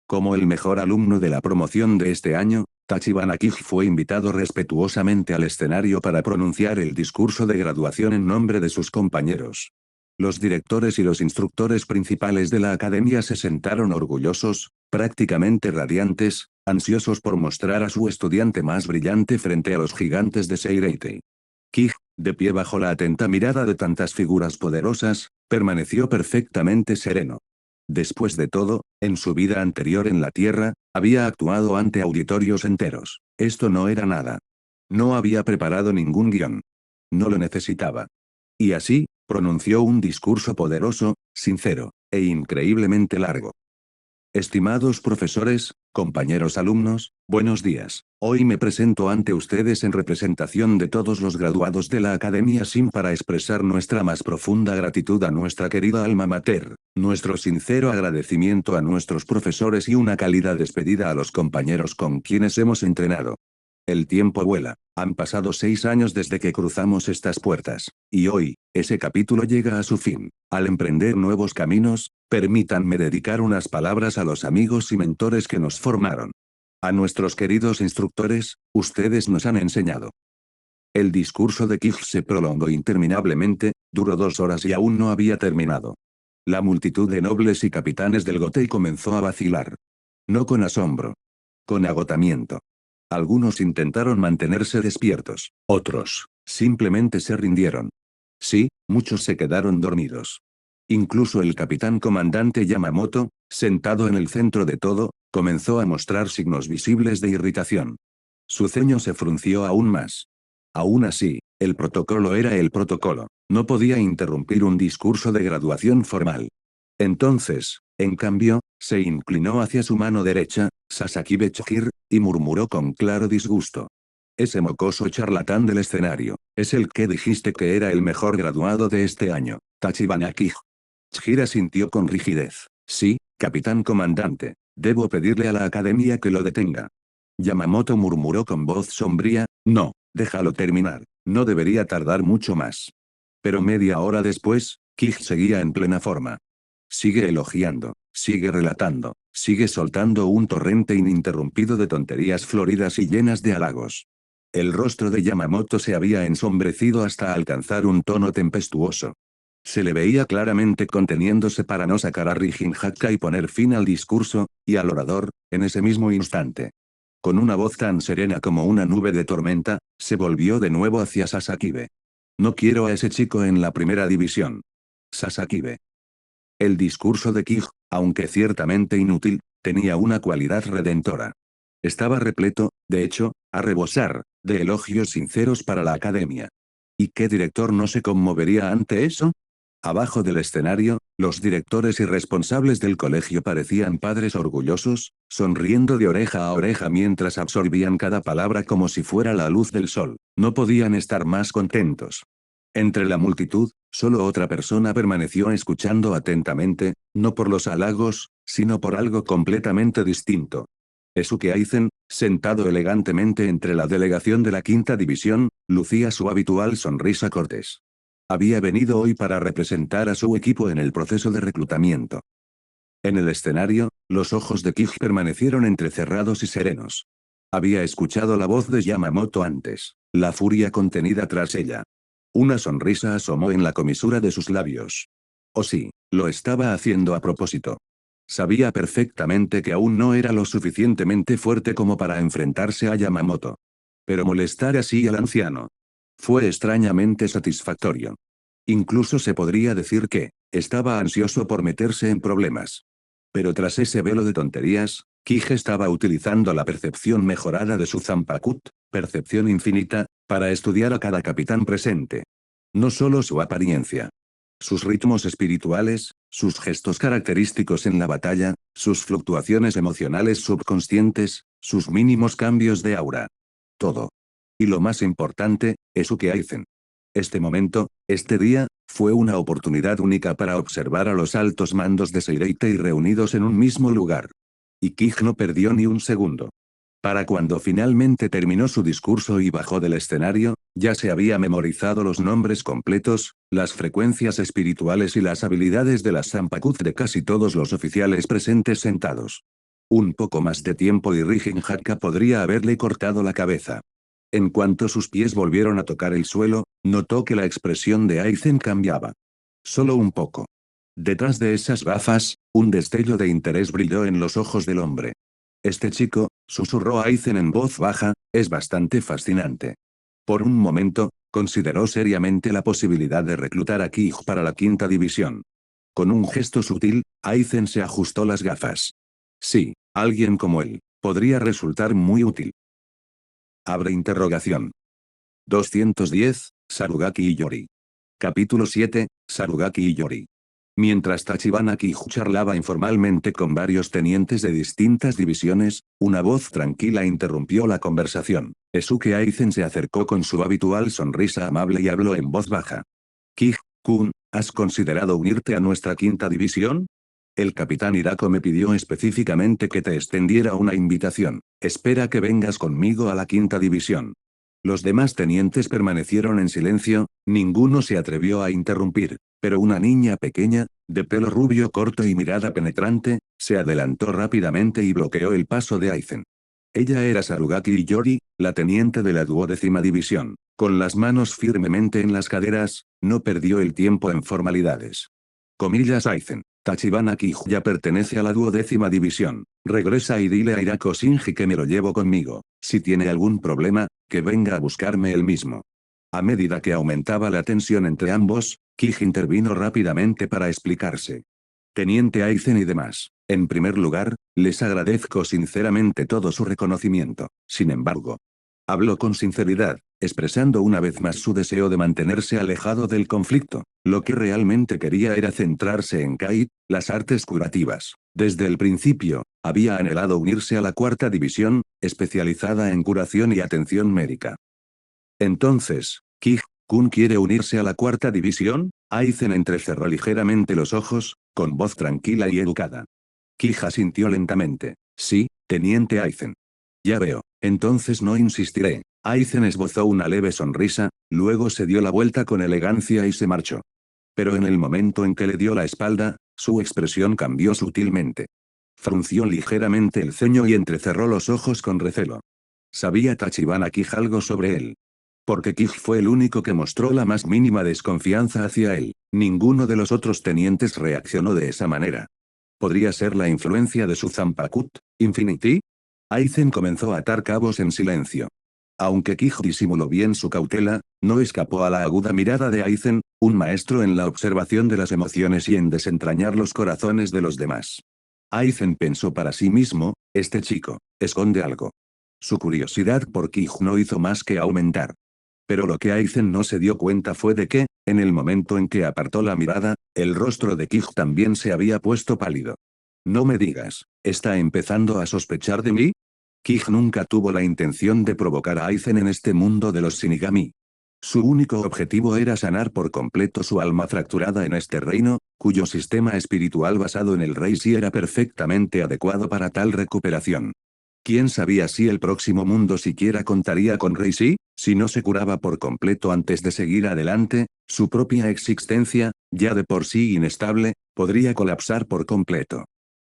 S2: Como el mejor alumno de la promoción de este año, Tachibana Kiji fue invitado respetuosamente al escenario para pronunciar el discurso de graduación en nombre de sus compañeros. Los directores y los instructores principales de la academia se sentaron orgullosos, prácticamente radiantes, ansiosos por mostrar a su estudiante más brillante frente a los gigantes de Seireitei. Kij, de pie bajo la atenta mirada de tantas figuras poderosas, permaneció perfectamente sereno. Después de todo, en su vida anterior en la Tierra, había actuado ante auditorios enteros. Esto no era nada. No había preparado ningún guión. No lo necesitaba. Y así, pronunció un discurso poderoso, sincero, e increíblemente largo. Estimados profesores, compañeros alumnos, buenos días. Hoy me presento ante ustedes en representación de todos los graduados de la Academia SIM para expresar nuestra más profunda gratitud a nuestra querida alma mater, nuestro sincero agradecimiento a nuestros profesores y una cálida despedida a los compañeros con quienes hemos entrenado. El tiempo vuela. Han pasado 6 años desde que cruzamos estas puertas, y hoy, ese capítulo llega a su fin. Al emprender nuevos caminos, permítanme dedicar unas palabras a los amigos y mentores que nos formaron. A nuestros queridos instructores, ustedes nos han enseñado. El discurso de Kij se prolongó interminablemente, duró 2 horas y aún no había terminado. La multitud de nobles y capitanes del Gotei comenzó a vacilar. No con asombro. Con agotamiento. Algunos intentaron mantenerse despiertos, otros, simplemente se rindieron. Sí, muchos se quedaron dormidos. Incluso el capitán comandante Yamamoto, sentado en el centro de todo, comenzó a mostrar signos visibles de irritación. Su ceño se frunció aún más. Aún así, el protocolo era el protocolo, no podía interrumpir un discurso de graduación formal. Entonces, en cambio, se inclinó hacia su mano derecha, Sasakibe Chihir, y murmuró con claro disgusto. Ese mocoso charlatán del escenario, es el que dijiste que era el mejor graduado de este año, Tachibana Kij. Chihir asintió con rigidez. Sí, capitán comandante, debo pedirle a la academia que lo detenga. Yamamoto murmuró con voz sombría, no, déjalo terminar, no debería tardar mucho más. Pero media hora después, Kij seguía en plena forma. Sigue elogiando, sigue relatando, sigue soltando un torrente ininterrumpido de tonterías floridas y llenas de halagos. El rostro de Yamamoto se había ensombrecido hasta alcanzar un tono tempestuoso. Se le veía claramente conteniéndose para no sacar a Rijin Hakka y poner fin al discurso, y al orador, en ese mismo instante. Con una voz tan serena como una nube de tormenta, se volvió de nuevo hacia Sasakibe. No quiero a ese chico en la primera división. Sasakibe. El discurso de Kij, aunque ciertamente inútil, tenía una cualidad redentora. Estaba repleto, de hecho, a rebosar, de elogios sinceros para la academia. ¿Y qué director no se conmovería ante eso? Abajo del escenario, Los directores y responsables del colegio parecían padres orgullosos, sonriendo de oreja a oreja mientras absorbían cada palabra como si fuera la luz del sol. No podían estar más contentos. Entre la multitud, solo otra persona permaneció escuchando atentamente, no por los halagos, sino por algo completamente distinto. Esuke Aizen, sentado elegantemente entre la delegación de la quinta división, lucía su habitual sonrisa cortés. Había venido hoy para representar a su equipo en el proceso de reclutamiento. En el escenario, los ojos de Kij permanecieron entrecerrados y serenos. Había escuchado la voz de Yamamoto antes, la furia contenida tras ella. Una sonrisa asomó en la comisura de sus labios. Oh sí, lo estaba haciendo a propósito. Sabía perfectamente que aún no era lo suficientemente fuerte como para enfrentarse a Yamamoto. Pero molestar así al anciano fue extrañamente satisfactorio. Incluso se podría decir que estaba ansioso por meterse en problemas. Pero tras ese velo de tonterías, Kij estaba utilizando la percepción mejorada de su Zanpakuth, percepción infinita, para estudiar a cada capitán presente. No solo su apariencia. Sus ritmos espirituales, sus gestos característicos en la batalla, sus fluctuaciones emocionales subconscientes, sus mínimos cambios de aura. Todo. Y lo más importante, Esuke Aizen. Este momento, este día, fue una oportunidad única para observar a los altos mandos de Seireitei reunidos en un mismo lugar. Y Kij no perdió ni un segundo. Para cuando finalmente terminó su discurso y bajó del escenario, ya se había memorizado los nombres completos, las frecuencias espirituales y las habilidades de las Zanpakuth de casi todos los oficiales presentes sentados. Un poco más de tiempo y Rijin Hakka podría haberle cortado la cabeza. En cuanto sus pies volvieron a tocar el suelo, notó que la expresión de Aizen cambiaba. Solo un poco. Detrás de esas gafas, un destello de interés brilló en los ojos del hombre. Este chico, susurró Aizen en voz baja, es bastante fascinante. Por un momento, consideró seriamente la posibilidad de reclutar a Kij para la quinta división. Con un gesto sutil, Aizen se ajustó las gafas. Sí, alguien como él, podría resultar muy útil. Abre interrogación. 210, Sarugaki y Yori. Capítulo 7, Sarugaki y Yori. Mientras Tachibana Kiju charlaba informalmente con varios tenientes de distintas divisiones, una voz tranquila interrumpió la conversación. Esuke Aizen se acercó con su habitual sonrisa amable y habló en voz baja. Kij-kun, ¿has considerado unirte a nuestra quinta división? El capitán Hirako me pidió específicamente que te extendiera una invitación. Espera que vengas conmigo a la quinta división. Los demás tenientes permanecieron en silencio, ninguno se atrevió a interrumpir, pero una niña pequeña, de pelo rubio corto y mirada penetrante, se adelantó rápidamente y bloqueó el paso de Aizen. Ella era Sarugaki Yori, la teniente de la 12ª división. Con las manos firmemente en las caderas, no perdió el tiempo en formalidades. Comillas Aizen. Tachibana Kiju ya pertenece a la 12ª división. Regresa y dile a Hirako Shinji que me lo llevo conmigo. Si tiene algún problema, que venga a buscarme él mismo. A medida que aumentaba la tensión entre ambos, Kij intervino rápidamente para explicarse. Teniente Aizen y demás. En primer lugar, les agradezco sinceramente todo su reconocimiento. Sin embargo, habló con sinceridad, expresando una vez más su deseo de mantenerse alejado del conflicto. Lo que realmente quería era centrarse en Kait, las artes curativas. Desde el principio, había anhelado unirse a la cuarta división, especializada en curación y atención médica. Entonces, ¿Kij-kun quiere unirse a la cuarta división? Aizen entrecerró ligeramente los ojos, con voz tranquila y educada. Kij asintió lentamente. Sí, teniente Aizen. Ya veo, entonces no insistiré. Aizen esbozó una leve sonrisa, luego se dio la vuelta con elegancia y se marchó. Pero en el momento en que le dio la espalda, su expresión cambió sutilmente. Frunció ligeramente el ceño y entrecerró los ojos con recelo. Sabía Tachibana Kij algo sobre él. Porque Kij fue el único que mostró la más mínima desconfianza hacia él. Ninguno de los otros tenientes reaccionó de esa manera. ¿Podría ser la influencia de su Zanpakuth, Infinity? Aizen comenzó a atar cabos en silencio. Aunque Kij disimuló bien su cautela, no escapó a la aguda mirada de Aizen, un maestro en la observación de las emociones y en desentrañar los corazones de los demás. Aizen pensó para sí mismo, este chico, esconde algo. Su curiosidad por Kij no hizo más que aumentar. Pero lo que Aizen no se dio cuenta fue de que, en el momento en que apartó la mirada, el rostro de Kij también se había puesto pálido. No me digas, ¿está empezando a sospechar de mí? Kij nunca tuvo la intención de provocar a Aizen en este mundo de los Shinigami. Su único objetivo era sanar por completo su alma fracturada en este reino, cuyo sistema espiritual basado en el Rey sí era perfectamente adecuado para tal recuperación. ¿Quién sabía si el próximo mundo siquiera contaría con Rei Si? Si no se curaba por completo antes de seguir adelante, su propia existencia, ya de por sí inestable, podría colapsar por completo.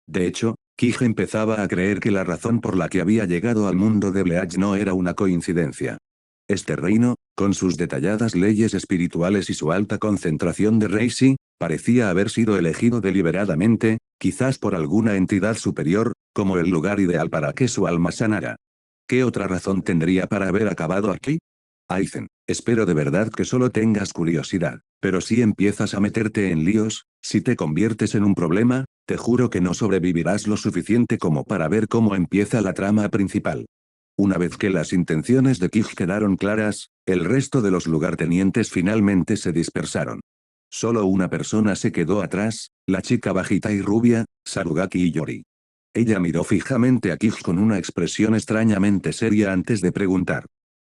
S2: De hecho, Kij empezaba a creer que la razón por la que había llegado al mundo de Bleach no era una coincidencia. Este reino, con sus detalladas leyes espirituales y su alta concentración de Reishi, parecía haber sido elegido deliberadamente, quizás por alguna entidad superior, como el lugar ideal para que su alma sanara. ¿Qué otra razón tendría para haber acabado aquí? Aizen, espero de verdad que solo tengas curiosidad, pero si empiezas a meterte en líos, si te conviertes en un problema, te juro que no sobrevivirás lo suficiente como para ver cómo empieza la trama principal. Una vez que las intenciones de Kij quedaron claras, el resto de los lugartenientes finalmente se dispersaron. Solo una persona se quedó atrás, la chica bajita y rubia, Sarugaki Iyori. Ella miró fijamente a Kij con una expresión extrañamente seria antes de preguntar.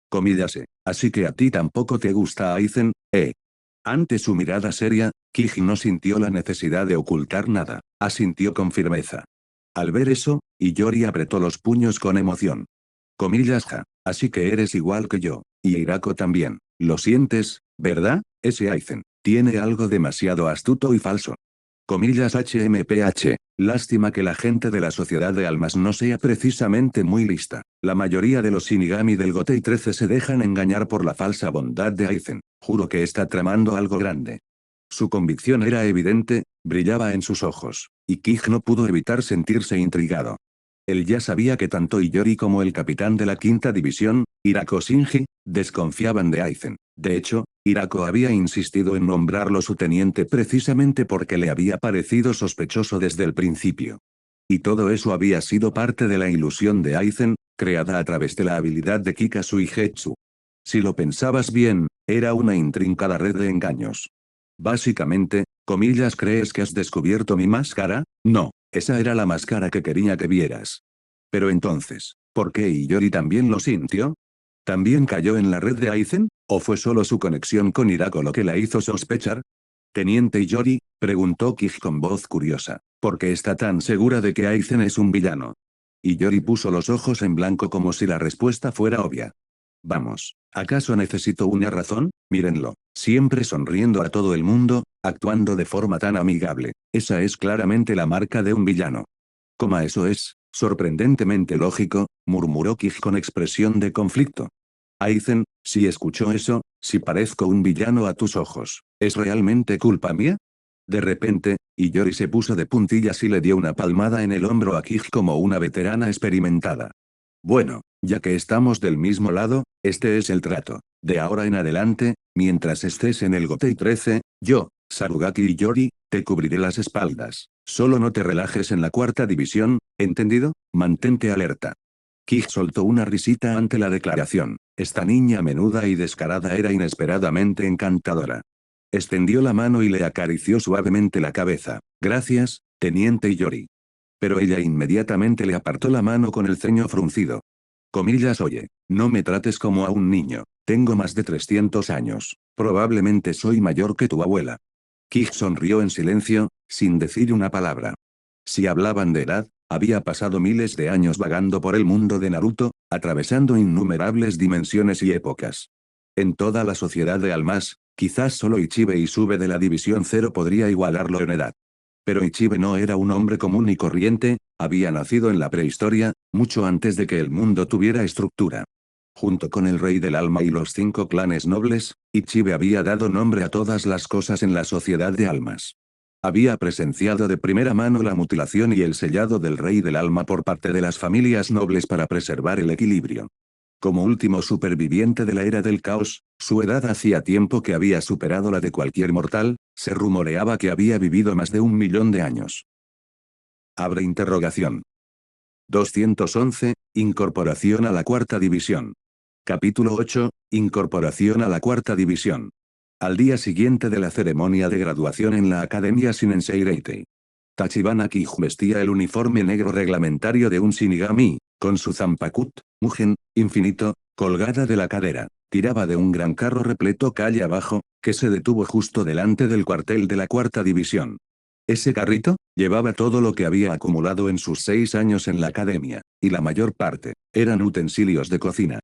S2: Comíllase, así que a ti tampoco te gusta Aizen, ¿eh? Ante su mirada seria, Kij no sintió la necesidad de ocultar nada, asintió con firmeza. Al ver eso, Iyori apretó los puños con emoción. Comillas ja, así que eres igual que yo, y Hirako también, lo sientes, ¿verdad? Ese Aizen, tiene algo demasiado astuto y falso. Comillas HMPH, lástima que la gente de la sociedad de almas no sea precisamente muy lista. La mayoría de los Shinigami del Gotei 13 se dejan engañar por la falsa bondad de Aizen, juro que está tramando algo grande. Su convicción era evidente, brillaba en sus ojos, y Kij no pudo evitar sentirse intrigado. Él ya sabía que tanto Iyori como el capitán de la quinta división, Hirako Shinji, desconfiaban de Aizen. De hecho, Hirako había insistido en nombrarlo su teniente precisamente porque le había parecido sospechoso desde el principio. Y todo eso había sido parte de la ilusión de Aizen, creada a través de la habilidad de Kikazu y Getsu. Si lo pensabas bien, era una intrincada red de engaños. Básicamente, comillas, ¿crees que has descubierto mi máscara? No, esa era la máscara que quería que vieras. Pero entonces, ¿por qué Iyori también lo sintió? ¿También cayó en la red de Aizen, o fue solo su conexión con Hirako lo que la hizo sospechar? Teniente Iyori, preguntó Kij con voz curiosa, ¿por qué está tan segura de que Aizen es un villano? Iyori puso los ojos en blanco como si la respuesta fuera obvia. Vamos, ¿acaso necesito una razón? Mírenlo, siempre sonriendo a todo el mundo, actuando de forma tan amigable. Esa es claramente la marca de un villano. Coma eso es, sorprendentemente lógico, murmuró Kij con expresión de conflicto. Aizen, si escuchó eso, si parezco un villano a tus ojos, ¿es realmente culpa mía? De repente, Iyori se puso de puntillas y le dio una palmada en el hombro a Kij como una veterana experimentada. Bueno, ya que estamos del mismo lado, este es el trato. De ahora en adelante, mientras estés en el Gotei 13, yo, Sarugaki Iyori, te cubriré las espaldas. Solo no te relajes en la cuarta división, ¿entendido? Mantente alerta. Kij soltó una risita ante la declaración. Esta niña menuda y descarada era inesperadamente encantadora. Extendió la mano y le acarició suavemente la cabeza. Gracias, teniente Iyori. Pero ella inmediatamente le apartó la mano con el ceño fruncido. Comillas, oye, no me trates como a un niño, tengo más de 300 años, probablemente soy mayor que tu abuela. Kij sonrió en silencio, sin decir una palabra. Si hablaban de edad, había pasado miles de años vagando por el mundo de Naruto, atravesando innumerables dimensiones y épocas. En toda la sociedad de almas, quizás solo Ichibe Izube de la División Cero podría igualarlo en edad. Pero Ichibe no era un hombre común y corriente, había nacido en la prehistoria, mucho antes de que el mundo tuviera estructura. Junto con el Rey del Alma y los 5 clanes nobles, Ichibe había dado nombre a todas las cosas en la sociedad de almas. Había presenciado de primera mano la mutilación y el sellado del Rey del Alma por parte de las familias nobles para preservar el equilibrio. Como último superviviente de la era del caos, su edad hacía tiempo que había superado la de cualquier mortal, se rumoreaba que había vivido más de 1.000.000 de años. Abre interrogación. 211, incorporación a la cuarta división. Capítulo 8. Incorporación a la cuarta división. Al día siguiente de la ceremonia de graduación en la Academia Shinensei Reitei, Tachibana Kiju vestía el uniforme negro reglamentario de un Shinigami, con su Zanpakut, Mugen, infinito, colgada de la cadera. Tiraba de un gran carro repleto calle abajo, que se detuvo justo delante del cuartel de la cuarta división. Ese carrito llevaba todo lo que había acumulado en sus 6 años en la academia, y la mayor parte eran utensilios de cocina.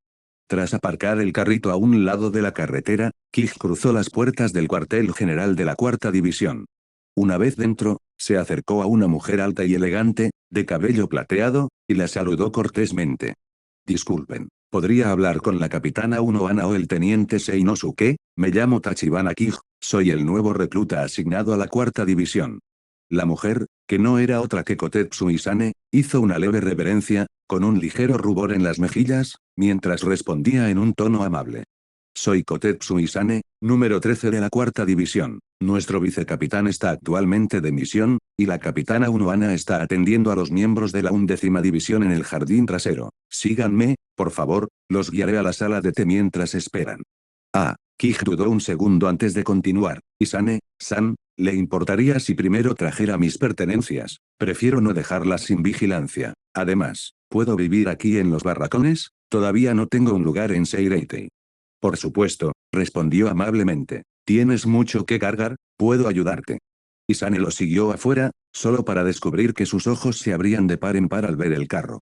S2: Tras aparcar el carrito a un lado de la carretera, Kij cruzó las puertas del cuartel general de la cuarta división. Una vez dentro, se acercó a una mujer alta y elegante, de cabello plateado, y la saludó cortésmente. Disculpen, ¿podría hablar con la capitana Unohana o el teniente Seinosuke? Me llamo Tachibana Kij, soy el nuevo recluta asignado a la cuarta división. La mujer, que no era otra que Kotetsu Isane, hizo una leve reverencia, con un ligero rubor en las mejillas, mientras respondía en un tono amable. Soy Kotetsu Isane, número 13 de la cuarta división. Nuestro vicecapitán está actualmente de misión, y la capitana Unohana está atendiendo a los miembros de la 11ª división en el jardín trasero. Síganme, por favor, los guiaré a la sala de té mientras esperan. Kij dudó un segundo antes de continuar. Isane-san, ¿le importaría si primero trajera mis pertenencias? Prefiero no dejarlas sin vigilancia. Además, ¿puedo vivir aquí en los barracones? Todavía no tengo un lugar en Seireitei. Por supuesto, respondió amablemente. ¿Tienes mucho que cargar? ¿Puedo ayudarte? Isane lo siguió afuera, solo para descubrir que sus ojos se abrían de par en par al ver el carro.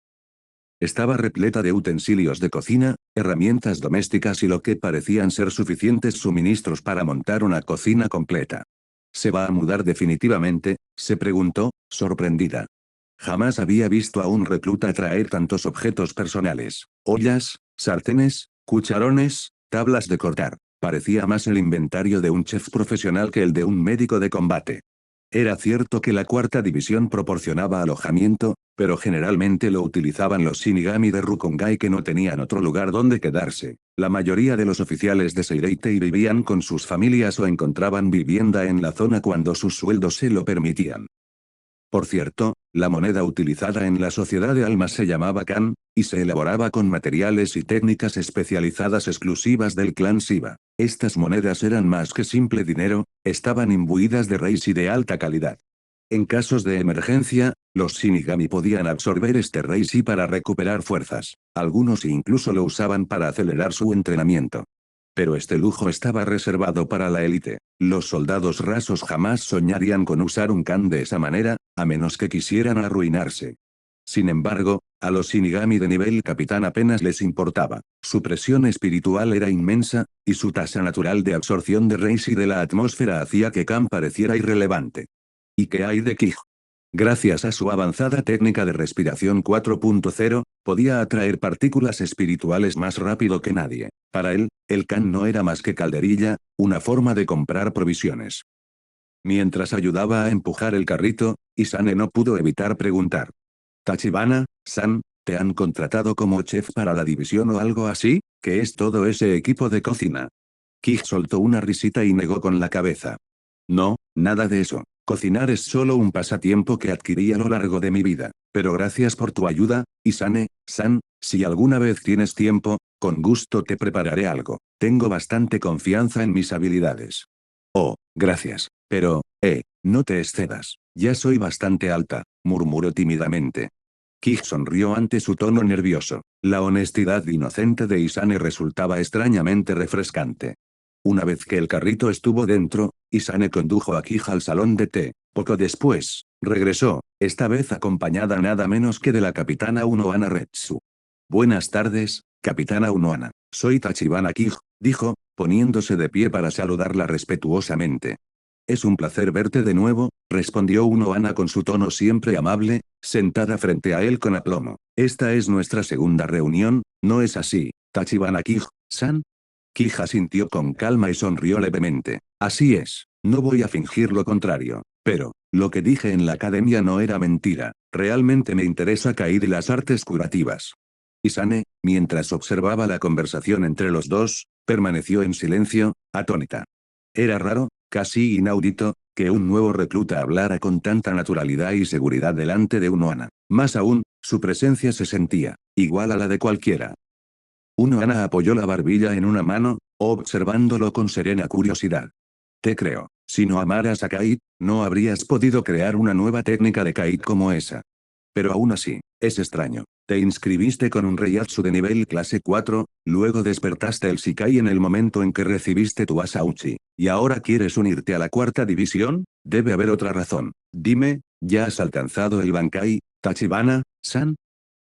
S2: Estaba repleta de utensilios de cocina, herramientas domésticas y lo que parecían ser suficientes suministros para montar una cocina completa. ¿Se va a mudar definitivamente?, se preguntó, sorprendida. Jamás había visto a un recluta traer tantos objetos personales: ollas, sartenes, cucharones, tablas de cortar. Parecía más el inventario de un chef profesional que el de un médico de combate. Era cierto que la cuarta división proporcionaba alojamiento, pero generalmente lo utilizaban los Shinigami de Rukongai que no tenían otro lugar donde quedarse. La mayoría de los oficiales de Seireitei vivían con sus familias o encontraban vivienda en la zona cuando sus sueldos se lo permitían. Por cierto, la moneda utilizada en la sociedad de almas se llamaba Kan, y se elaboraba con materiales y técnicas especializadas exclusivas del clan Shiba. Estas monedas eran más que simple dinero, estaban imbuidas de Reishi de alta calidad. En casos de emergencia, los Shinigami podían absorber este Reishi para recuperar fuerzas. Algunos incluso lo usaban para acelerar su entrenamiento. Pero este lujo estaba reservado para la élite. Los soldados rasos jamás soñarían con usar un kan de esa manera, a menos que quisieran arruinarse. Sin embargo, a los Shinigami de nivel capitán apenas les importaba. Su presión espiritual era inmensa, y su tasa natural de absorción de Reishi de la atmósfera hacía que kan pareciera irrelevante. ¿Y qué hay de Kij? Gracias a su avanzada técnica de respiración 4.0, podía atraer partículas espirituales más rápido que nadie. Para él, el kan no era más que calderilla, una forma de comprar provisiones. Mientras ayudaba a empujar el carrito, Isane no pudo evitar preguntar. Tachibana-san, ¿te han contratado como chef para la división o algo así? ¿Qué es todo ese equipo de cocina? Kij soltó una risita y negó con la cabeza. No, nada de eso. Cocinar es solo un pasatiempo que adquirí a lo largo de mi vida. Pero gracias por tu ayuda, Isane-san, si alguna vez tienes tiempo, con gusto te prepararé algo. Tengo bastante confianza en mis habilidades. Oh, gracias. Pero, no te excedas. Ya soy bastante alta, murmuró tímidamente. Kij sonrió ante su tono nervioso. La honestidad inocente de Isane resultaba extrañamente refrescante. Una vez que el carrito estuvo dentro, Isane condujo a Kij al salón de té. Poco después, regresó, esta vez acompañada nada menos que de la capitana Unohana Retsu. Buenas tardes, capitana Unohana. Soy Tachibana Kij, dijo, poniéndose de pie para saludarla respetuosamente. Es un placer verte de nuevo, respondió Unohana con su tono siempre amable, sentada frente a él con aplomo. Esta es nuestra segunda reunión, ¿no es así, Tachibana Kij-san? Kij asintió con calma y sonrió levemente. Así es, no voy a fingir lo contrario. Pero, lo que dije en la academia no era mentira. Realmente me interesa Kai y las artes curativas. Isane, mientras observaba la conversación entre los dos, permaneció en silencio, atónita. Era raro, casi inaudito, que un nuevo recluta hablara con tanta naturalidad y seguridad delante de Unohana. Más aún, su presencia se sentía igual a la de cualquiera. Uno Ana apoyó la barbilla en una mano, observándolo con serena curiosidad. Te creo. Si no amaras a Kite, no habrías podido crear una nueva técnica de Kite como esa. Pero aún así, es extraño. Te inscribiste con un Reiatsu de nivel clase 4, luego despertaste el Shikai en el momento en que recibiste tu Asauchi, y ahora quieres unirte a la cuarta división. Debe haber otra razón. Dime, ¿ya has alcanzado el Bankai, Tachibana-san?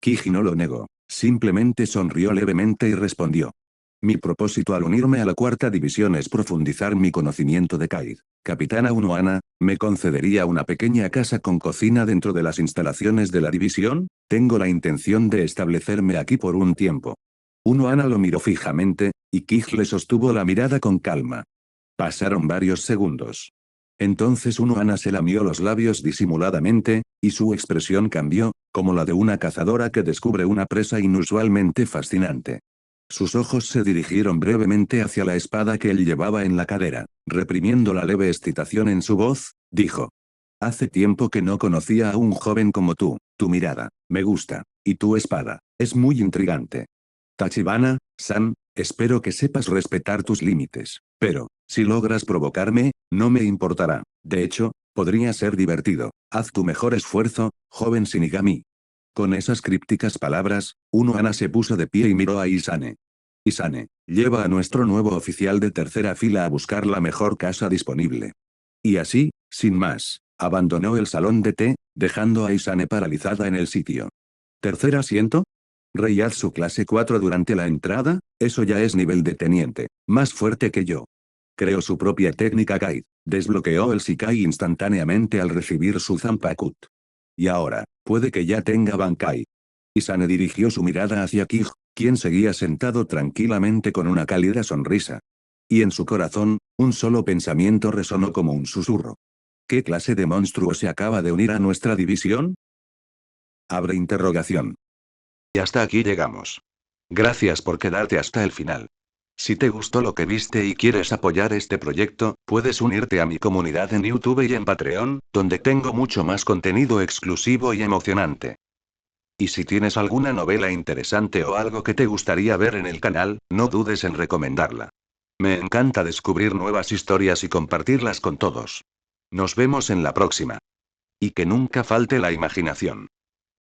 S2: Kiji no lo negó, simplemente sonrió levemente y respondió. Mi propósito al unirme a la cuarta división es profundizar mi conocimiento de Kite. Capitana Unohana, ¿me concedería una pequeña casa con cocina dentro de las instalaciones de la división? Tengo la intención de establecerme aquí por un tiempo. Unohana lo miró fijamente, y Kij le sostuvo la mirada con calma. Pasaron varios segundos. Entonces Unohana se lamió los labios disimuladamente, y su expresión cambió, como la de una cazadora que descubre una presa inusualmente fascinante. Sus ojos se dirigieron brevemente hacia la espada que él llevaba en la cadera. Reprimiendo la leve excitación en su voz, dijo. Hace tiempo que no conocía a un joven como tú. Tu mirada, me gusta. Y tu espada, es muy intrigante. Tachibana-san, espero que sepas respetar tus límites. Pero, si logras provocarme, no me importará. De hecho, podría ser divertido. Haz tu mejor esfuerzo, joven Shinigami. Con esas crípticas palabras, Unohana se puso de pie y miró a Isane. Isane, lleva a nuestro nuevo oficial de tercera fila a buscar la mejor casa disponible. Y así, sin más, abandonó el salón de té, dejando a Isane paralizada en el sitio. ¿Tercer asiento? Reiatsu clase 4 durante la entrada, eso ya es nivel de teniente, más fuerte que yo. Creó su propia técnica Kite, desbloqueó el Shikai instantáneamente al recibir su Zanpakut. Y ahora, puede que ya tenga Bankai. Isane dirigió su mirada hacia Kij, quien seguía sentado tranquilamente con una cálida sonrisa. Y en su corazón, un solo pensamiento resonó como un susurro. ¿Qué clase de monstruo se acaba de unir a nuestra división? Abre interrogación.
S1: Y hasta aquí llegamos. Gracias por quedarte hasta el final. Si te gustó lo que viste y quieres apoyar este proyecto, puedes unirte a mi comunidad en YouTube y en Patreon, donde tengo mucho más contenido exclusivo y emocionante. Y si tienes alguna novela interesante o algo que te gustaría ver en el canal, no dudes en recomendarla. Me encanta descubrir nuevas historias y compartirlas con todos. Nos vemos en la próxima. Y que nunca falte la imaginación.